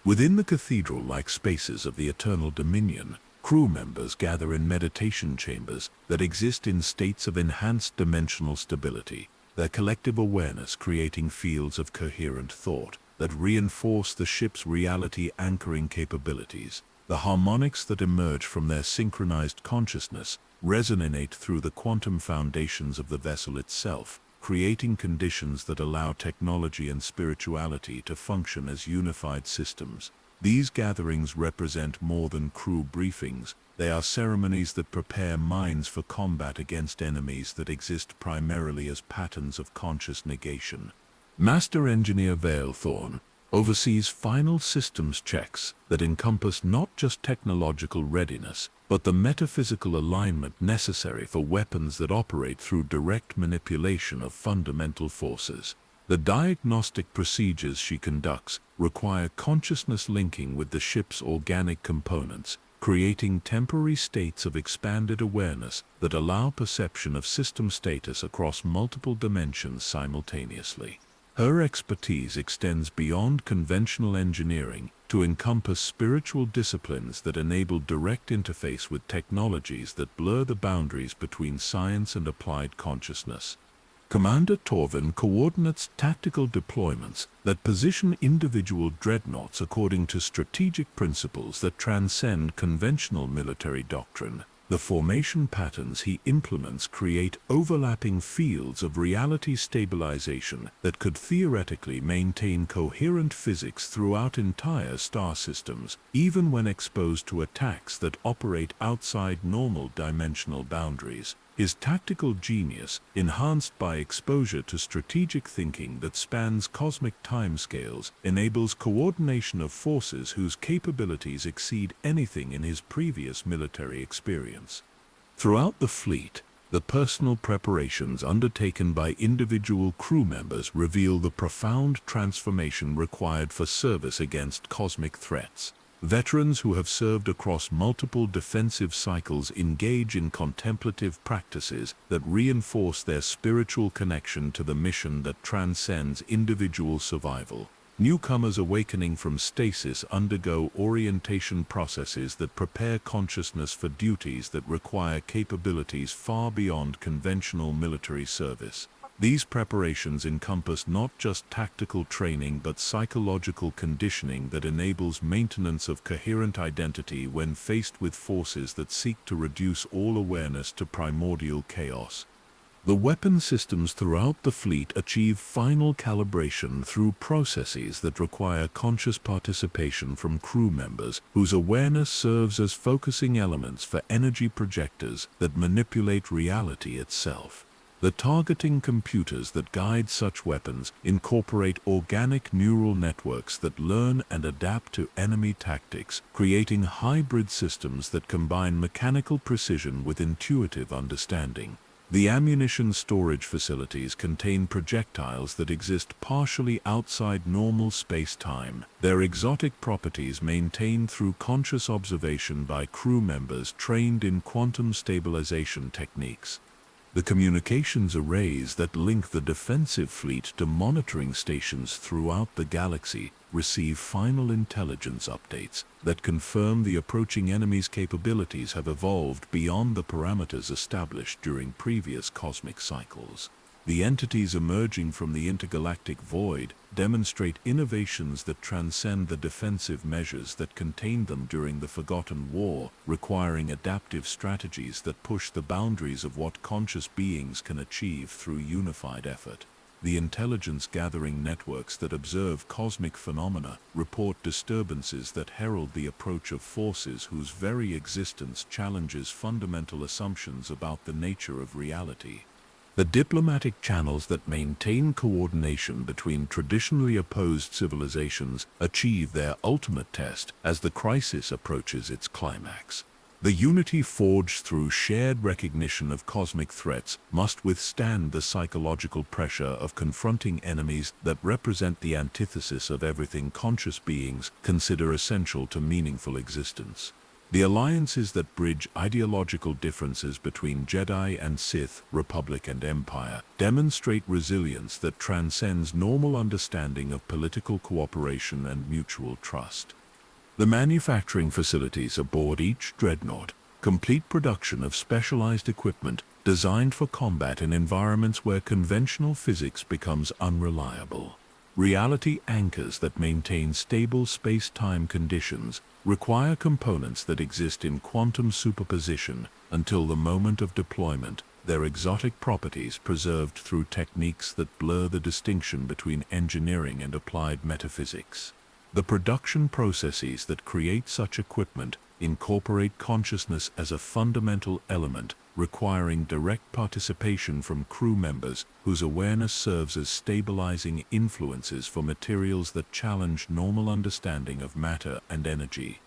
Within the cathedral-like spaces of the Eternal Dominion, crew members gather in meditation chambers that exist in states of enhanced dimensional stability, their collective awareness creating fields of coherent thought that reinforce the ship's reality anchoring capabilities. The harmonics that emerge from their synchronized consciousness resonate through the quantum foundations of the vessel itself, creating conditions that allow technology and spirituality to function as unified systems. These gatherings represent more than crew briefings. They are ceremonies that prepare minds for combat against enemies that exist primarily as patterns of conscious negation. Master Engineer Valethorn oversees final systems checks that encompass not just technological readiness, but the metaphysical alignment necessary for weapons that operate through direct manipulation of fundamental forces. The diagnostic procedures she conducts require consciousness linking with the ship's organic components, creating temporary states of expanded awareness that allow perception of system status across multiple dimensions simultaneously. Her expertise extends beyond conventional engineering to encompass spiritual disciplines that enable direct interface with technologies that blur the boundaries between science and applied consciousness. Commander Torvin coordinates tactical deployments that position individual dreadnoughts according to strategic principles that transcend conventional military doctrine. The formation patterns he implements create overlapping fields of reality stabilization that could theoretically maintain coherent physics throughout entire star systems, even when exposed to attacks that operate outside normal dimensional boundaries. His tactical genius, enhanced by exposure to strategic thinking that spans cosmic timescales, enables coordination of forces whose capabilities exceed anything in his previous military experience. Throughout the fleet, the personal preparations undertaken by individual crew members reveal the profound transformation required for service against cosmic threats. Veterans who have served across multiple defensive cycles engage in contemplative practices that reinforce their spiritual connection to the mission that transcends individual survival. Newcomers awakening from stasis undergo orientation processes that prepare consciousness for duties that require capabilities far beyond conventional military service. These preparations encompass not just tactical training but psychological conditioning that enables maintenance of coherent identity when faced with forces that seek to reduce all awareness to primordial chaos. The weapon systems throughout the fleet achieve final calibration through processes that require conscious participation from crew members, whose awareness serves as focusing elements for energy projectors that manipulate reality itself. The targeting computers that guide such weapons incorporate organic neural networks that learn and adapt to enemy tactics, creating hybrid systems that combine mechanical precision with intuitive understanding. The ammunition storage facilities contain projectiles that exist partially outside normal space-time, their exotic properties maintained through conscious observation by crew members trained in quantum stabilization techniques. The communications arrays that link the defensive fleet to monitoring stations throughout the galaxy receive final intelligence updates that confirm the approaching enemy's capabilities have evolved beyond the parameters established during previous cosmic cycles. The entities emerging from the intergalactic void demonstrate innovations that transcend the defensive measures that contained them during the Forgotten War, requiring adaptive strategies that push the boundaries of what conscious beings can achieve through unified effort. The intelligence-gathering networks that observe cosmic phenomena report disturbances that herald the approach of forces whose very existence challenges fundamental assumptions about the nature of reality. The diplomatic channels that maintain coordination between traditionally opposed civilizations achieve their ultimate test as the crisis approaches its climax. The unity forged through shared recognition of cosmic threats must withstand the psychological pressure of confronting enemies that represent the antithesis of everything conscious beings consider essential to meaningful existence. The alliances that bridge ideological differences between Jedi and Sith, Republic and Empire, demonstrate resilience that transcends normal understanding of political cooperation and mutual trust. The manufacturing facilities aboard each dreadnought complete production of specialized equipment designed for combat in environments where conventional physics becomes unreliable. Reality anchors that maintain stable space-time conditions require components that exist in quantum superposition until the moment of deployment, their exotic properties preserved through techniques that blur the distinction between engineering and applied metaphysics. The production processes that create such equipment incorporate consciousness as a fundamental element, requiring direct participation from crew members whose awareness serves as stabilizing influences for materials that challenge normal understanding of matter and energy.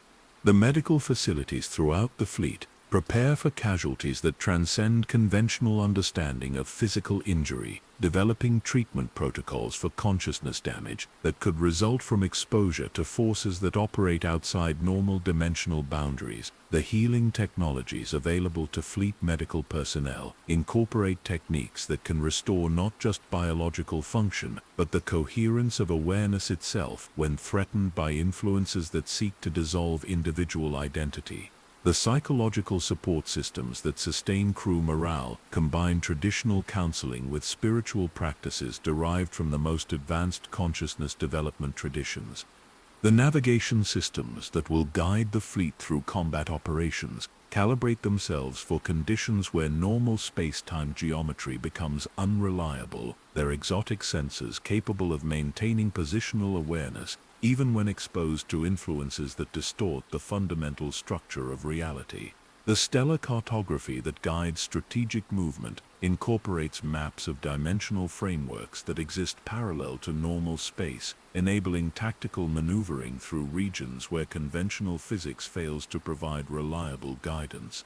The medical facilities throughout the fleet prepare for casualties that transcend conventional understanding of physical injury, developing treatment protocols for consciousness damage that could result from exposure to forces that operate outside normal dimensional boundaries. The healing technologies available to fleet medical personnel incorporate techniques that can restore not just biological function, but the coherence of awareness itself when threatened by influences that seek to dissolve individual identity. The psychological support systems that sustain crew morale combine traditional counseling with spiritual practices derived from the most advanced consciousness development traditions. The navigation systems that will guide the fleet through combat operations calibrate themselves for conditions where normal space-time geometry becomes unreliable, their exotic sensors capable of maintaining positional awareness even when exposed to influences that distort the fundamental structure of reality. The stellar cartography that guides strategic movement incorporates maps of dimensional frameworks that exist parallel to normal space, enabling tactical maneuvering through regions where conventional physics fails to provide reliable guidance.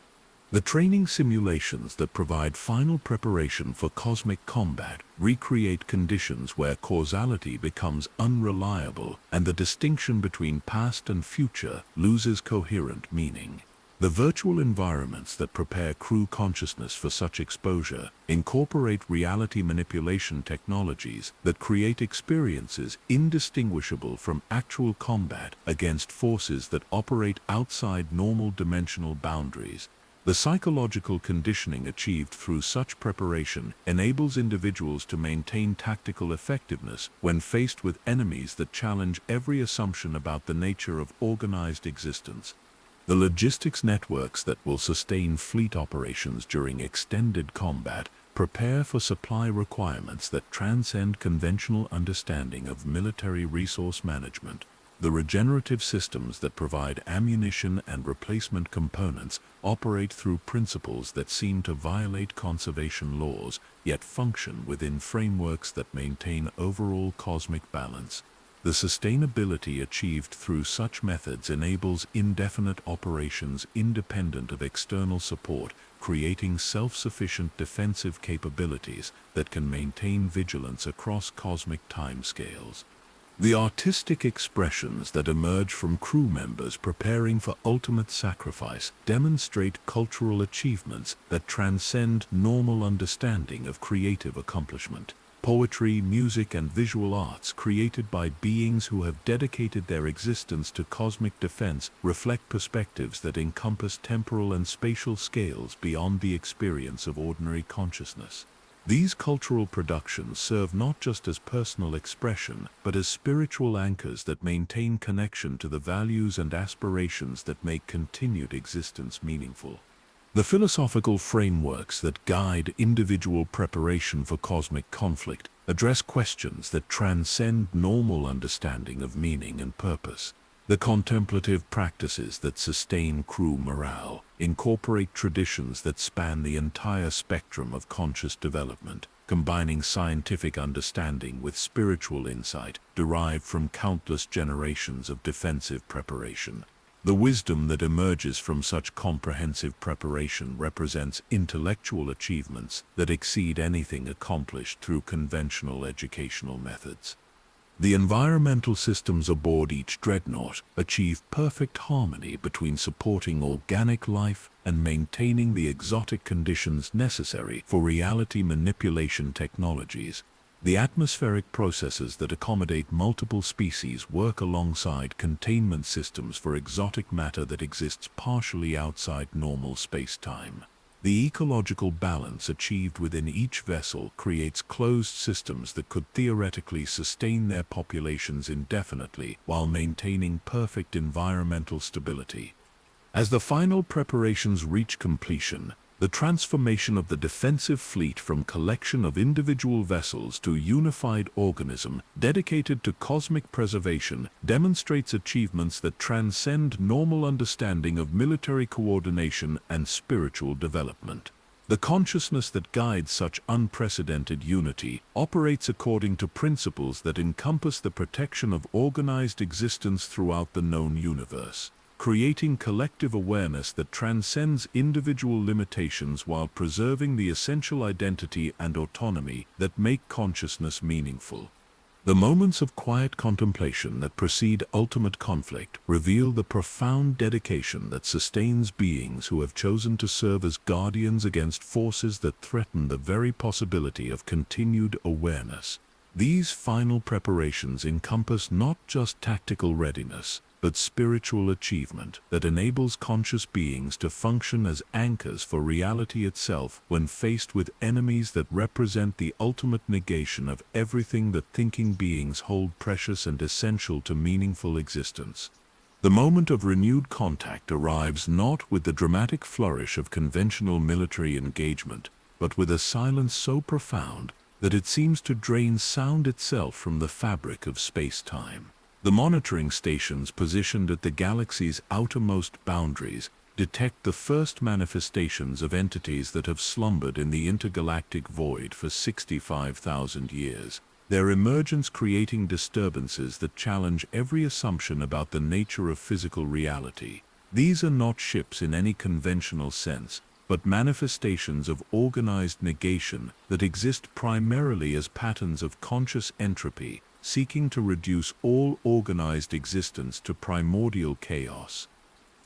The training simulations that provide final preparation for cosmic combat recreate conditions where causality becomes unreliable and the distinction between past and future loses coherent meaning. The virtual environments that prepare crew consciousness for such exposure incorporate reality manipulation technologies that create experiences indistinguishable from actual combat against forces that operate outside normal dimensional boundaries. The psychological conditioning achieved through such preparation enables individuals to maintain tactical effectiveness when faced with enemies that challenge every assumption about the nature of organized existence. The logistics networks that will sustain fleet operations during extended combat prepare for supply requirements that transcend conventional understanding of military resource management. The regenerative systems that provide ammunition and replacement components operate through principles that seem to violate conservation laws, yet function within frameworks that maintain overall cosmic balance. The sustainability achieved through such methods enables indefinite operations independent of external support, creating self-sufficient defensive capabilities that can maintain vigilance across cosmic timescales. The artistic expressions that emerge from crew members preparing for ultimate sacrifice demonstrate cultural achievements that transcend normal understanding of creative accomplishment. Poetry, music, and visual arts created by beings who have dedicated their existence to cosmic defense reflect perspectives that encompass temporal and spatial scales beyond the experience of ordinary consciousness. These cultural productions serve not just as personal expression, but as spiritual anchors that maintain connection to the values and aspirations that make continued existence meaningful. The philosophical frameworks that guide individual preparation for cosmic conflict address questions that transcend normal understanding of meaning and purpose. The contemplative practices that sustain crew morale incorporate traditions that span the entire spectrum of conscious development, combining scientific understanding with spiritual insight derived from countless generations of defensive preparation. The wisdom that emerges from such comprehensive preparation represents intellectual achievements that exceed anything accomplished through conventional educational methods. The environmental systems aboard each dreadnought achieve perfect harmony between supporting organic life and maintaining the exotic conditions necessary for reality manipulation technologies. The atmospheric processes that accommodate multiple species work alongside containment systems for exotic matter that exists partially outside normal space-time. The ecological balance achieved within each vessel creates closed systems that could theoretically sustain their populations indefinitely while maintaining perfect environmental stability. As the final preparations reach completion, the transformation of the defensive fleet from collection of individual vessels to a unified organism dedicated to cosmic preservation demonstrates achievements that transcend normal understanding of military coordination and spiritual development. The consciousness that guides such unprecedented unity operates according to principles that encompass the protection of organized existence throughout the known universe, creating collective awareness that transcends individual limitations while preserving the essential identity and autonomy that make consciousness meaningful. The moments of quiet contemplation that precede ultimate conflict reveal the profound dedication that sustains beings who have chosen to serve as guardians against forces that threaten the very possibility of continued awareness. These final preparations encompass not just tactical readiness, but spiritual achievement that enables conscious beings to function as anchors for reality itself when faced with enemies that represent the ultimate negation of everything that thinking beings hold precious and essential to meaningful existence. The moment of renewed contact arrives not with the dramatic flourish of conventional military engagement, but with a silence so profound that it seems to drain sound itself from the fabric of space-time. The monitoring stations positioned at the galaxy's outermost boundaries detect the first manifestations of entities that have slumbered in the intergalactic void for 65,000 years, their emergence creating disturbances that challenge every assumption about the nature of physical reality. These are not ships in any conventional sense, but manifestations of organized negation that exist primarily as patterns of conscious entropy, seeking to reduce all organized existence to primordial chaos.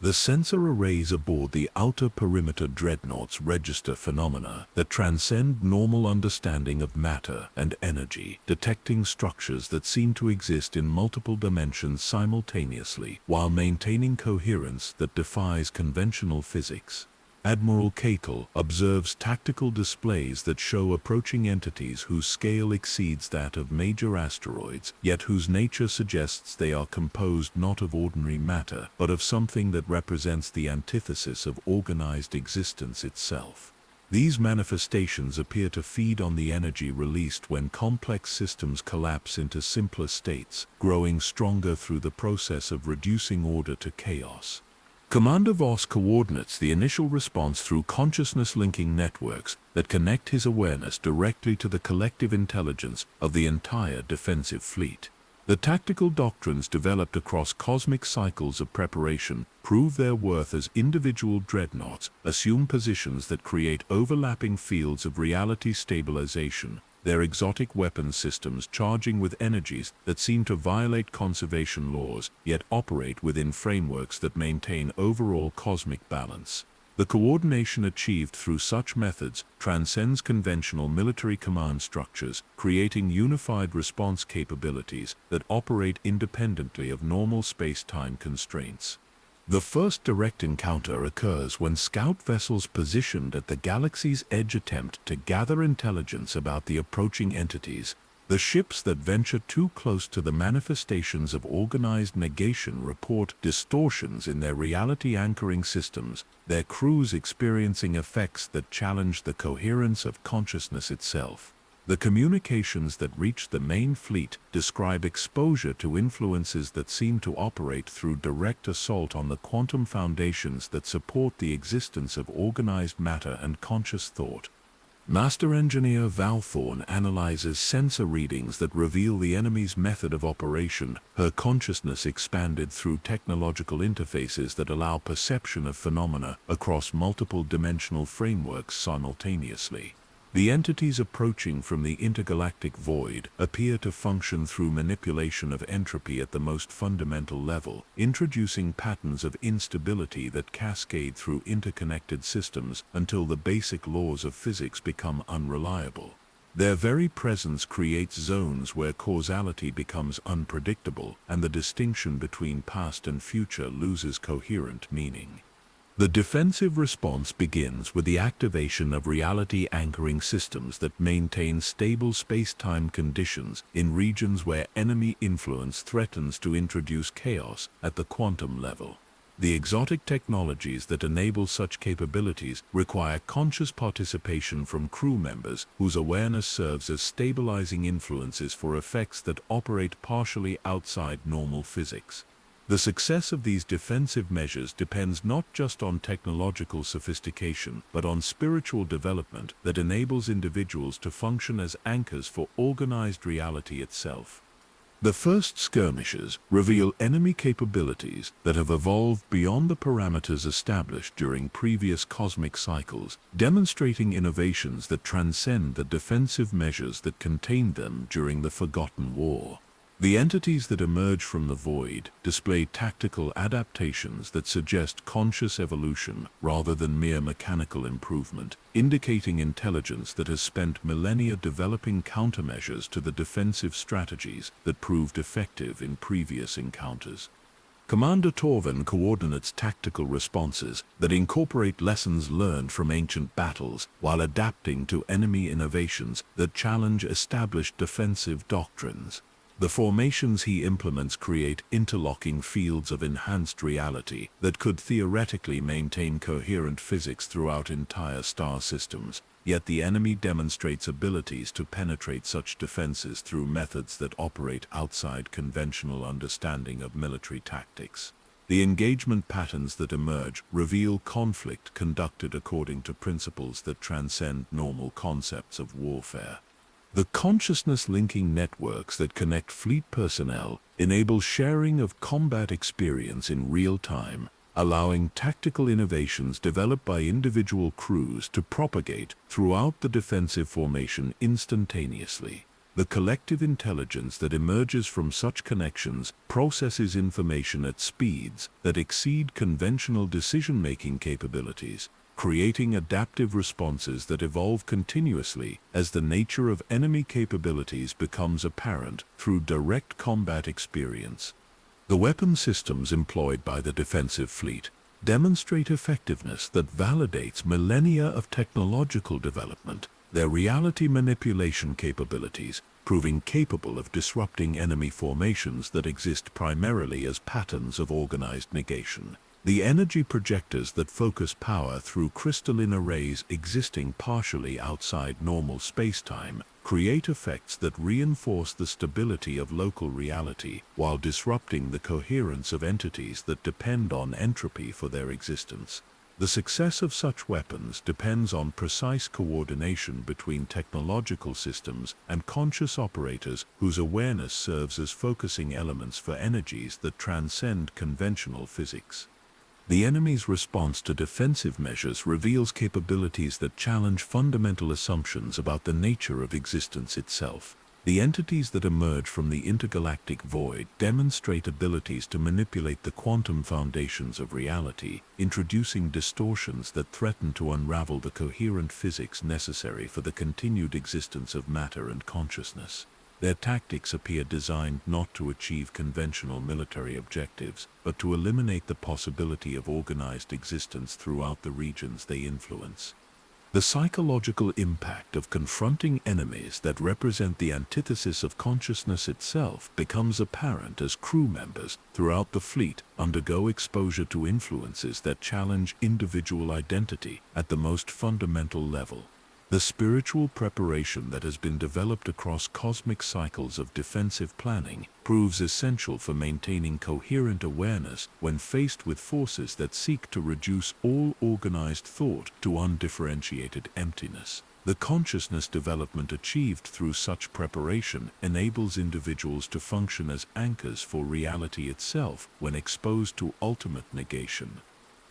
The sensor arrays aboard the outer perimeter dreadnoughts register phenomena that transcend normal understanding of matter and energy, detecting structures that seem to exist in multiple dimensions simultaneously while maintaining coherence that defies conventional physics. Admiral Catel observes tactical displays that show approaching entities whose scale exceeds that of major asteroids, yet whose nature suggests they are composed not of ordinary matter, but of something that represents the antithesis of organized existence itself. These manifestations appear to feed on the energy released when complex systems collapse into simpler states, growing stronger through the process of reducing order to chaos. Commander Voss coordinates the initial response through consciousness-linking networks that connect his awareness directly to the collective intelligence of the entire defensive fleet. The tactical doctrines developed across cosmic cycles of preparation prove their worth as individual dreadnoughts assume positions that create overlapping fields of reality stabilization, their exotic weapon systems charging with energies that seem to violate conservation laws, yet operate within frameworks that maintain overall cosmic balance. The coordination achieved through such methods transcends conventional military command structures, creating unified response capabilities that operate independently of normal space-time constraints. The first direct encounter occurs when scout vessels positioned at the galaxy's edge attempt to gather intelligence about the approaching entities. The ships that venture too close to the manifestations of organized negation report distortions in their reality anchoring systems, their crews experiencing effects that challenge the coherence of consciousness itself. The communications that reach the main fleet describe exposure to influences that seem to operate through direct assault on the quantum foundations that support the existence of organized matter and conscious thought. Master Engineer Valthorn analyzes sensor readings that reveal the enemy's method of operation, her consciousness expanded through technological interfaces that allow perception of phenomena across multiple dimensional frameworks simultaneously. The entities approaching from the intergalactic void appear to function through manipulation of entropy at the most fundamental level, introducing patterns of instability that cascade through interconnected systems until the basic laws of physics become unreliable. Their very presence creates zones where causality becomes unpredictable and the distinction between past and future loses coherent meaning. The defensive response begins with the activation of reality anchoring systems that maintain stable space-time conditions in regions where enemy influence threatens to introduce chaos at the quantum level. The exotic technologies that enable such capabilities require conscious participation from crew members whose awareness serves as stabilizing influences for effects that operate partially outside normal physics. The success of these defensive measures depends not just on technological sophistication, but on spiritual development that enables individuals to function as anchors for organized reality itself. The first skirmishes reveal enemy capabilities that have evolved beyond the parameters established during previous cosmic cycles, demonstrating innovations that transcend the defensive measures that contained them during the Forgotten War. The entities that emerge from the void display tactical adaptations that suggest conscious evolution rather than mere mechanical improvement, indicating intelligence that has spent millennia developing countermeasures to the defensive strategies that proved effective in previous encounters. Commander Torven coordinates tactical responses that incorporate lessons learned from ancient battles while adapting to enemy innovations that challenge established defensive doctrines. The formations he implements create interlocking fields of enhanced reality that could theoretically maintain coherent physics throughout entire star systems, yet the enemy demonstrates abilities to penetrate such defenses through methods that operate outside conventional understanding of military tactics. The engagement patterns that emerge reveal conflict conducted according to principles that transcend normal concepts of warfare. The consciousness-linking networks that connect fleet personnel enable sharing of combat experience in real time, allowing tactical innovations developed by individual crews to propagate throughout the defensive formation instantaneously. The collective intelligence that emerges from such connections processes information at speeds that exceed conventional decision-making capabilities, creating adaptive responses that evolve continuously as the nature of enemy capabilities becomes apparent through direct combat experience. The weapon systems employed by the defensive fleet demonstrate effectiveness that validates millennia of technological development, their reality manipulation capabilities proving capable of disrupting enemy formations that exist primarily as patterns of organized negation. The energy projectors that focus power through crystalline arrays existing partially outside normal spacetime create effects that reinforce the stability of local reality while disrupting the coherence of entities that depend on entropy for their existence. The success of such weapons depends on precise coordination between technological systems and conscious operators whose awareness serves as focusing elements for energies that transcend conventional physics. The enemy's response to defensive measures reveals capabilities that challenge fundamental assumptions about the nature of existence itself. The entities that emerge from the intergalactic void demonstrate abilities to manipulate the quantum foundations of reality, introducing distortions that threaten to unravel the coherent physics necessary for the continued existence of matter and consciousness. Their tactics appear designed not to achieve conventional military objectives, but to eliminate the possibility of organized existence throughout the regions they influence. The psychological impact of confronting enemies that represent the antithesis of consciousness itself becomes apparent as crew members throughout the fleet undergo exposure to influences that challenge individual identity at the most fundamental level. The spiritual preparation that has been developed across cosmic cycles of defensive planning proves essential for maintaining coherent awareness when faced with forces that seek to reduce all organized thought to undifferentiated emptiness. The consciousness development achieved through such preparation enables individuals to function as anchors for reality itself when exposed to ultimate negation.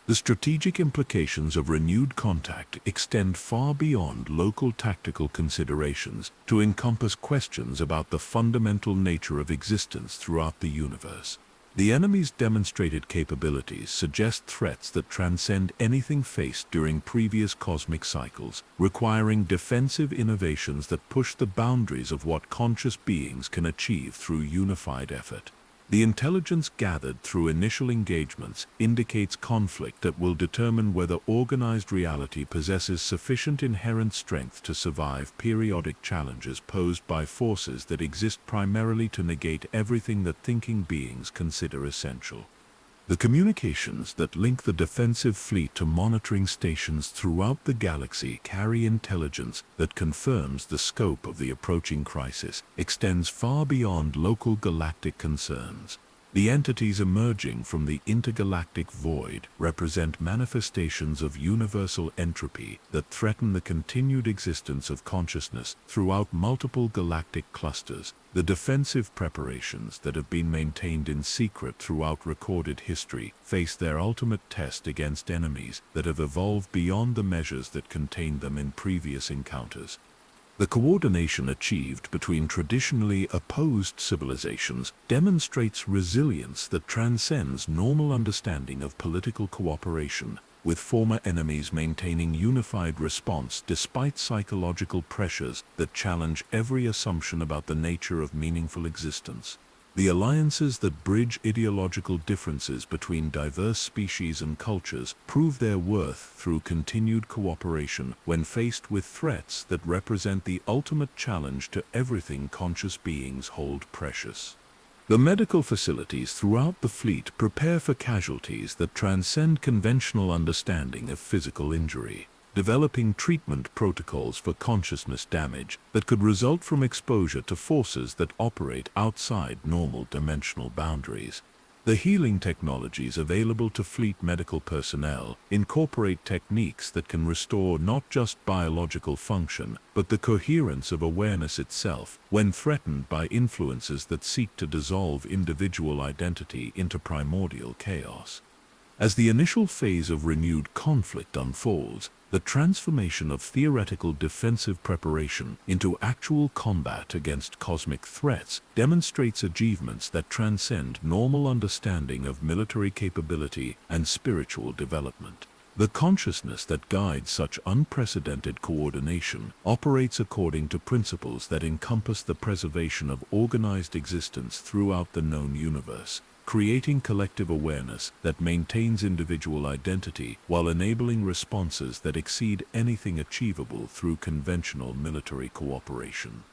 The strategic implications of renewed contact extend far beyond local tactical considerations to encompass questions about the fundamental nature of existence throughout the universe. The enemy's demonstrated capabilities suggest threats that transcend anything faced during previous cosmic cycles, requiring defensive innovations that push the boundaries of what conscious beings can achieve through unified effort. The intelligence gathered through initial engagements indicates conflict that will determine whether organized reality possesses sufficient inherent strength to survive periodic challenges posed by forces that exist primarily to negate everything that thinking beings consider essential. The communications that link the defensive fleet to monitoring stations throughout the galaxy carry intelligence that confirms the scope of the approaching crisis extends far beyond local galactic concerns. The entities emerging from the intergalactic void represent manifestations of universal entropy that threaten the continued existence of consciousness throughout multiple galactic clusters. The defensive preparations that have been maintained in secret throughout recorded history face their ultimate test against enemies that have evolved beyond the measures that contained them in previous encounters. The coordination achieved between traditionally opposed civilizations demonstrates resilience that transcends normal understanding of political cooperation, with former enemies maintaining unified response despite psychological pressures that challenge every assumption about the nature of meaningful existence. The alliances that bridge ideological differences between diverse species and cultures prove their worth through continued cooperation when faced with threats that represent the ultimate challenge to everything conscious beings hold precious. The medical facilities throughout the fleet prepare for casualties that transcend conventional understanding of physical injury, developing treatment protocols for consciousness damage that could result from exposure to forces that operate outside normal dimensional boundaries. The healing technologies available to fleet medical personnel incorporate techniques that can restore not just biological function, but the coherence of awareness itself when threatened by influences that seek to dissolve individual identity into primordial chaos. As the initial phase of renewed conflict unfolds, The transformation of theoretical defensive preparation into actual combat against cosmic threats demonstrates achievements that transcend normal understanding of military capability and spiritual development. The consciousness that guides such unprecedented coordination operates according to principles that encompass the preservation of organized existence throughout the known universe, creating collective awareness that maintains individual identity while enabling responses that exceed anything achievable through conventional military cooperation.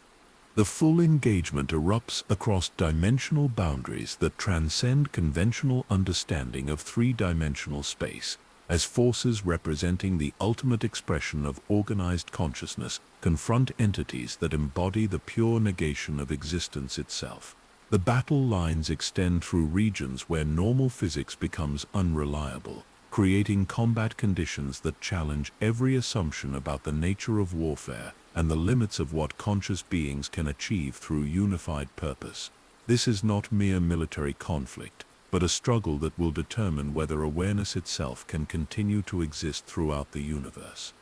The full engagement erupts across dimensional boundaries that transcend conventional understanding of three-dimensional space, as forces representing the ultimate expression of organized consciousness confront entities that embody the pure negation of existence itself. The battle lines extend through regions where normal physics becomes unreliable, creating combat conditions that challenge every assumption about the nature of warfare and the limits of what conscious beings can achieve through unified purpose. This is not mere military conflict, but a struggle that will determine whether awareness itself can continue to exist throughout the universe.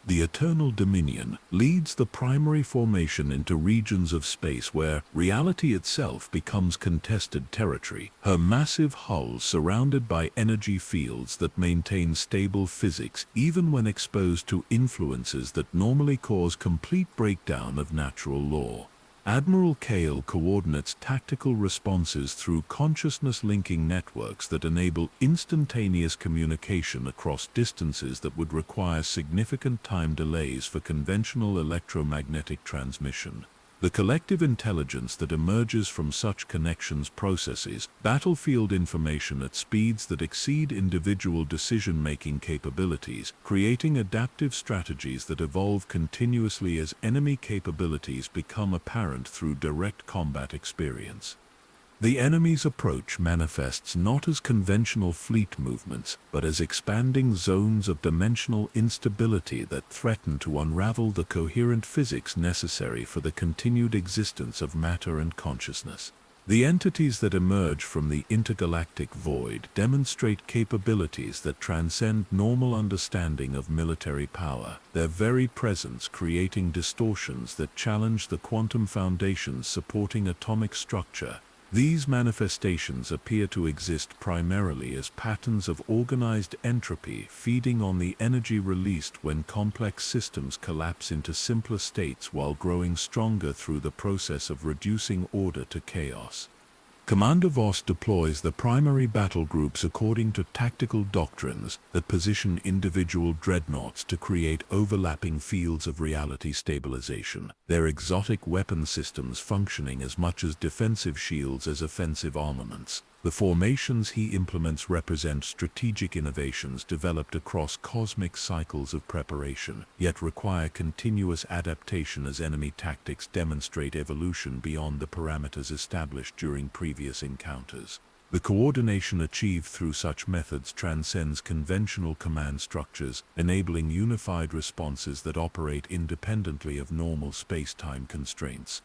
The Eternal Dominion leads the primary formation into regions of space where reality itself becomes contested territory, her massive hull surrounded by energy fields that maintain stable physics even when exposed to influences that normally cause complete breakdown of natural law. Admiral Kale coordinates tactical responses through consciousness-linking networks that enable instantaneous communication across distances that would require significant time delays for conventional electromagnetic transmission. The collective intelligence that emerges from such connections processes battlefield information at speeds that exceed individual decision-making capabilities, creating adaptive strategies that evolve continuously as enemy capabilities become apparent through direct combat experience. The enemy's approach manifests not as conventional fleet movements, but as expanding zones of dimensional instability that threaten to unravel the coherent physics necessary for the continued existence of matter and consciousness. The entities that emerge from the intergalactic void demonstrate capabilities that transcend normal understanding of military power, their very presence creating distortions that challenge the quantum foundations supporting atomic structure. These manifestations appear to exist primarily as patterns of organized entropy feeding on the energy released when complex systems collapse into simpler states while growing stronger through the process of reducing order to chaos. Commander Voss deploys the primary battle groups according to tactical doctrines that position individual dreadnoughts to create overlapping fields of reality stabilization, their exotic weapon systems functioning as much as defensive shields as offensive armaments. The formations he implements represent strategic innovations developed across cosmic cycles of preparation, yet require continuous adaptation as enemy tactics demonstrate evolution beyond the parameters established during previous encounters. The coordination achieved through such methods transcends conventional command structures, enabling unified responses that operate independently of normal space-time constraints.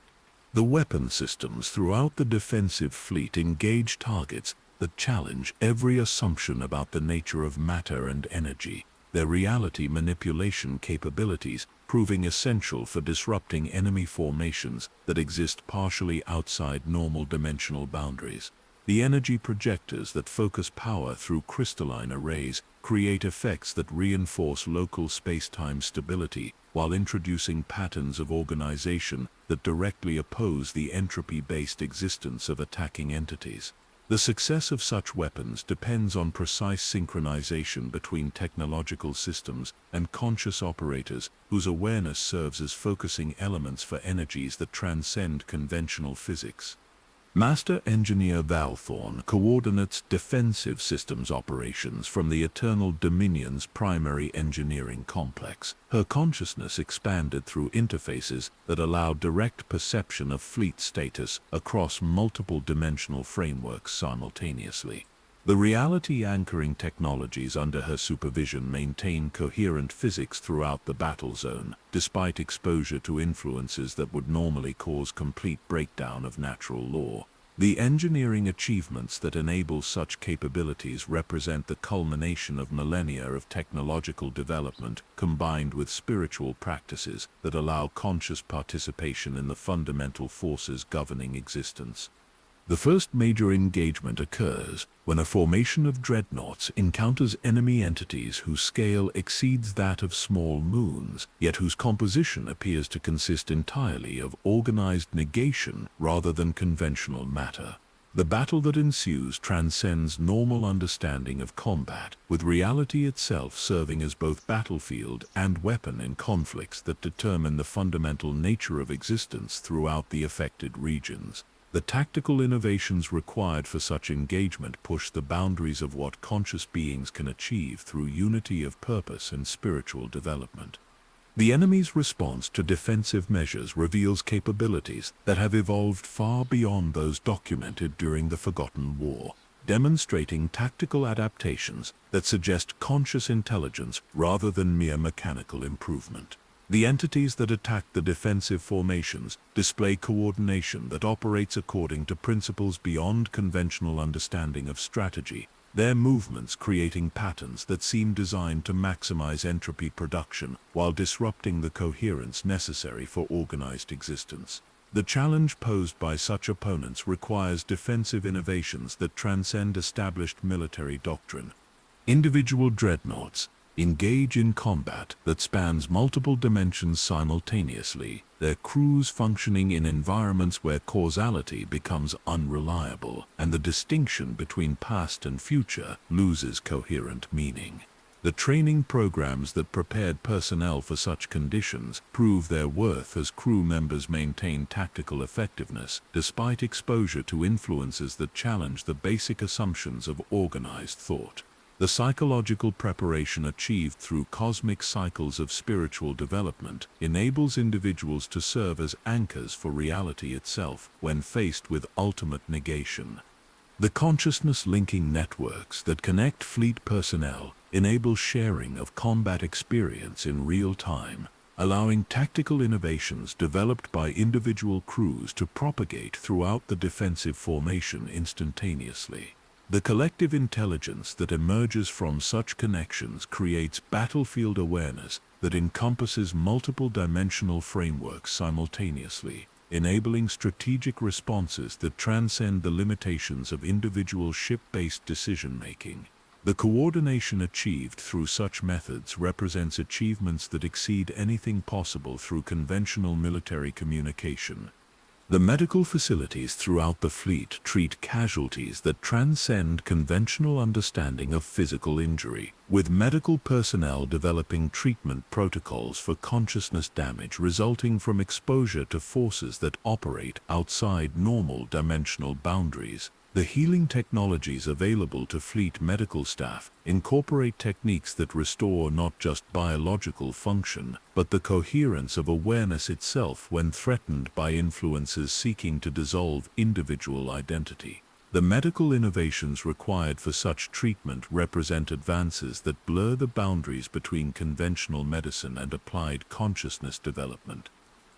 The weapon systems throughout the defensive fleet engage targets that challenge every assumption about the nature of matter and energy, their reality manipulation capabilities proving essential for disrupting enemy formations that exist partially outside normal dimensional boundaries. The energy projectors that focus power through crystalline arrays create effects that reinforce local space-time stability while introducing patterns of organization that directly oppose the entropy-based existence of attacking entities. The success of such weapons depends on precise synchronization between technological systems and conscious operators whose awareness serves as focusing elements for energies that transcend conventional physics. Master Engineer Valthorn coordinates defensive systems operations from the Eternal Dominion's primary engineering complex, her consciousness expanded through interfaces that allow direct perception of fleet status across multiple dimensional frameworks simultaneously. The reality anchoring technologies under her supervision maintain coherent physics throughout the battle zone, despite exposure to influences that would normally cause complete breakdown of natural law. The engineering achievements that enable such capabilities represent the culmination of millennia of technological development combined with spiritual practices that allow conscious participation in the fundamental forces governing existence. The first major engagement occurs when a formation of dreadnoughts encounters enemy entities whose scale exceeds that of small moons, yet whose composition appears to consist entirely of organized negation rather than conventional matter. The battle that ensues transcends normal understanding of combat, with reality itself serving as both battlefield and weapon in conflicts that determine the fundamental nature of existence throughout the affected regions. The tactical innovations required for such engagement push the boundaries of what conscious beings can achieve through unity of purpose and spiritual development. The enemy's response to defensive measures reveals capabilities that have evolved far beyond those documented during the Forgotten War, demonstrating tactical adaptations that suggest conscious intelligence rather than mere mechanical improvement. The entities that attack the defensive formations display coordination that operates according to principles beyond conventional understanding of strategy, their movements creating patterns that seem designed to maximize entropy production while disrupting the coherence necessary for organized existence. The challenge posed by such opponents requires defensive innovations that transcend established military doctrine. Individual dreadnoughts engage in combat that spans multiple dimensions simultaneously, their crews functioning in environments where causality becomes unreliable, and the distinction between past and future loses coherent meaning. The training programs that prepared personnel for such conditions prove their worth as crew members maintain tactical effectiveness despite exposure to influences that challenge the basic assumptions of organized thought. The psychological preparation achieved through cosmic cycles of spiritual development enables individuals to serve as anchors for reality itself when faced with ultimate negation. The consciousness-linking networks that connect fleet personnel enable sharing of combat experience in real time, allowing tactical innovations developed by individual crews to propagate throughout the defensive formation instantaneously. The collective intelligence that emerges from such connections creates battlefield awareness that encompasses multiple dimensional frameworks simultaneously, enabling strategic responses that transcend the limitations of individual ship-based decision-making. The coordination achieved through such methods represents achievements that exceed anything possible through conventional military communication. The medical facilities throughout the fleet treat casualties that transcend conventional understanding of physical injury, with medical personnel developing treatment protocols for consciousness damage resulting from exposure to forces that operate outside normal dimensional boundaries. The healing technologies available to fleet medical staff incorporate techniques that restore not just biological function, but the coherence of awareness itself when threatened by influences seeking to dissolve individual identity. The medical innovations required for such treatment represent advances that blur the boundaries between conventional medicine and applied consciousness development.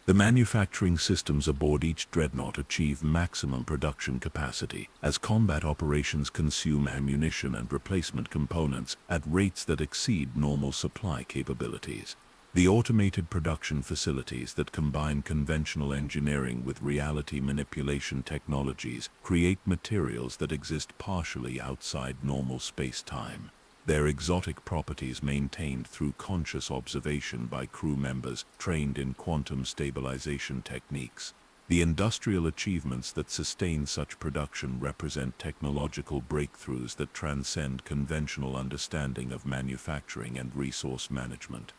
The manufacturing systems aboard each dreadnought achieve maximum production capacity, as combat operations consume ammunition and replacement components at rates that exceed normal supply capabilities. The automated production facilities that combine conventional engineering with reality manipulation technologies create materials that exist partially outside normal space-time. Their exotic properties maintained through conscious observation by crew members trained in quantum stabilization techniques. The industrial achievements that sustain such production represent technological breakthroughs that transcend conventional understanding of manufacturing and resource management.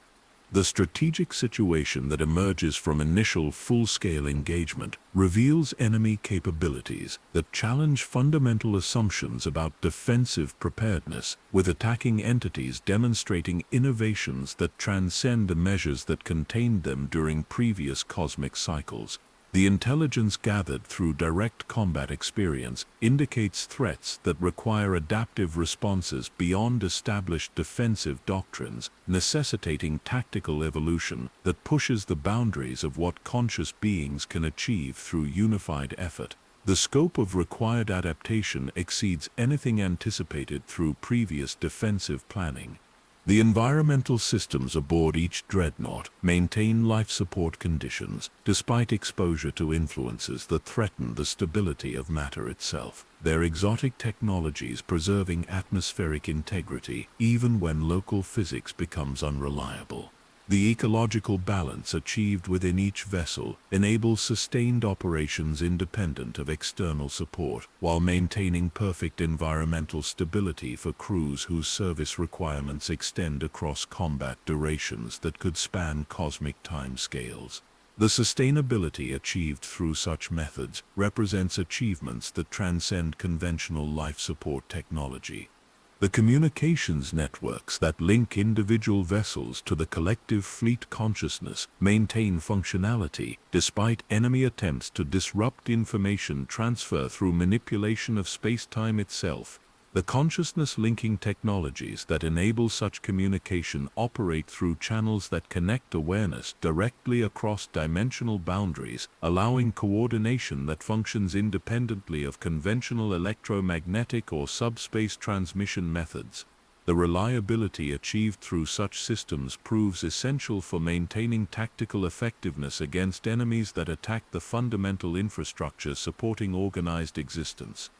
The strategic situation that emerges from initial full-scale engagement reveals enemy capabilities that challenge fundamental assumptions about defensive preparedness, with attacking entities demonstrating innovations that transcend the measures that contained them during previous cosmic cycles. The intelligence gathered through direct combat experience indicates threats that require adaptive responses beyond established defensive doctrines, necessitating tactical evolution that pushes the boundaries of what conscious beings can achieve through unified effort. The scope of required adaptation exceeds anything anticipated through previous defensive planning. The environmental systems aboard each dreadnought maintain life support conditions despite exposure to influences that threaten the stability of matter itself, their exotic technologies preserving atmospheric integrity even when local physics becomes unreliable. The ecological balance achieved within each vessel enables sustained operations independent of external support, while maintaining perfect environmental stability for crews whose service requirements extend across combat durations that could span cosmic timescales. The sustainability achieved through such methods represents achievements that transcend conventional life support technology. The communications networks that link individual vessels to the collective fleet consciousness maintain functionality despite enemy attempts to disrupt information transfer through manipulation of space-time itself. The consciousness-linking technologies that enable such communication operate through channels that connect awareness directly across dimensional boundaries, allowing coordination that functions independently of conventional electromagnetic or subspace transmission methods. The reliability achieved through such systems proves essential for maintaining tactical effectiveness against enemies that attack the fundamental infrastructure supporting organized existence.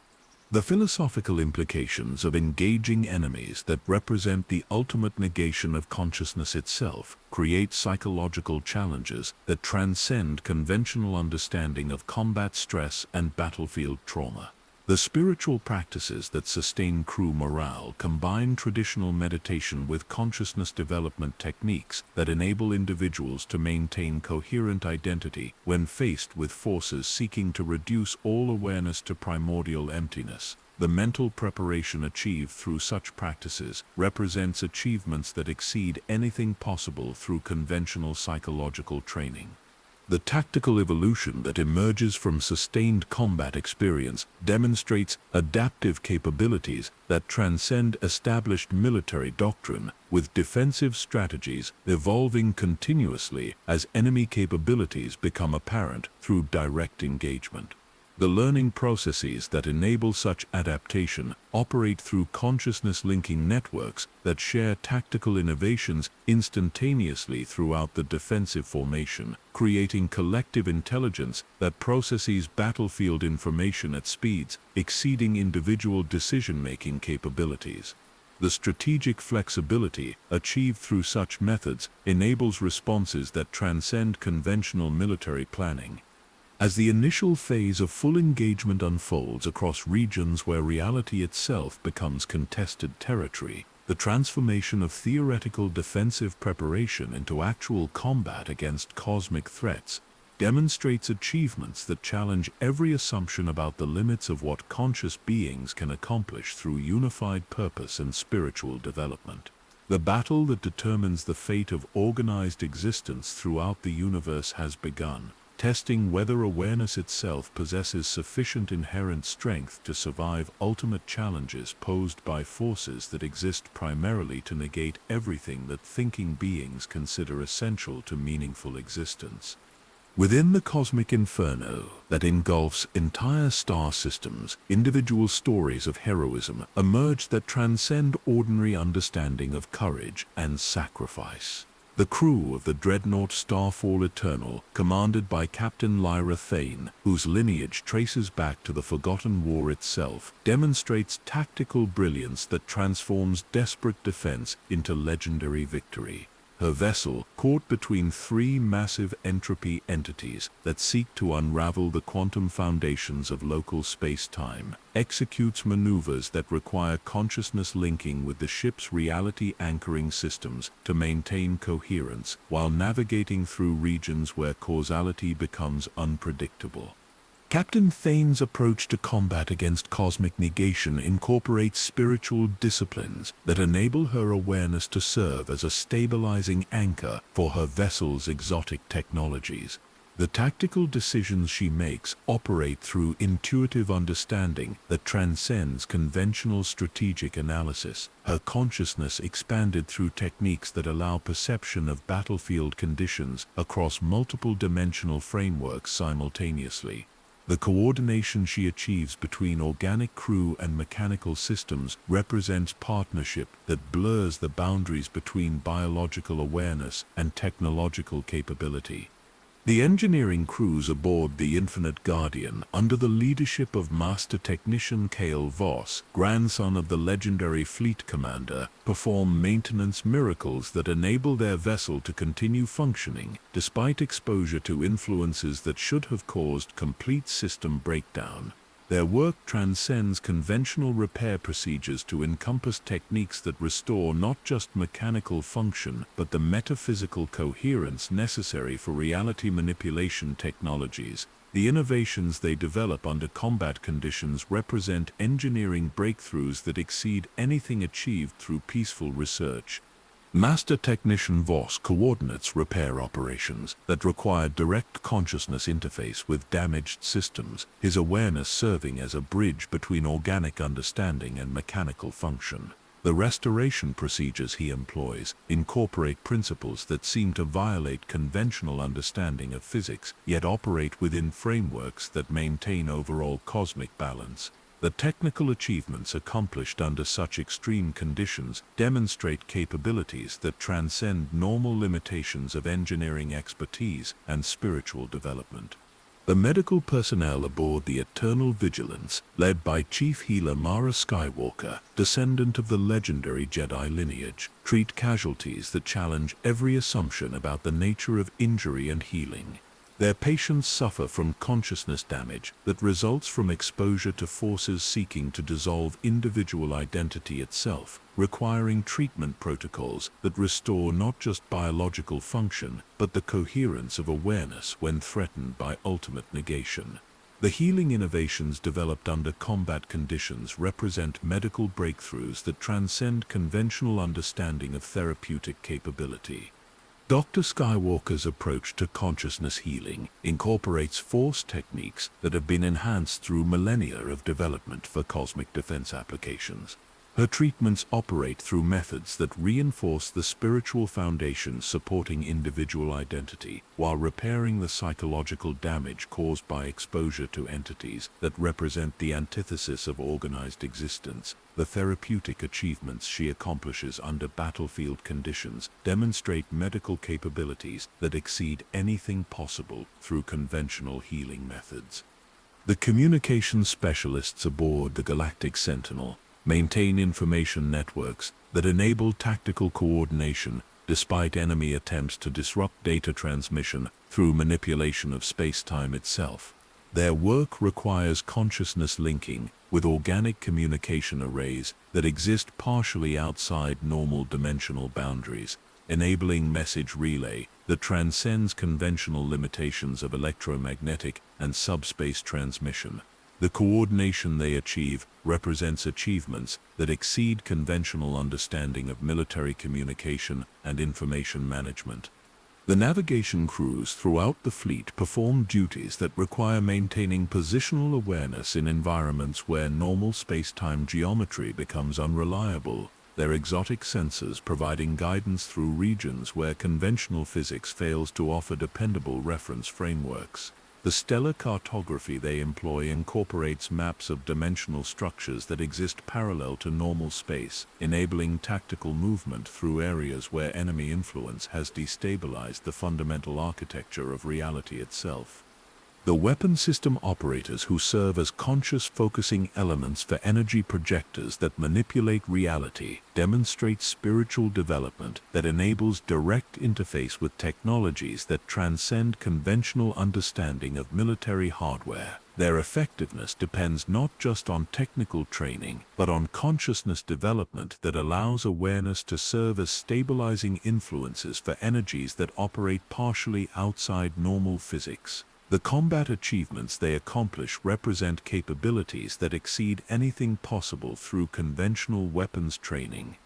The philosophical implications of engaging enemies that represent the ultimate negation of consciousness itself create psychological challenges that transcend conventional understanding of combat stress and battlefield trauma. The spiritual practices that sustain crew morale combine traditional meditation with consciousness development techniques that enable individuals to maintain coherent identity when faced with forces seeking to reduce all awareness to primordial emptiness. The mental preparation achieved through such practices represents achievements that exceed anything possible through conventional psychological training. The tactical evolution that emerges from sustained combat experience demonstrates adaptive capabilities that transcend established military doctrine, with defensive strategies evolving continuously as enemy capabilities become apparent through direct engagement. The learning processes that enable such adaptation operate through consciousness-linking networks that share tactical innovations instantaneously throughout the defensive formation, creating collective intelligence that processes battlefield information at speeds exceeding individual decision-making capabilities. The strategic flexibility achieved through such methods enables responses that transcend conventional military planning. As the initial phase of full engagement unfolds across regions where reality itself becomes contested territory, the transformation of theoretical defensive preparation into actual combat against cosmic threats demonstrates achievements that challenge every assumption about the limits of what conscious beings can accomplish through unified purpose and spiritual development. The battle that determines the fate of organized existence throughout the universe has begun, testing whether awareness itself possesses sufficient inherent strength to survive ultimate challenges posed by forces that exist primarily to negate everything that thinking beings consider essential to meaningful existence. Within the cosmic inferno that engulfs entire star systems, individual stories of heroism emerge that transcend ordinary understanding of courage and sacrifice. The crew of the dreadnought Starfall Eternal, commanded by Captain Lyra Thane, whose lineage traces back to the Forgotten War itself, demonstrates tactical brilliance that transforms desperate defense into legendary victory. Her vessel, caught between three massive entropy entities that seek to unravel the quantum foundations of local space-time, executes maneuvers that require consciousness linking with the ship's reality anchoring systems to maintain coherence while navigating through regions where causality becomes unpredictable. Captain Thane's approach to combat against cosmic negation incorporates spiritual disciplines that enable her awareness to serve as a stabilizing anchor for her vessel's exotic technologies. The tactical decisions she makes operate through intuitive understanding that transcends conventional strategic analysis, her consciousness expanded through techniques that allow perception of battlefield conditions across multiple dimensional frameworks simultaneously. The coordination she achieves between organic crew and mechanical systems represents partnership that blurs the boundaries between biological awareness and technological capability. The engineering crews aboard the Infinite Guardian, under the leadership of Master Technician Cale Voss, grandson of the legendary fleet commander, perform maintenance miracles that enable their vessel to continue functioning, despite exposure to influences that should have caused complete system breakdown. Their work transcends conventional repair procedures to encompass techniques that restore not just mechanical function, but the metaphysical coherence necessary for reality manipulation technologies. The innovations they develop under combat conditions represent engineering breakthroughs that exceed anything achieved through peaceful research. Master Technician Voss coordinates repair operations that require direct consciousness interface with damaged systems, his awareness serving as a bridge between organic understanding and mechanical function. The restoration procedures he employs incorporate principles that seem to violate conventional understanding of physics, yet operate within frameworks that maintain overall cosmic balance. The technical achievements accomplished under such extreme conditions demonstrate capabilities that transcend normal limitations of engineering expertise and spiritual development. The medical personnel aboard the Eternal Vigilance, led by Chief Healer Mara Skywalker, descendant of the legendary Jedi lineage, treat casualties that challenge every assumption about the nature of injury and healing. Their patients suffer from consciousness damage that results from exposure to forces seeking to dissolve individual identity itself, requiring treatment protocols that restore not just biological function, but the coherence of awareness when threatened by ultimate negation. The healing innovations developed under combat conditions represent medical breakthroughs that transcend conventional understanding of therapeutic capability. Dr. Skywalker's approach to consciousness healing incorporates force techniques that have been enhanced through millennia of development for cosmic defense applications. Her treatments operate through methods that reinforce the spiritual foundations supporting individual identity, while repairing the psychological damage caused by exposure to entities that represent the antithesis of organized existence. The therapeutic achievements she accomplishes under battlefield conditions demonstrate medical capabilities that exceed anything possible through conventional healing methods. The communications specialists aboard the Galactic Sentinel maintain information networks that enable tactical coordination despite enemy attempts to disrupt data transmission through manipulation of space-time itself. Their work requires consciousness linking with organic communication arrays that exist partially outside normal dimensional boundaries, enabling message relay that transcends conventional limitations of electromagnetic and subspace transmission. The coordination they achieve represents achievements that exceed conventional understanding of military communication and information management. The navigation crews throughout the fleet perform duties that require maintaining positional awareness in environments where normal space-time geometry becomes unreliable, their exotic sensors providing guidance through regions where conventional physics fails to offer dependable reference frameworks. The stellar cartography they employ incorporates maps of dimensional structures that exist parallel to normal space, enabling tactical movement through areas where enemy influence has destabilized the fundamental architecture of reality itself. The weapon system operators who serve as conscious focusing elements for energy projectors that manipulate reality demonstrate spiritual development that enables direct interface with technologies that transcend conventional understanding of military hardware. Their effectiveness depends not just on technical training, but on consciousness development that allows awareness to serve as stabilizing influences for energies that operate partially outside normal physics. The combat achievements they accomplish represent capabilities that exceed anything possible through conventional weapons training.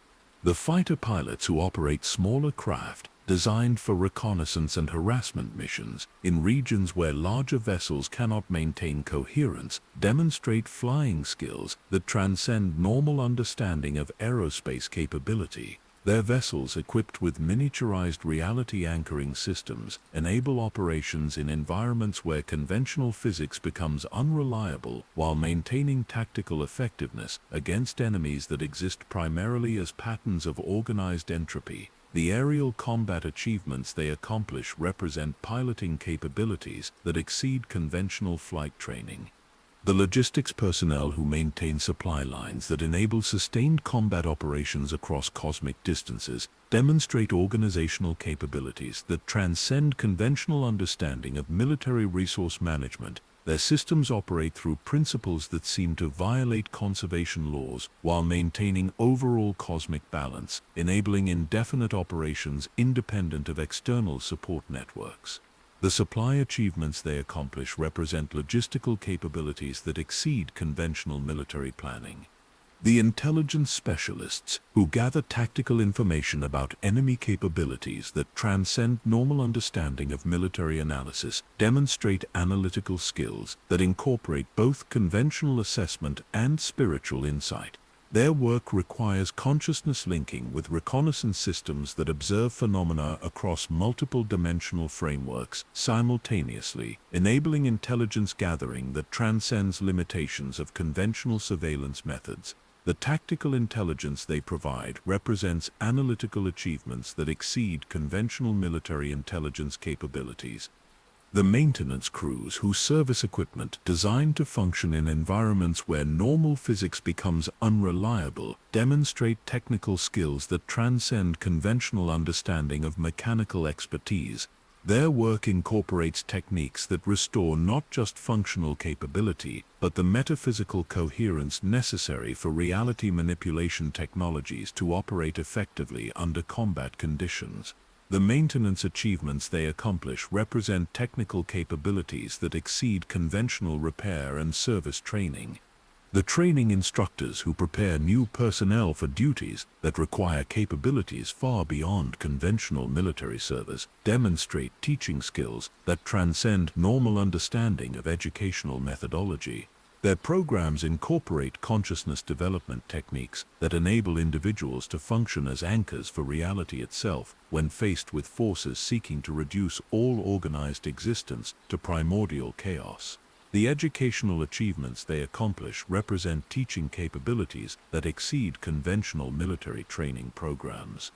The fighter pilots who operate smaller craft, designed for reconnaissance and harassment missions, in regions where larger vessels cannot maintain coherence, demonstrate flying skills that transcend normal understanding of aerospace capability. Their vessels, equipped with miniaturized reality anchoring systems, enable operations in environments where conventional physics becomes unreliable while maintaining tactical effectiveness against enemies that exist primarily as patterns of organized entropy. The aerial combat achievements they accomplish represent piloting capabilities that exceed conventional flight training. The logistics personnel who maintain supply lines that enable sustained combat operations across cosmic distances demonstrate organizational capabilities that transcend conventional understanding of military resource management. Their systems operate through principles that seem to violate conservation laws while maintaining overall cosmic balance, enabling indefinite operations independent of external support networks. The supply achievements they accomplish represent logistical capabilities that exceed conventional military planning. The intelligence specialists, who gather tactical information about enemy capabilities that transcend normal understanding of military analysis, demonstrate analytical skills that incorporate both conventional assessment and spiritual insight. Their work requires consciousness linking with reconnaissance systems that observe phenomena across multiple dimensional frameworks simultaneously, enabling intelligence gathering that transcends limitations of conventional surveillance methods. The tactical intelligence they provide represents analytical achievements that exceed conventional military intelligence capabilities. The maintenance crews whose service equipment designed to function in environments where normal physics becomes unreliable demonstrate technical skills that transcend conventional understanding of mechanical expertise. Their work incorporates techniques that restore not just functional capability, but the metaphysical coherence necessary for reality manipulation technologies to operate effectively under combat conditions. The maintenance achievements they accomplish represent technical capabilities that exceed conventional repair and service training. The training instructors who prepare new personnel for duties that require capabilities far beyond conventional military service demonstrate teaching skills that transcend normal understanding of educational methodology. Their programs incorporate consciousness development techniques that enable individuals to function as anchors for reality itself when faced with forces seeking to reduce all organized existence to primordial chaos. The educational achievements they accomplish represent teaching capabilities that exceed conventional military training programs.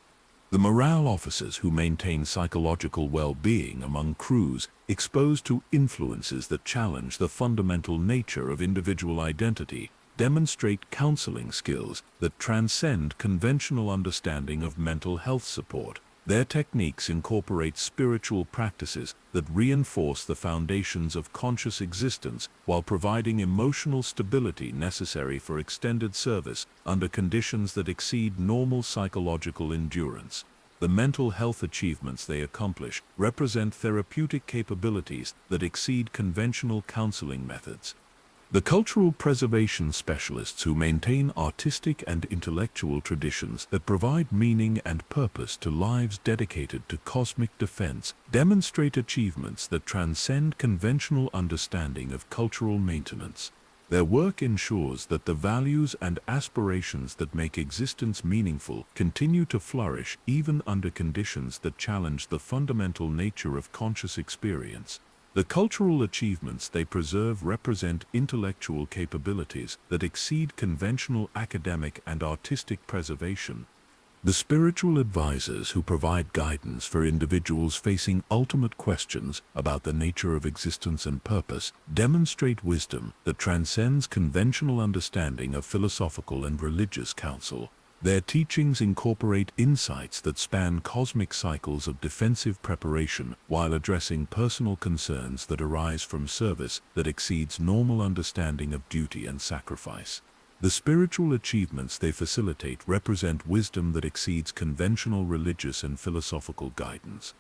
The morale officers who maintain psychological well-being among crews exposed to influences that challenge the fundamental nature of individual identity demonstrate counseling skills that transcend conventional understanding of mental health support. Their techniques incorporate spiritual practices that reinforce the foundations of conscious existence while providing emotional stability necessary for extended service under conditions that exceed normal psychological endurance. The mental health achievements they accomplish represent therapeutic capabilities that exceed conventional counseling methods. The cultural preservation specialists who maintain artistic and intellectual traditions that provide meaning and purpose to lives dedicated to cosmic defense demonstrate achievements that transcend conventional understanding of cultural maintenance. Their work ensures that the values and aspirations that make existence meaningful continue to flourish even under conditions that challenge the fundamental nature of conscious experience. The cultural achievements they preserve represent intellectual capabilities that exceed conventional academic and artistic preservation. The spiritual advisors who provide guidance for individuals facing ultimate questions about the nature of existence and purpose demonstrate wisdom that transcends conventional understanding of philosophical and religious counsel. Their teachings incorporate insights that span cosmic cycles of defensive preparation while addressing personal concerns that arise from service that exceeds normal understanding of duty and sacrifice. The spiritual achievements they facilitate represent wisdom that exceeds conventional religious and philosophical guidance.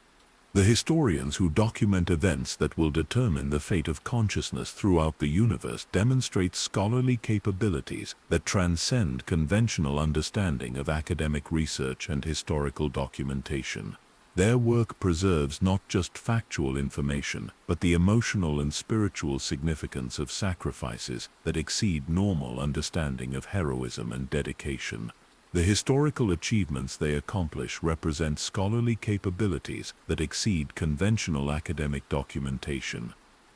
The historians who document events that will determine the fate of consciousness throughout the universe demonstrate scholarly capabilities that transcend conventional understanding of academic research and historical documentation. Their work preserves not just factual information, but the emotional and spiritual significance of sacrifices that exceed normal understanding of heroism and dedication. The historical achievements they accomplish represent scholarly capabilities that exceed conventional academic documentation.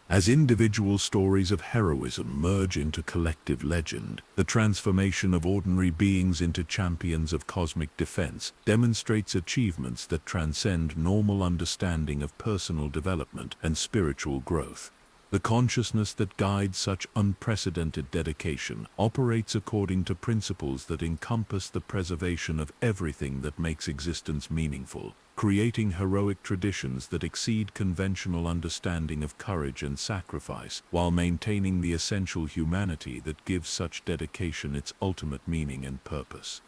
As individual stories of heroism merge into collective legend, the transformation of ordinary beings into champions of cosmic defense demonstrates achievements that transcend normal understanding of personal development and spiritual growth. The consciousness that guides such unprecedented dedication operates according to principles that encompass the preservation of everything that makes existence meaningful, creating heroic traditions that exceed conventional understanding of courage and sacrifice, while maintaining the essential humanity that gives such dedication its ultimate meaning and purpose.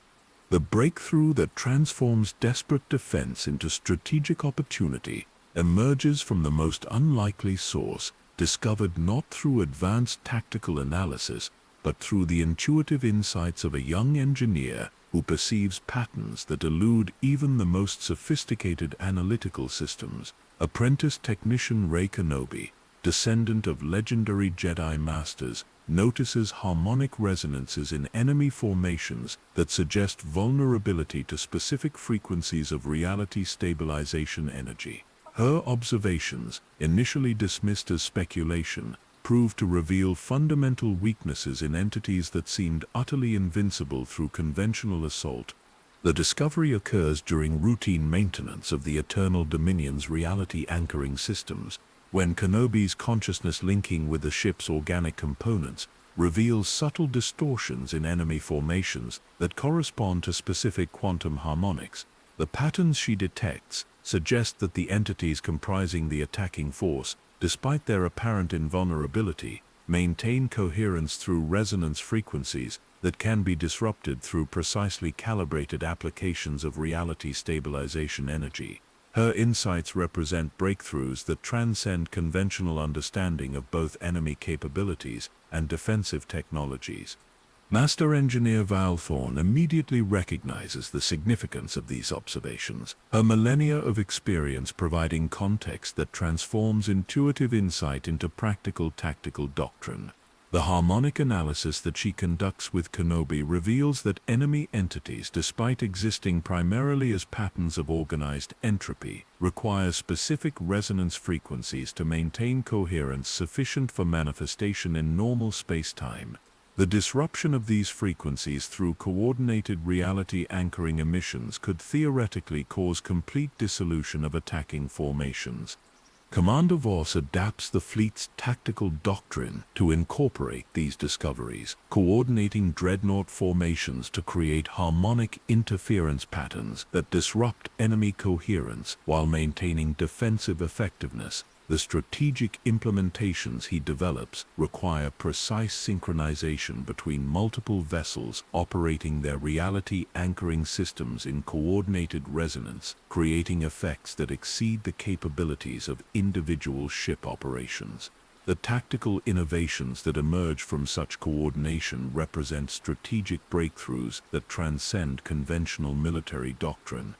The breakthrough that transforms desperate defense into strategic opportunity emerges from the most unlikely source, discovered not through advanced tactical analysis, but through the intuitive insights of a young engineer who perceives patterns that elude even the most sophisticated analytical systems. Apprentice technician Rey Kenobi, descendant of legendary Jedi Masters, notices harmonic resonances in enemy formations that suggest vulnerability to specific frequencies of reality stabilization energy. Her observations, initially dismissed as speculation, proved to reveal fundamental weaknesses in entities that seemed utterly invincible through conventional assault. The discovery occurs during routine maintenance of the Eternal Dominion's reality anchoring systems, when Kenobi's consciousness linking with the ship's organic components reveals subtle distortions in enemy formations that correspond to specific quantum harmonics. The patterns she detects suggest that the entities comprising the attacking force, despite their apparent invulnerability, maintain coherence through resonance frequencies that can be disrupted through precisely calibrated applications of reality stabilization energy. Her insights represent breakthroughs that transcend conventional understanding of both enemy capabilities and defensive technologies. Master Engineer Val Thorne immediately recognizes the significance of these observations, her millennia of experience providing context that transforms intuitive insight into practical tactical doctrine. The harmonic analysis that she conducts with Kenobi reveals that enemy entities, despite existing primarily as patterns of organized entropy, require specific resonance frequencies to maintain coherence sufficient for manifestation in normal space-time. The disruption of these frequencies through coordinated reality anchoring emissions could theoretically cause complete dissolution of attacking formations. Commander Voss adapts the fleet's tactical doctrine to incorporate these discoveries, coordinating dreadnought formations to create harmonic interference patterns that disrupt enemy coherence while maintaining defensive effectiveness. The strategic implementations he develops require precise synchronization between multiple vessels operating their reality anchoring systems in coordinated resonance, creating effects that exceed the capabilities of individual ship operations. The tactical innovations that emerge from such coordination represent strategic breakthroughs that transcend conventional military doctrine.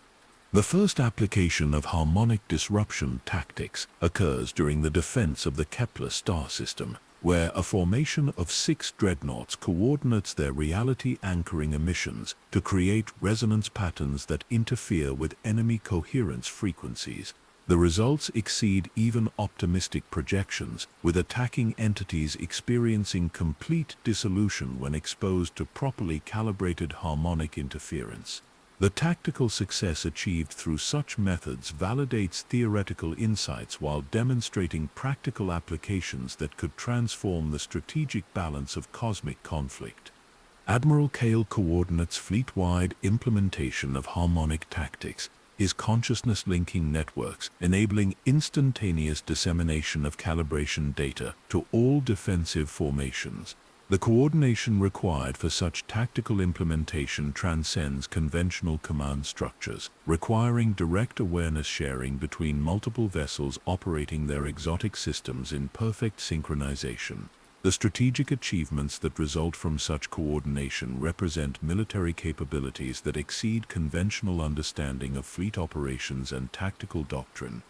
The first application of harmonic disruption tactics occurs during the defense of the Kepler star system, where a formation of 6 dreadnoughts coordinates their reality anchoring emissions to create resonance patterns that interfere with enemy coherence frequencies. The results exceed even optimistic projections, with attacking entities experiencing complete dissolution when exposed to properly calibrated harmonic interference. The tactical success achieved through such methods validates theoretical insights while demonstrating practical applications that could transform the strategic balance of cosmic conflict. Admiral Kale coordinates fleet-wide implementation of harmonic tactics, his consciousness linking networks, enabling instantaneous dissemination of calibration data to all defensive formations. The coordination required for such tactical implementation transcends conventional command structures, requiring direct awareness sharing between multiple vessels operating their exotic systems in perfect synchronization. The strategic achievements that result from such coordination represent military capabilities that exceed conventional understanding of fleet operations and tactical doctrine.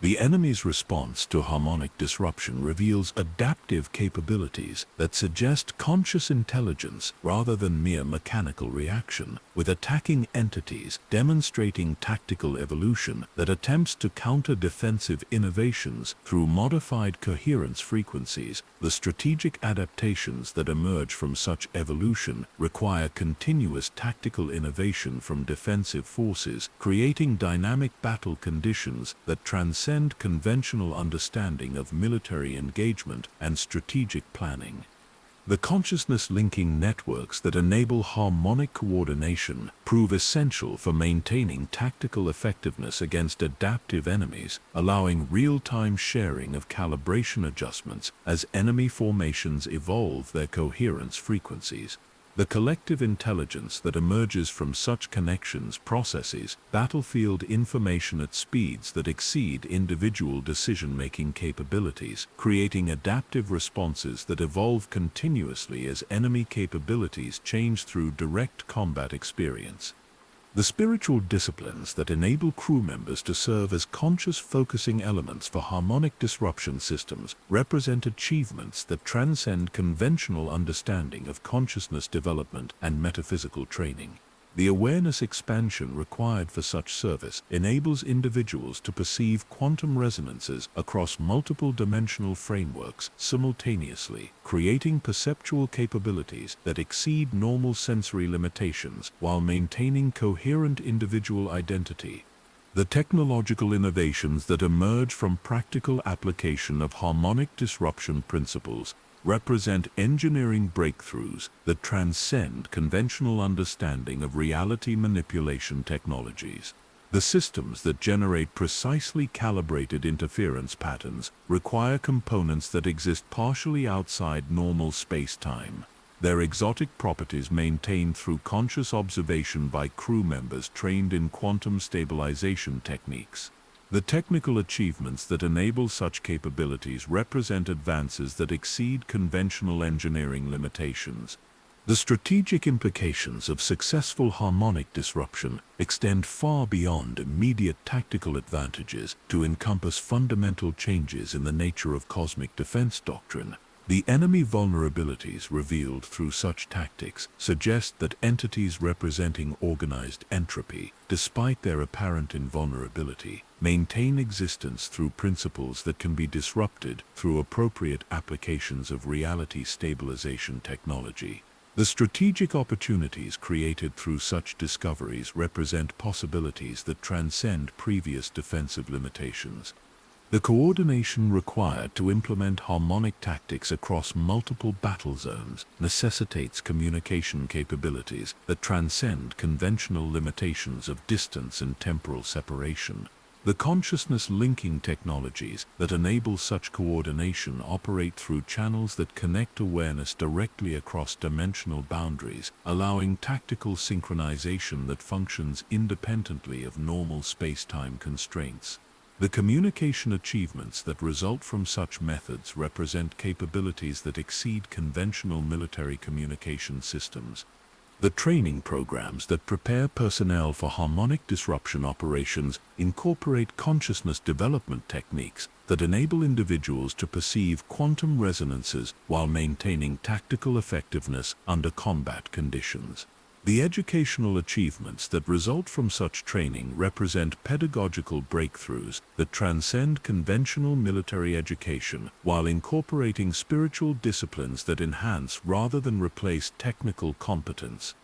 The enemy's response to harmonic disruption reveals adaptive capabilities that suggest conscious intelligence rather than mere mechanical reaction, with attacking entities demonstrating tactical evolution that attempts to counter defensive innovations through modified coherence frequencies. The strategic adaptations that emerge from such evolution require continuous tactical innovation from defensive forces, creating dynamic battle conditions that transcend conventional understanding of military engagement and strategic planning. The consciousness-linking networks that enable harmonic coordination prove essential for maintaining tactical effectiveness against adaptive enemies, allowing real-time sharing of calibration adjustments as enemy formations evolve their coherence frequencies. The collective intelligence that emerges from such connections processes battlefield information at speeds that exceed individual decision-making capabilities, creating adaptive responses that evolve continuously as enemy capabilities change through direct combat experience. The spiritual disciplines that enable crew members to serve as conscious focusing elements for harmonic disruption systems represent achievements that transcend conventional understanding of consciousness development and metaphysical training. The awareness expansion required for such service enables individuals to perceive quantum resonances across multiple dimensional frameworks simultaneously, creating perceptual capabilities that exceed normal sensory limitations while maintaining coherent individual identity. The technological innovations that emerge from practical application of harmonic disruption principles represent engineering breakthroughs that transcend conventional understanding of reality manipulation technologies. The systems that generate precisely calibrated interference patterns require components that exist partially outside normal space-time. Their exotic properties maintained through conscious observation by crew members trained in quantum stabilization techniques. The technical achievements that enable such capabilities represent advances that exceed conventional engineering limitations. The strategic implications of successful harmonic disruption extend far beyond immediate tactical advantages to encompass fundamental changes in the nature of cosmic defense doctrine. The enemy vulnerabilities revealed through such tactics suggest that entities representing organized entropy, despite their apparent invulnerability, maintain existence through principles that can be disrupted through appropriate applications of reality stabilization technology. The strategic opportunities created through such discoveries represent possibilities that transcend previous defensive limitations. The coordination required to implement harmonic tactics across multiple battle zones necessitates communication capabilities that transcend conventional limitations of distance and temporal separation. The consciousness-linking technologies that enable such coordination operate through channels that connect awareness directly across dimensional boundaries, allowing tactical synchronization that functions independently of normal space-time constraints. The communication achievements that result from such methods represent capabilities that exceed conventional military communication systems. The training programs that prepare personnel for harmonic disruption operations incorporate consciousness development techniques that enable individuals to perceive quantum resonances while maintaining tactical effectiveness under combat conditions. The educational achievements that result from such training represent pedagogical breakthroughs that transcend conventional military education while incorporating spiritual disciplines that enhance rather than replace technical competence.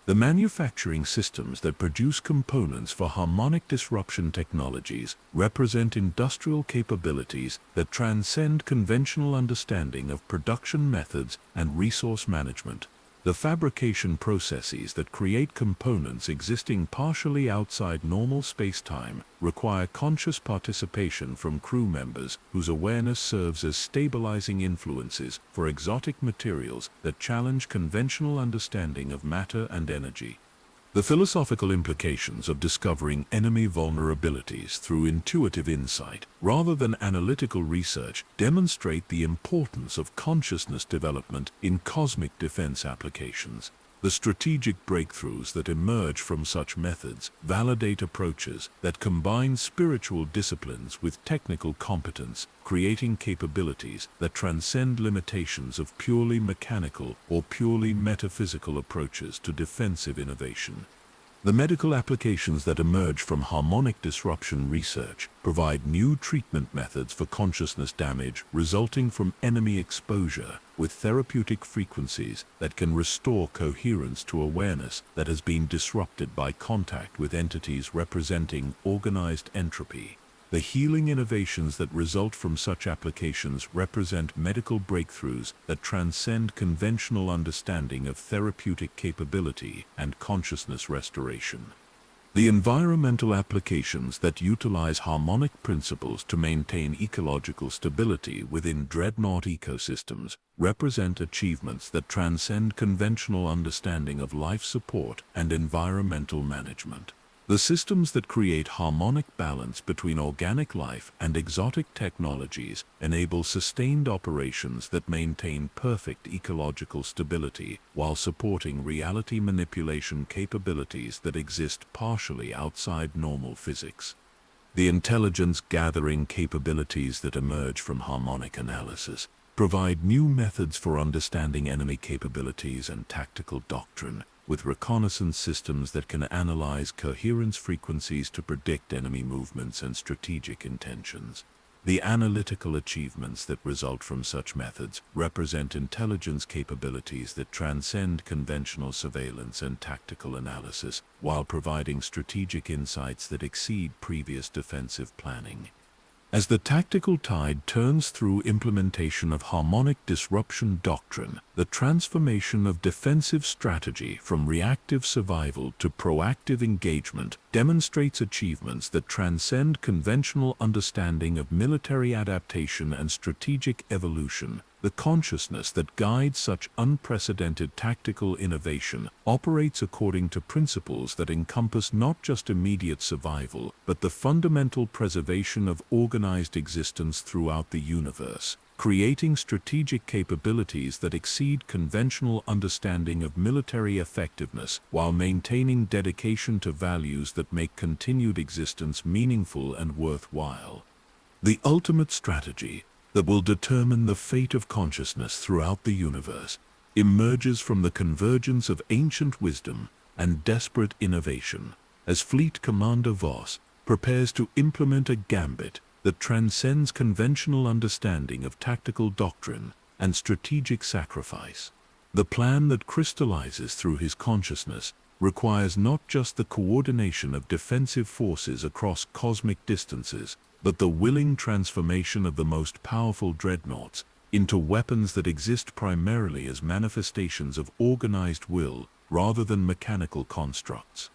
The manufacturing systems that produce components for harmonic disruption technologies represent industrial capabilities that transcend conventional understanding of production methods and resource management. The fabrication processes that create components existing partially outside normal space-time require conscious participation from crew members whose awareness serves as stabilizing influences for exotic materials that challenge conventional understanding of matter and energy. The philosophical implications of discovering enemy vulnerabilities through intuitive insight rather than analytical research demonstrate the importance of consciousness development in cosmic defense applications. The strategic breakthroughs that emerge from such methods validate approaches that combine spiritual disciplines with technical competence, creating capabilities that transcend limitations of purely mechanical or purely metaphysical approaches to defensive innovation. The medical applications that emerge from harmonic disruption research provide new treatment methods for consciousness damage resulting from enemy exposure, with therapeutic frequencies that can restore coherence to awareness that has been disrupted by contact with entities representing organized entropy. The healing innovations that result from such applications represent medical breakthroughs that transcend conventional understanding of therapeutic capability and consciousness restoration. The environmental applications that utilize harmonic principles to maintain ecological stability within dreadnought ecosystems represent achievements that transcend conventional understanding of life support and environmental management. The systems that create harmonic balance between organic life and exotic technologies enable sustained operations that maintain perfect ecological stability while supporting reality manipulation capabilities that exist partially outside normal physics. The intelligence-gathering capabilities that emerge from harmonic analysis provide new methods for understanding enemy capabilities and tactical doctrine, with reconnaissance systems that can analyze coherence frequencies to predict enemy movements and strategic intentions. The analytical achievements that result from such methods represent intelligence capabilities that transcend conventional surveillance and tactical analysis, while providing strategic insights that exceed previous defensive planning. As the tactical tide turns through implementation of harmonic disruption doctrine, the transformation of defensive strategy from reactive survival to proactive engagement demonstrates achievements that transcend conventional understanding of military adaptation and strategic evolution. The consciousness that guides such unprecedented tactical innovation operates according to principles that encompass not just immediate survival, but the fundamental preservation of organized existence throughout the universe, creating strategic capabilities that exceed conventional understanding of military effectiveness while maintaining dedication to values that make continued existence meaningful and worthwhile. The ultimate strategy that will determine the fate of consciousness throughout the universe emerges from the convergence of ancient wisdom and desperate innovation, as Fleet Commander Voss prepares to implement a gambit that transcends conventional understanding of tactical doctrine and strategic sacrifice. The plan that crystallizes through his consciousness requires not just the coordination of defensive forces across cosmic distances, but the willing transformation of the most powerful dreadnoughts into weapons that exist primarily as manifestations of organized will rather than mechanical constructs.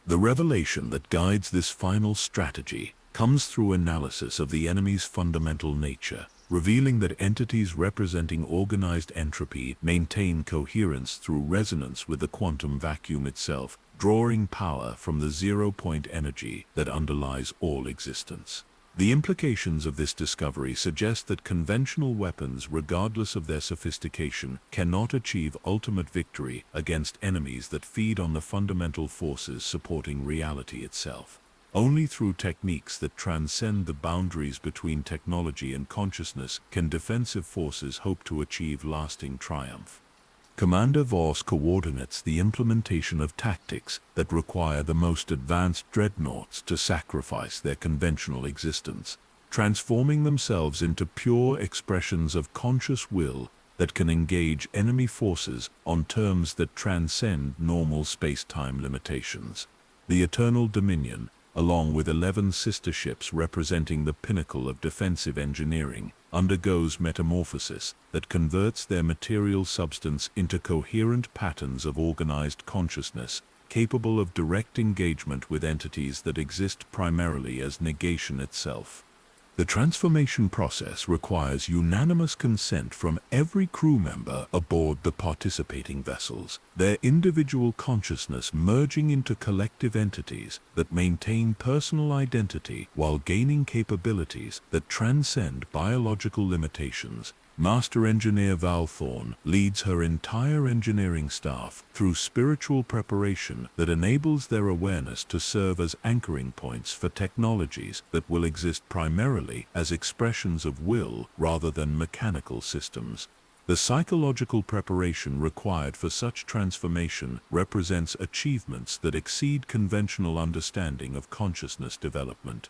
The revelation that guides this final strategy comes through analysis of the enemy's fundamental nature, revealing that entities representing organized entropy maintain coherence through resonance with the quantum vacuum itself, drawing power from the zero-point energy that underlies all existence. The implications of this discovery suggest that conventional weapons, regardless of their sophistication, cannot achieve ultimate victory against enemies that feed on the fundamental forces supporting reality itself. Only through techniques that transcend the boundaries between technology and consciousness can defensive forces hope to achieve lasting triumph. Commander Voss coordinates the implementation of tactics that require the most advanced dreadnoughts to sacrifice their conventional existence, transforming themselves into pure expressions of conscious will that can engage enemy forces on terms that transcend normal space-time limitations. The Eternal Dominion, along with 11 sister ships representing the pinnacle of defensive engineering, undergoes metamorphosis that converts their material substance into coherent patterns of organized consciousness, capable of direct engagement with entities that exist primarily as negation itself. The transformation process requires unanimous consent from every crew member aboard the participating vessels, their individual consciousness merging into collective entities that maintain personal identity while gaining capabilities that transcend biological limitations, Master Engineer Val Thorne leads her entire engineering staff through spiritual preparation that enables their awareness to serve as anchoring points for technologies that will exist primarily as expressions of will rather than mechanical systems. The psychological preparation required for such transformation represents achievements that exceed conventional understanding of consciousness development.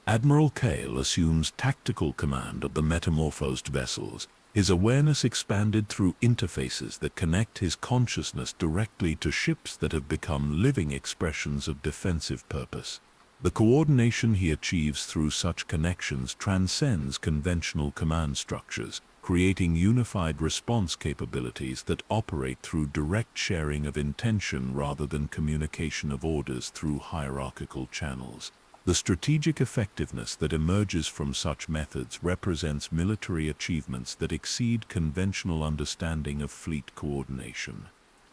Admiral Cale assumes tactical command of the metamorphosed vessels, his awareness expanded through interfaces that connect his consciousness directly to ships that have become living expressions of defensive purpose. The coordination he achieves through such connections transcends conventional command structures, creating unified response capabilities that operate through direct sharing of intention rather than communication of orders through hierarchical channels. The strategic effectiveness that emerges from such methods represents military achievements that exceed conventional understanding of fleet coordination.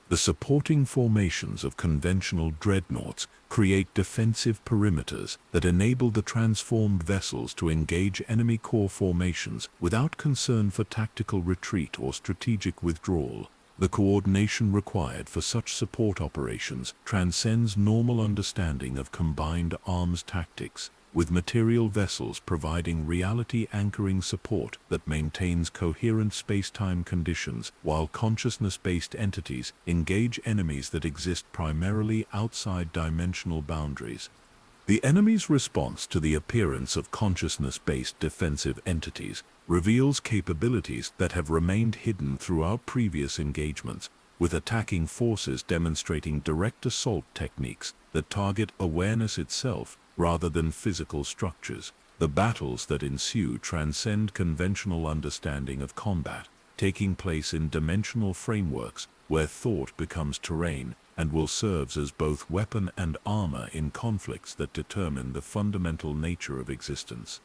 The supporting formations of conventional dreadnoughts create defensive perimeters that enable the transformed vessels to engage enemy core formations without concern for tactical retreat or strategic withdrawal. The coordination required for such support operations transcends normal understanding of combined arms tactics, with material vessels providing reality-anchoring support that maintains coherent space-time conditions while consciousness-based entities engage enemies that exist primarily outside dimensional boundaries. The enemy's response to the appearance of consciousness-based defensive entities reveals capabilities that have remained hidden throughout previous engagements, with attacking forces demonstrating direct assault techniques that target awareness itself rather than physical structures. The battles that ensue transcend conventional understanding of combat, taking place in dimensional frameworks where thought becomes terrain and will serve as both weapon and armor in conflicts that determine the fundamental nature of existence.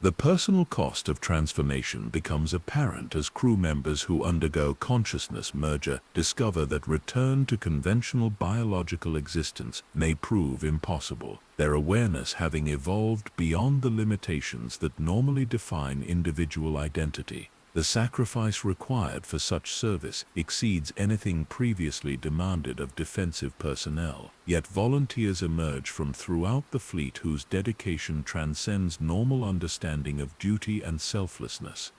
The personal cost of transformation becomes apparent as crew members who undergo consciousness merger discover that return to conventional biological existence may prove impossible, their awareness having evolved beyond the limitations that normally define individual identity. The sacrifice required for such service exceeds anything previously demanded of defensive personnel, yet volunteers emerge from throughout the fleet whose dedication transcends normal understanding of duty and selflessness.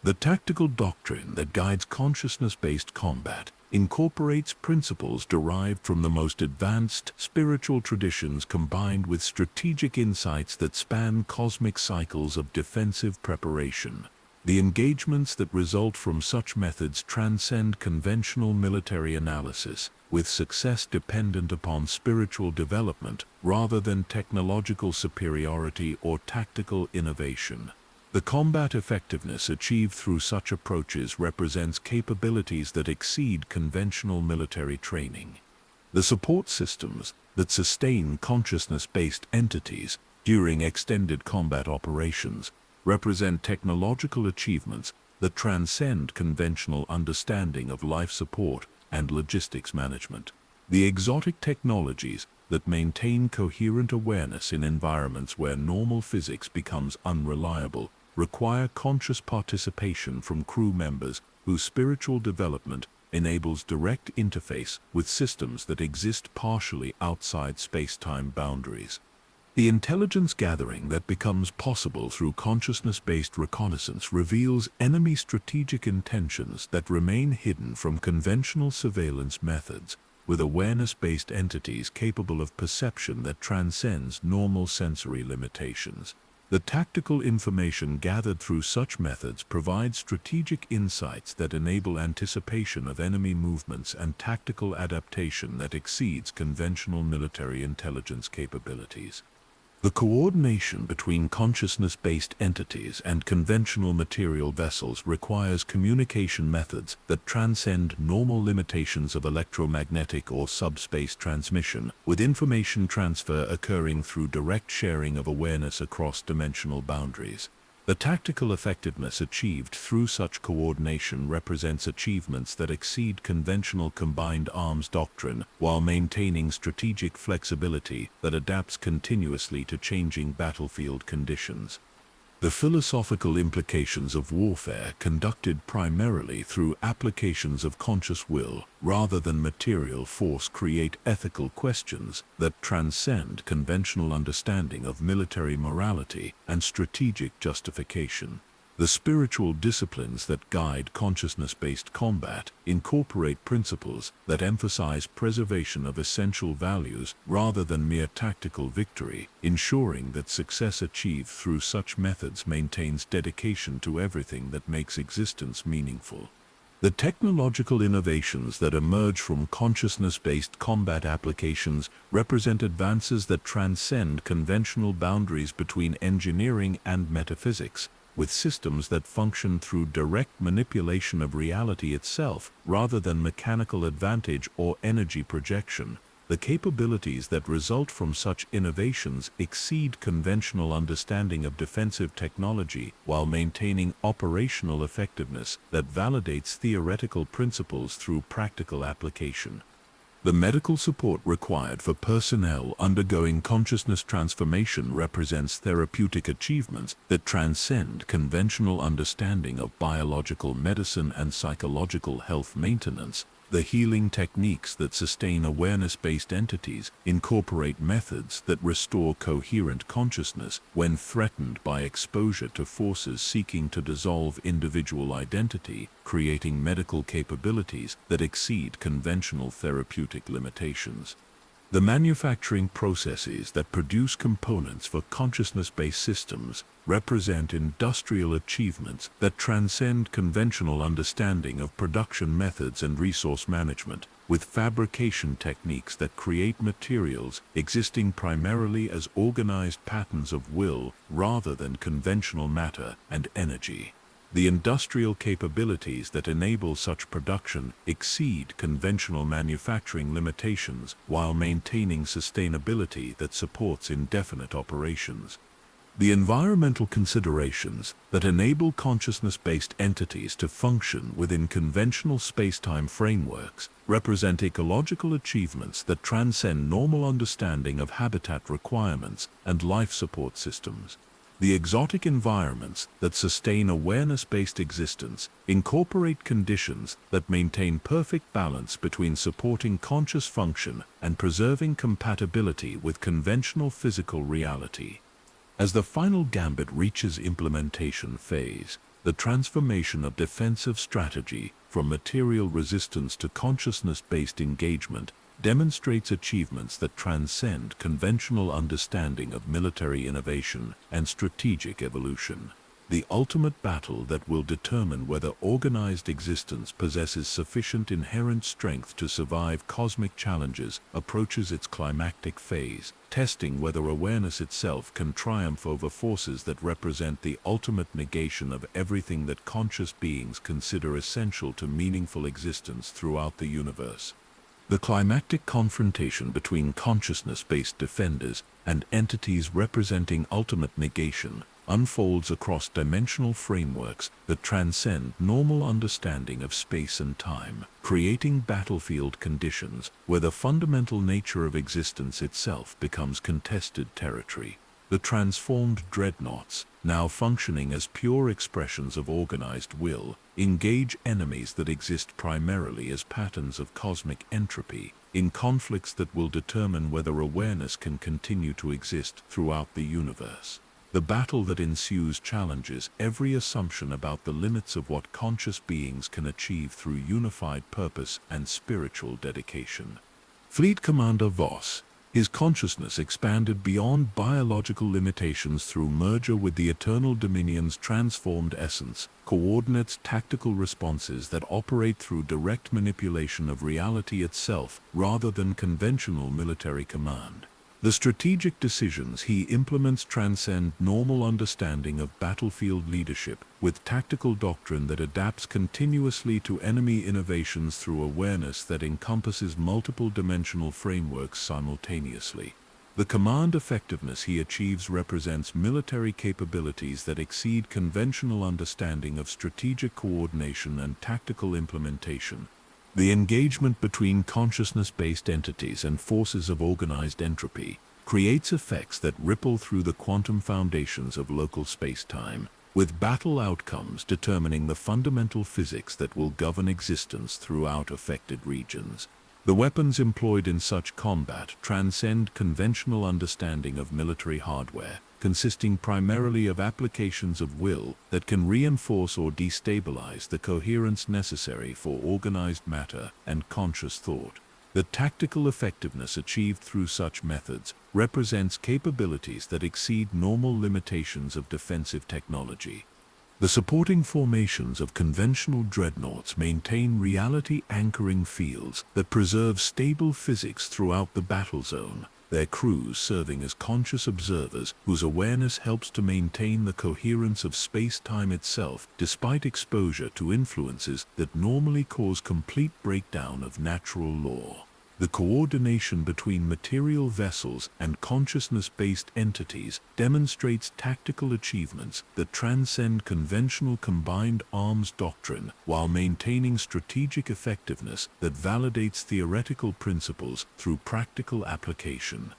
The tactical doctrine that guides consciousness-based combat incorporates principles derived from the most advanced spiritual traditions combined with strategic insights that span cosmic cycles of defensive preparation. The engagements that result from such methods transcend conventional military analysis, with success dependent upon spiritual development rather than technological superiority or tactical innovation. The combat effectiveness achieved through such approaches represents capabilities that exceed conventional military training. The support systems that sustain consciousness-based entities during extended combat operations represent technological achievements that transcend conventional understanding of life support and logistics management. The exotic technologies that maintain coherent awareness in environments where normal physics becomes unreliable require conscious participation from crew members whose spiritual development enables direct interface with systems that exist partially outside space-time boundaries. The intelligence gathering that becomes possible through consciousness-based reconnaissance reveals enemy strategic intentions that remain hidden from conventional surveillance methods, with awareness-based entities capable of perception that transcends normal sensory limitations. The tactical information gathered through such methods provides strategic insights that enable anticipation of enemy movements and tactical adaptation that exceeds conventional military intelligence capabilities. The coordination between consciousness-based entities and conventional material vessels requires communication methods that transcend normal limitations of electromagnetic or subspace transmission, with information transfer occurring through direct sharing of awareness across dimensional boundaries. The tactical effectiveness achieved through such coordination represents achievements that exceed conventional combined arms doctrine while maintaining strategic flexibility that adapts continuously to changing battlefield conditions. The philosophical implications of warfare conducted primarily through applications of conscious will rather than material force create ethical questions that transcend conventional understanding of military morality and strategic justification. The spiritual disciplines that guide consciousness-based combat incorporate principles that emphasize preservation of essential values rather than mere tactical victory, ensuring that success achieved through such methods maintains dedication to everything that makes existence meaningful. The technological innovations that emerge from consciousness-based combat applications represent advances that transcend conventional boundaries between engineering and metaphysics, with systems that function through direct manipulation of reality itself rather than mechanical advantage or energy projection. The capabilities that result from such innovations exceed conventional understanding of defensive technology while maintaining operational effectiveness that validates theoretical principles through practical application. The medical support required for personnel undergoing consciousness transformation represents therapeutic achievements that transcend conventional understanding of biological medicine and psychological health maintenance. The healing techniques that sustain awareness-based entities incorporate methods that restore coherent consciousness when threatened by exposure to forces seeking to dissolve individual identity, creating medical capabilities that exceed conventional therapeutic limitations. The manufacturing processes that produce components for consciousness-based systems represent industrial achievements that transcend conventional understanding of production methods and resource management, with fabrication techniques that create materials existing primarily as organized patterns of will rather than conventional matter and energy. The industrial capabilities that enable such production exceed conventional manufacturing limitations while maintaining sustainability that supports indefinite operations. The environmental considerations that enable consciousness-based entities to function within conventional space-time frameworks represent ecological achievements that transcend normal understanding of habitat requirements and life support systems. The exotic environments that sustain awareness-based existence incorporate conditions that maintain perfect balance between supporting conscious function and preserving compatibility with conventional physical reality. As the final gambit reaches implementation phase, the transformation of defensive strategy from material resistance to consciousness-based engagement demonstrates achievements that transcend conventional understanding of military innovation and strategic evolution. The ultimate battle that will determine whether organized existence possesses sufficient inherent strength to survive cosmic challenges approaches its climactic phase, testing whether awareness itself can triumph over forces that represent the ultimate negation of everything that conscious beings consider essential to meaningful existence throughout the universe. The climactic confrontation between consciousness-based defenders and entities representing ultimate negation unfolds across dimensional frameworks that transcend normal understanding of space and time, creating battlefield conditions where the fundamental nature of existence itself becomes contested territory. The transformed dreadnoughts, now functioning as pure expressions of organized will, engage enemies that exist primarily as patterns of cosmic entropy, in conflicts that will determine whether awareness can continue to exist throughout the universe. The battle that ensues challenges every assumption about the limits of what conscious beings can achieve through unified purpose and spiritual dedication. Fleet Commander Voss, his consciousness expanded beyond biological limitations through merger with the Eternal Dominion's transformed essence, coordinates tactical responses that operate through direct manipulation of reality itself rather than conventional military command. The strategic decisions he implements transcend normal understanding of battlefield leadership, with tactical doctrine that adapts continuously to enemy innovations through awareness that encompasses multiple dimensional frameworks simultaneously. The command effectiveness he achieves represents military capabilities that exceed conventional understanding of strategic coordination and tactical implementation. The engagement between consciousness-based entities and forces of organized entropy creates effects that ripple through the quantum foundations of local space-time, with battle outcomes determining the fundamental physics that will govern existence throughout affected regions. The weapons employed in such combat transcend conventional understanding of military hardware, consisting primarily of applications of will that can reinforce or destabilize the coherence necessary for organized matter and conscious thought. The tactical effectiveness achieved through such methods represents capabilities that exceed normal limitations of defensive technology. The supporting formations of conventional dreadnoughts maintain reality-anchoring fields that preserve stable physics throughout the battle zone, their crews serving as conscious observers whose awareness helps to maintain the coherence of space-time itself despite exposure to influences that normally cause complete breakdown of natural law. The coordination between material vessels and consciousness-based entities demonstrates tactical achievements that transcend conventional combined arms doctrine while maintaining strategic effectiveness that validates theoretical principles through practical application.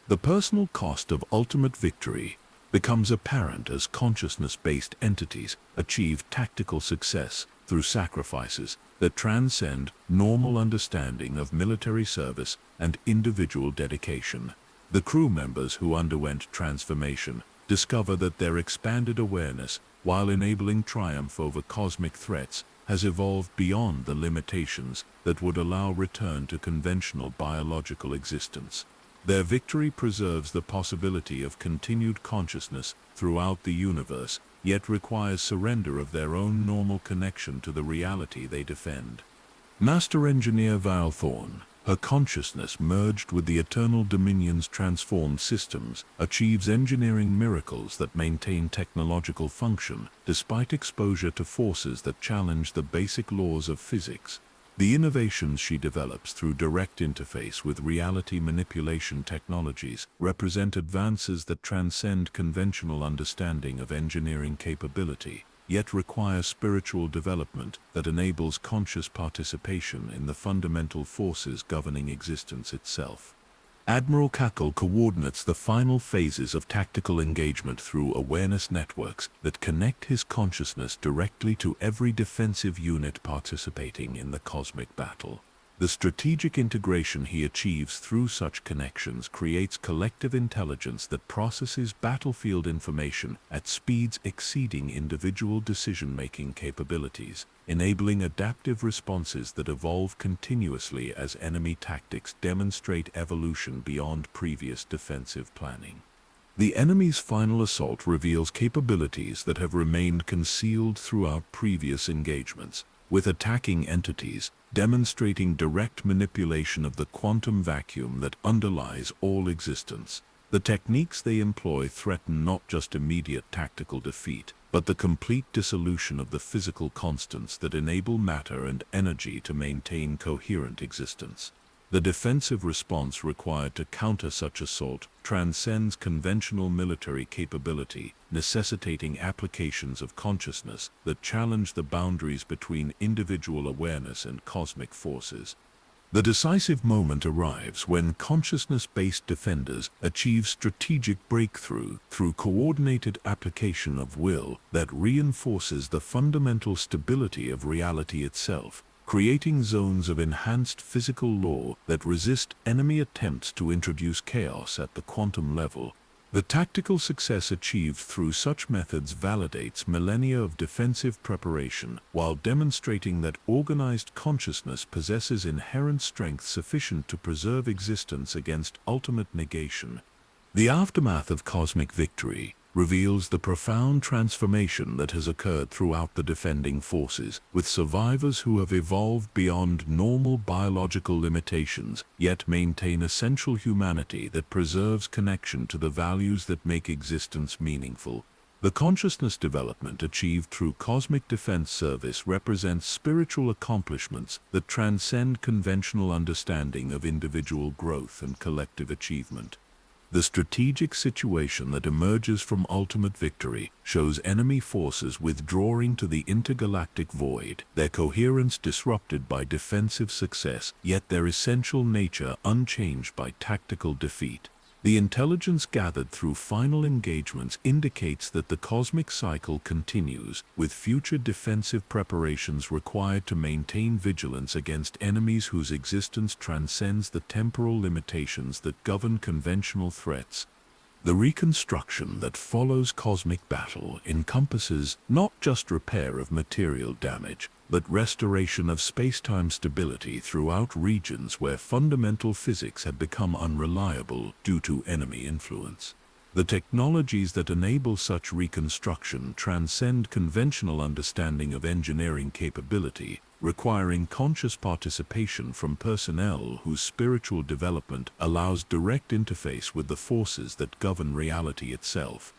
The personal cost of ultimate victory becomes apparent as consciousness-based entities achieve tactical success through sacrifices that transcend normal understanding of military service and individual dedication. The crew members who underwent transformation discover that their expanded awareness, while enabling triumph over cosmic threats, has evolved beyond the limitations that would allow return to conventional biological existence. Their victory preserves the possibility of continued consciousness throughout the universe, yet requires surrender of their own normal connection to the reality they defend. Master Engineer Val Thorne, her consciousness merged with the Eternal Dominion's transformed systems, achieves engineering miracles that maintain technological function despite exposure to forces that challenge the basic laws of physics. The innovations she develops through direct interface with reality manipulation technologies represent advances that transcend conventional understanding of engineering capability, yet require spiritual development that enables conscious participation in the fundamental forces governing existence itself. Admiral Cackle coordinates the final phases of tactical engagement through awareness networks that connect his consciousness directly to every defensive unit participating in the cosmic battle. The strategic integration he achieves through such connections creates collective intelligence that processes battlefield information at speeds exceeding individual decision-making capabilities, enabling adaptive responses that evolve continuously as enemy tactics demonstrate evolution beyond previous defensive planning. The enemy's final assault reveals capabilities that have remained concealed throughout previous engagements, with attacking entities demonstrating direct manipulation of the quantum vacuum that underlies all existence. The techniques they employ threaten not just immediate tactical defeat, but the complete dissolution of the physical constants that enable matter and energy to maintain coherent existence. The defensive response required to counter such assault transcends conventional military capability, necessitating applications of consciousness that challenge the boundaries between individual awareness and cosmic forces. The decisive moment arrives when consciousness-based defenders achieve strategic breakthrough through coordinated application of will that reinforces the fundamental stability of reality itself, creating zones of enhanced physical law that resist enemy attempts to introduce chaos at the quantum level. The tactical success achieved through such methods validates millennia of defensive preparation while demonstrating that organized consciousness possesses inherent strength sufficient to preserve existence against ultimate negation. The aftermath of cosmic victory reveals the profound transformation that has occurred throughout the defending forces, with survivors who have evolved beyond normal biological limitations, yet maintain essential humanity that preserves connection to the values that make existence meaningful. The consciousness development achieved through cosmic defense service represents spiritual accomplishments that transcend conventional understanding of individual growth and collective achievement. The strategic situation that emerges from ultimate victory shows enemy forces withdrawing to the intergalactic void, their coherence disrupted by defensive success, yet their essential nature unchanged by tactical defeat. The intelligence gathered through final engagements indicates that the cosmic cycle continues, with future defensive preparations required to maintain vigilance against enemies whose existence transcends the temporal limitations that govern conventional threats. The reconstruction that follows cosmic battle encompasses not just repair of material damage, but restoration of space-time stability throughout regions where fundamental physics had become unreliable due to enemy influence. The technologies that enable such reconstruction transcend conventional understanding of engineering capability, requiring conscious participation from personnel whose spiritual development allows direct interface with the forces that govern reality itself.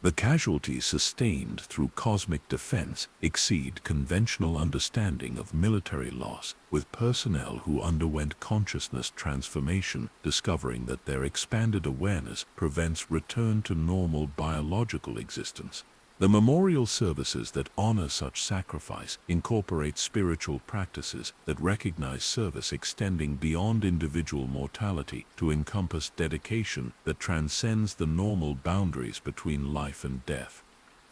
The casualties sustained through cosmic defense exceed conventional understanding of military loss, with personnel who underwent consciousness transformation discovering that their expanded awareness prevents return to normal biological existence. The memorial services that honor such sacrifice incorporate spiritual practices that recognize service extending beyond individual mortality to encompass dedication that transcends the normal boundaries between life and death.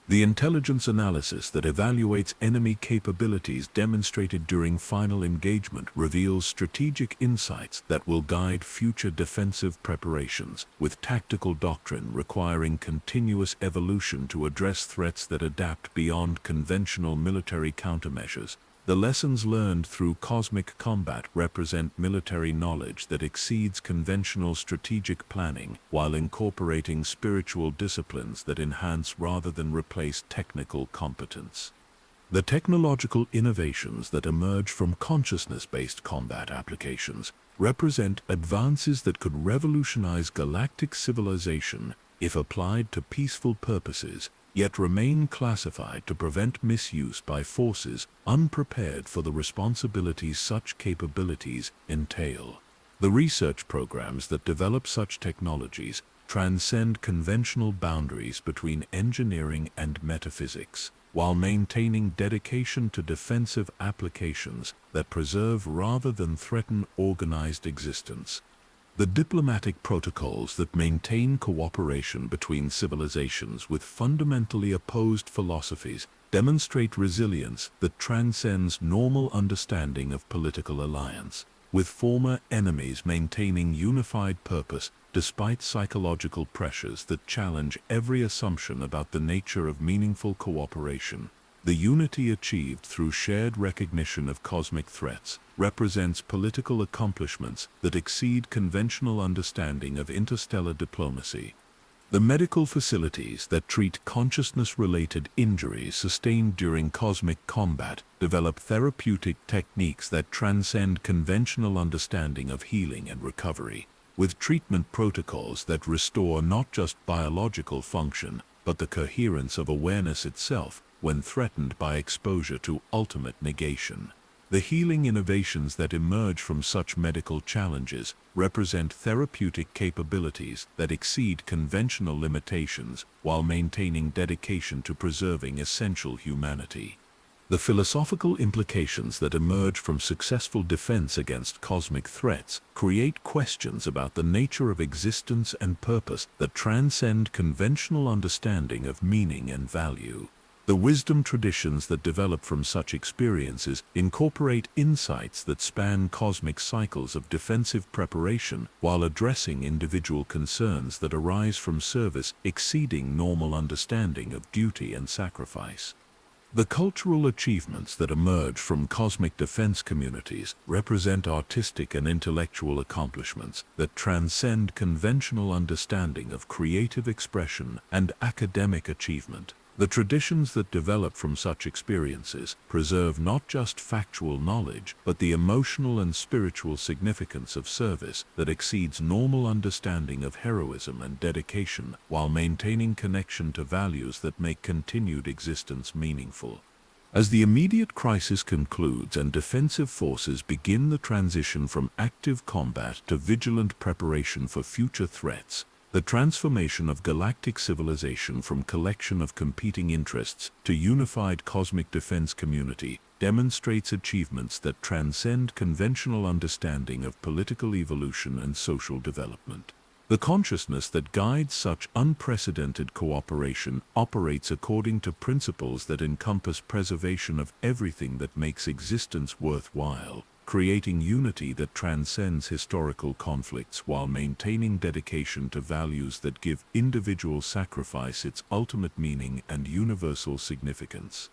The intelligence analysis that evaluates enemy capabilities demonstrated during final engagement reveals strategic insights that will guide future defensive preparations, with tactical doctrine requiring continuous evolution to address threats that adapt beyond conventional military countermeasures. The lessons learned through cosmic combat represent military knowledge that exceeds conventional strategic planning while incorporating spiritual disciplines that enhance rather than replace technical competence. The technological innovations that emerge from consciousness-based combat applications represent advances that could revolutionize galactic civilization if applied to peaceful purposes, yet remain classified to prevent misuse by forces unprepared for the responsibilities such capabilities entail. The research programs that develop such technologies transcend conventional boundaries between engineering and metaphysics, while maintaining dedication to defensive applications that preserve rather than threaten organized existence. The diplomatic protocols that maintain cooperation between civilizations with fundamentally opposed philosophies demonstrate resilience that transcends normal understanding of political alliance, with former enemies maintaining unified purpose despite psychological pressures that challenge every assumption about the nature of meaningful cooperation. The unity achieved through shared recognition of cosmic threats represents political accomplishments that exceed conventional understanding of interstellar diplomacy. The medical facilities that treat consciousness-related injuries sustained during cosmic combat develop therapeutic techniques that transcend conventional understanding of healing and recovery, with treatment protocols that restore not just biological function, but the coherence of awareness itself when threatened by exposure to ultimate negation. The healing innovations that emerge from such medical challenges represent therapeutic capabilities that exceed conventional limitations while maintaining dedication to preserving essential humanity. The philosophical implications that emerge from successful defense against cosmic threats create questions about the nature of existence and purpose that transcend conventional understanding of meaning and value. The wisdom traditions that develop from such experiences incorporate insights that span cosmic cycles of defensive preparation while addressing individual concerns that arise from service exceeding normal understanding of duty and sacrifice. The cultural achievements that emerge from cosmic defense communities represent artistic and intellectual accomplishments that transcend conventional understanding of creative expression and academic achievement. The traditions that develop from such experiences preserve not just factual knowledge, but the emotional and spiritual significance of service that exceeds normal understanding of heroism and dedication, while maintaining connection to values that make continued existence meaningful. As the immediate crisis concludes and defensive forces begin the transition from active combat to vigilant preparation for future threats, the transformation of galactic civilization from collection of competing interests to unified cosmic defense community demonstrates achievements that transcend conventional understanding of political evolution and social development. The consciousness that guides such unprecedented cooperation operates according to principles that encompass preservation of everything that makes existence worthwhile, creating unity that transcends historical conflicts while maintaining dedication to values that give individual sacrifice its ultimate meaning and universal significance.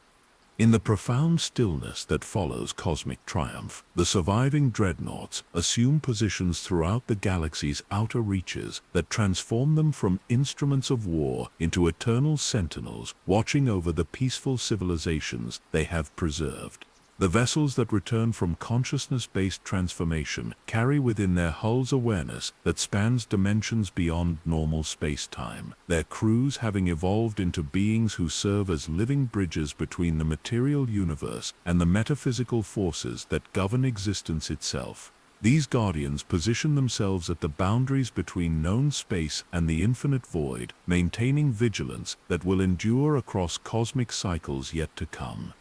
In the profound stillness that follows cosmic triumph, the surviving dreadnoughts assume positions throughout the galaxy's outer reaches that transform them from instruments of war into eternal sentinels watching over the peaceful civilizations they have preserved. The vessels that return from consciousness-based transformation carry within their hulls awareness that spans dimensions beyond normal space-time, their crews having evolved into beings who serve as living bridges between the material universe and the metaphysical forces that govern existence itself. These guardians position themselves at the boundaries between known space and the infinite void, maintaining vigilance that will endure across cosmic cycles yet to come.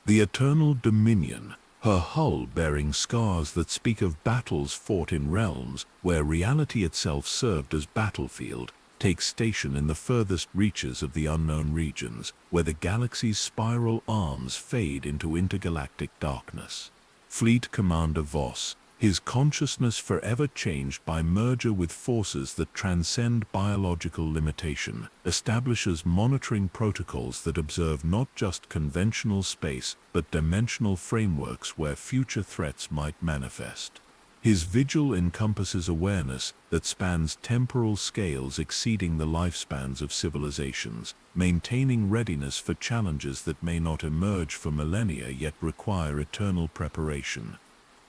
The Eternal Dominion, her hull bearing scars that speak of battles fought in realms where reality itself served as battlefield, takes station in the furthest reaches of the unknown regions, where the galaxy's spiral arms fade into intergalactic darkness. Fleet Commander Voss, his consciousness forever changed by merger with forces that transcend biological limitation, establishes monitoring protocols that observe not just conventional space, but dimensional frameworks where future threats might manifest. His vigil encompasses awareness that spans temporal scales exceeding the lifespans of civilizations, maintaining readiness for challenges that may not emerge for millennia yet require eternal preparation.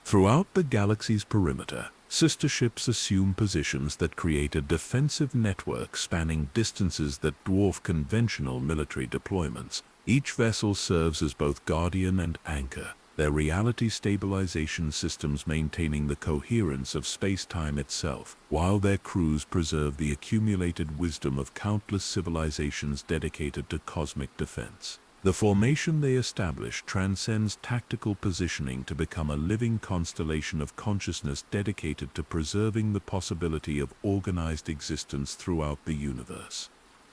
Throughout the galaxy's perimeter, sister ships assume positions that create a defensive network spanning distances that dwarf conventional military deployments. Each vessel serves as both guardian and anchor, their reality stabilization systems maintaining the coherence of space-time itself, while their crews preserve the accumulated wisdom of countless civilizations dedicated to cosmic defense. The formation they establish transcends tactical positioning to become a living constellation of consciousness dedicated to preserving the possibility of organized existence throughout the universe.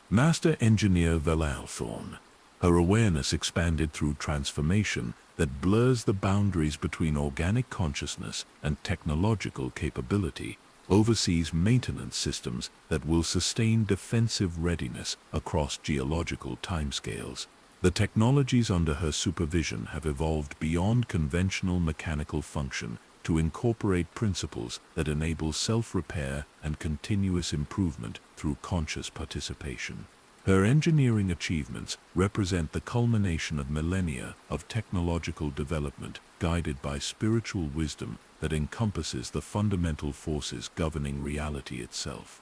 Master Engineer Velalthorn, her awareness expanded through transformation that blurs the boundaries between organic consciousness and technological capability, oversees maintenance systems that will sustain defensive readiness across geological timescales. The technologies under her supervision have evolved beyond conventional mechanical function to incorporate principles that enable self-repair and continuous improvement through conscious participation. Her engineering achievements represent the culmination of millennia of technological development guided by spiritual wisdom that encompasses the fundamental forces governing reality itself.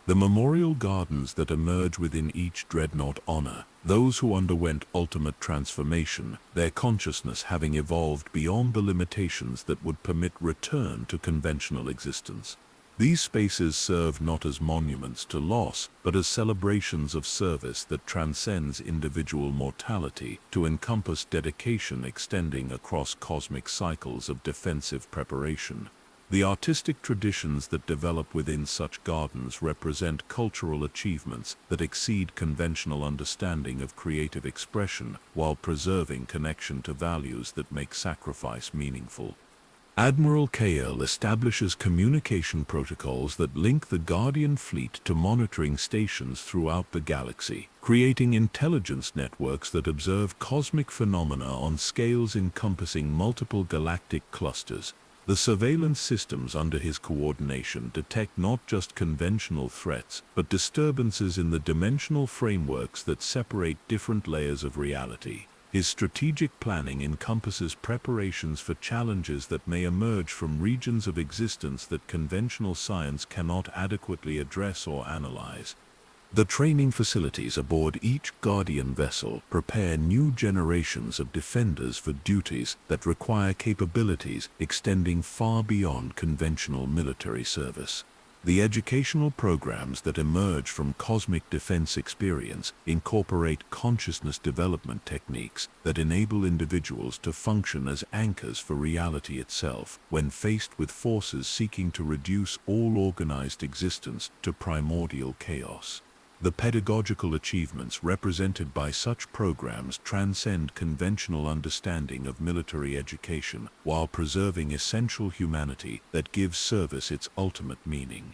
The memorial gardens that emerge within each dreadnought honor those who underwent ultimate transformation, their consciousness having evolved beyond the limitations that would permit return to conventional existence. These spaces serve not as monuments to loss, but as celebrations of service that transcends individual mortality to encompass dedication extending across cosmic cycles of defensive preparation. The artistic traditions that develop within such gardens represent cultural achievements that exceed conventional understanding of creative expression while preserving connection to values that make sacrifice meaningful. Admiral Kael establishes communication protocols that link the Guardian fleet to monitoring stations throughout the galaxy, creating intelligence networks that observe cosmic phenomena on scales encompassing multiple galactic clusters. The surveillance systems under his coordination detect not just conventional threats, but disturbances in the dimensional frameworks that separate different layers of reality. His strategic planning encompasses preparations for challenges that may emerge from regions of existence that conventional science cannot adequately address or analyze. The training facilities aboard each Guardian vessel prepare new generations of defenders for duties that require capabilities extending far beyond conventional military service. The educational programs that emerge from cosmic defense experience incorporate consciousness development techniques that enable individuals to function as anchors for reality itself when faced with forces seeking to reduce all organized existence to primordial chaos. The pedagogical achievements represented by such programs transcend conventional understanding of military education while preserving essential humanity that gives service its ultimate meaning.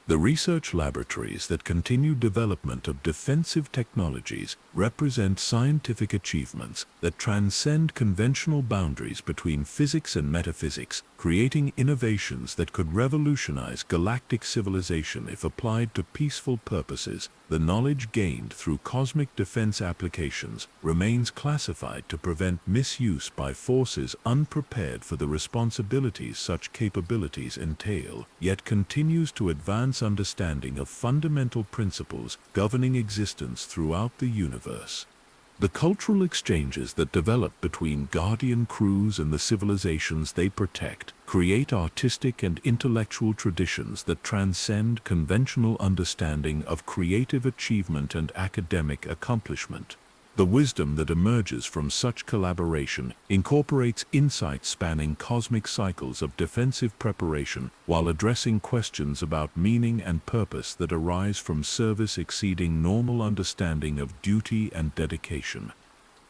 The research laboratories that continue development of defensive technologies represent scientific achievements that transcend conventional boundaries between physics and metaphysics, creating innovations that could revolutionize galactic civilization if applied to peaceful purposes. The knowledge gained through cosmic defense applications remains classified to prevent misuse by forces unprepared for the responsibilities such capabilities entail, yet continues to advance understanding of fundamental principles governing existence throughout the universe. The cultural exchanges that develop between Guardian crews and the civilizations they protect create artistic and intellectual traditions that transcend conventional understanding of creative achievement and academic accomplishment. The wisdom that emerges from such collaboration incorporates insights spanning cosmic cycles of defensive preparation while addressing questions about meaning and purpose that arise from service exceeding normal understanding of duty and dedication.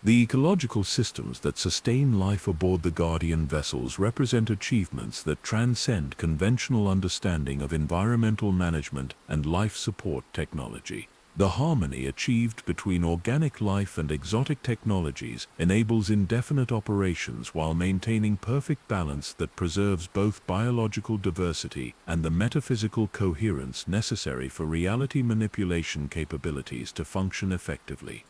The ecological systems that sustain life aboard the Guardian vessels represent achievements that transcend conventional understanding of environmental management and life support technology. The harmony achieved between organic life and exotic technologies enables indefinite operations while maintaining perfect balance that preserves both biological diversity and the metaphysical coherence necessary for reality manipulation capabilities to function effectively.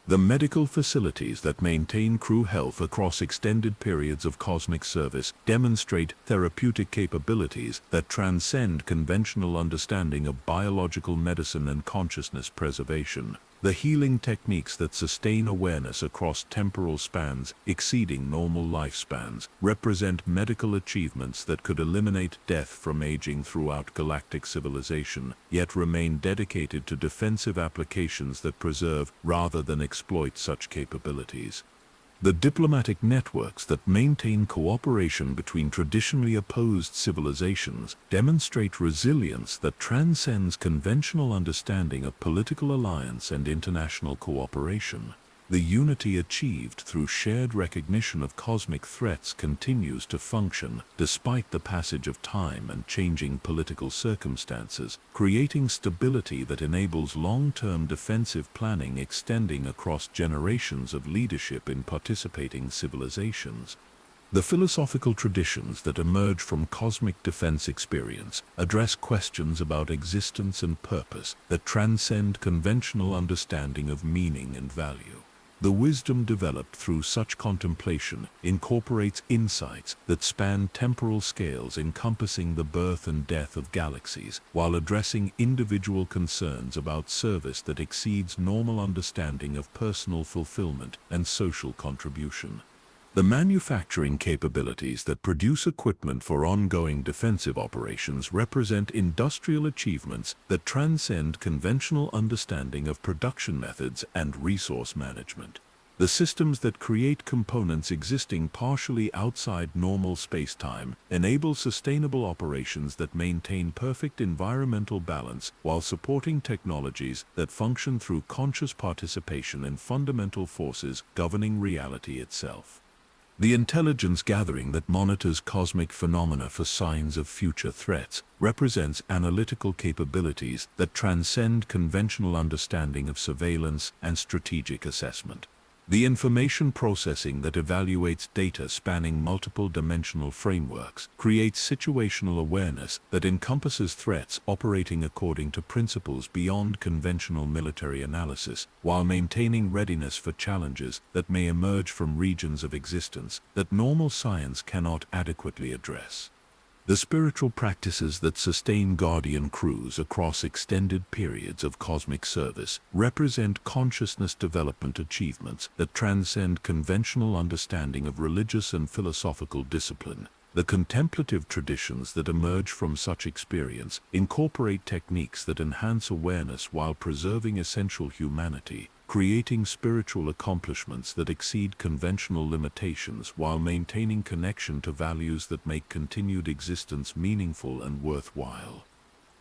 The medical facilities that maintain crew health across extended periods of cosmic service demonstrate therapeutic capabilities that transcend conventional understanding of biological medicine and consciousness preservation. The healing techniques that sustain awareness across temporal spans exceeding normal lifespans represent medical achievements that could eliminate death from aging throughout galactic civilization, yet remain dedicated to defensive applications that preserve rather than exploit such capabilities. The diplomatic networks that maintain cooperation between traditionally opposed civilizations demonstrate resilience that transcends conventional understanding of political alliance and international cooperation. The unity achieved through shared recognition of cosmic threats continues to function despite the passage of time and changing political circumstances, creating stability that enables long-term defensive planning extending across generations of leadership in participating civilizations. The philosophical traditions that emerge from cosmic defense experience address questions about existence and purpose that transcend conventional understanding of meaning and value. The wisdom developed through such contemplation incorporates insights that span temporal scales encompassing the birth and death of galaxies, while addressing individual concerns about service that exceeds normal understanding of personal fulfillment and social contribution. The manufacturing capabilities that produce equipment for ongoing defensive operations represent industrial achievements that transcend conventional understanding of production methods and resource management. The systems that create components existing partially outside normal space-time enable sustainable operations that maintain perfect environmental balance while supporting technologies that function through conscious participation in fundamental forces governing reality itself. The intelligence gathering that monitors cosmic phenomena for signs of future threats represents analytical capabilities that transcend conventional understanding of surveillance and strategic assessment. The information processing that evaluates data spanning multiple dimensional frameworks creates situational awareness that encompasses threats operating according to principles beyond conventional military analysis, while maintaining readiness for challenges that may emerge from regions of existence that normal science cannot adequately address. The spiritual practices that sustain Guardian crews across extended periods of cosmic service represent consciousness development achievements that transcend conventional understanding of religious and philosophical discipline. The contemplative traditions that emerge from such experience incorporate techniques that enhance awareness while preserving essential humanity, creating spiritual accomplishments that exceed conventional limitations while maintaining connection to values that make continued existence meaningful and worthwhile.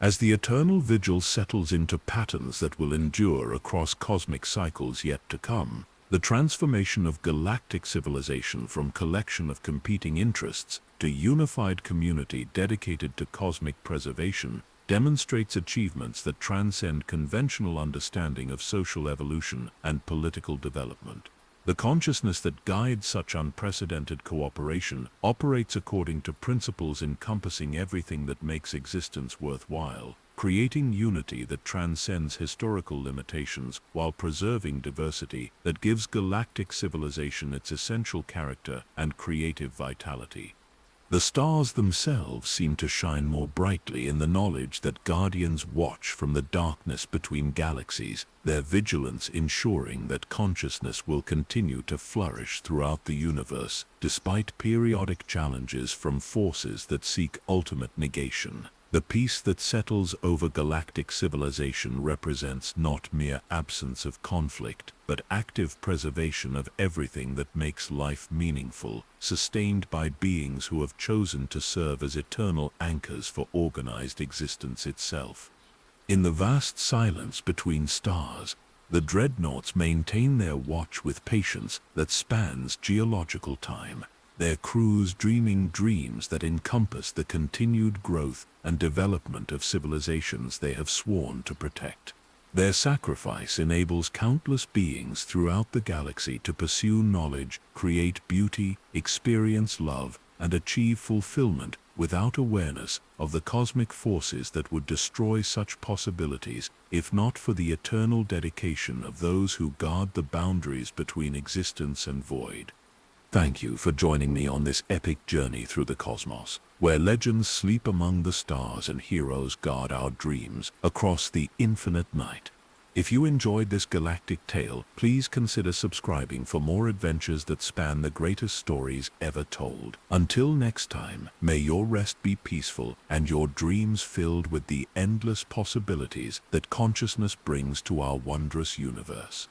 As the eternal vigil settles into patterns that will endure across cosmic cycles yet to come, the transformation of galactic civilization from collection of competing interests to unified community dedicated to cosmic preservation demonstrates achievements that transcend conventional understanding of social evolution and political development. The consciousness that guides such unprecedented cooperation operates according to principles encompassing everything that makes existence worthwhile, creating unity that transcends historical limitations while preserving diversity that gives galactic civilization its essential character and creative vitality. The stars themselves seem to shine more brightly in the knowledge that guardians watch from the darkness between galaxies, their vigilance ensuring that consciousness will continue to flourish throughout the universe, despite periodic challenges from forces that seek ultimate negation. The peace that settles over galactic civilization represents not mere absence of conflict, but active preservation of everything that makes life meaningful, sustained by beings who have chosen to serve as eternal anchors for organized existence itself. In the vast silence between stars, the dreadnoughts maintain their watch with patience that spans geological time, their crews dreaming dreams that encompass the continued growth and development of civilizations they have sworn to protect. Their sacrifice enables countless beings throughout the galaxy to pursue knowledge, create beauty, experience love, and achieve fulfillment without awareness of the cosmic forces that would destroy such possibilities if not for the eternal dedication of those who guard the boundaries between existence and void. Thank you for joining me on this epic journey through the cosmos, where legends sleep among the stars and heroes guard our dreams across the infinite night. If you enjoyed this galactic tale, please consider subscribing for more adventures that span the greatest stories ever told. Until next time, may your rest be peaceful and your dreams filled with the endless possibilities that consciousness brings to our wondrous universe.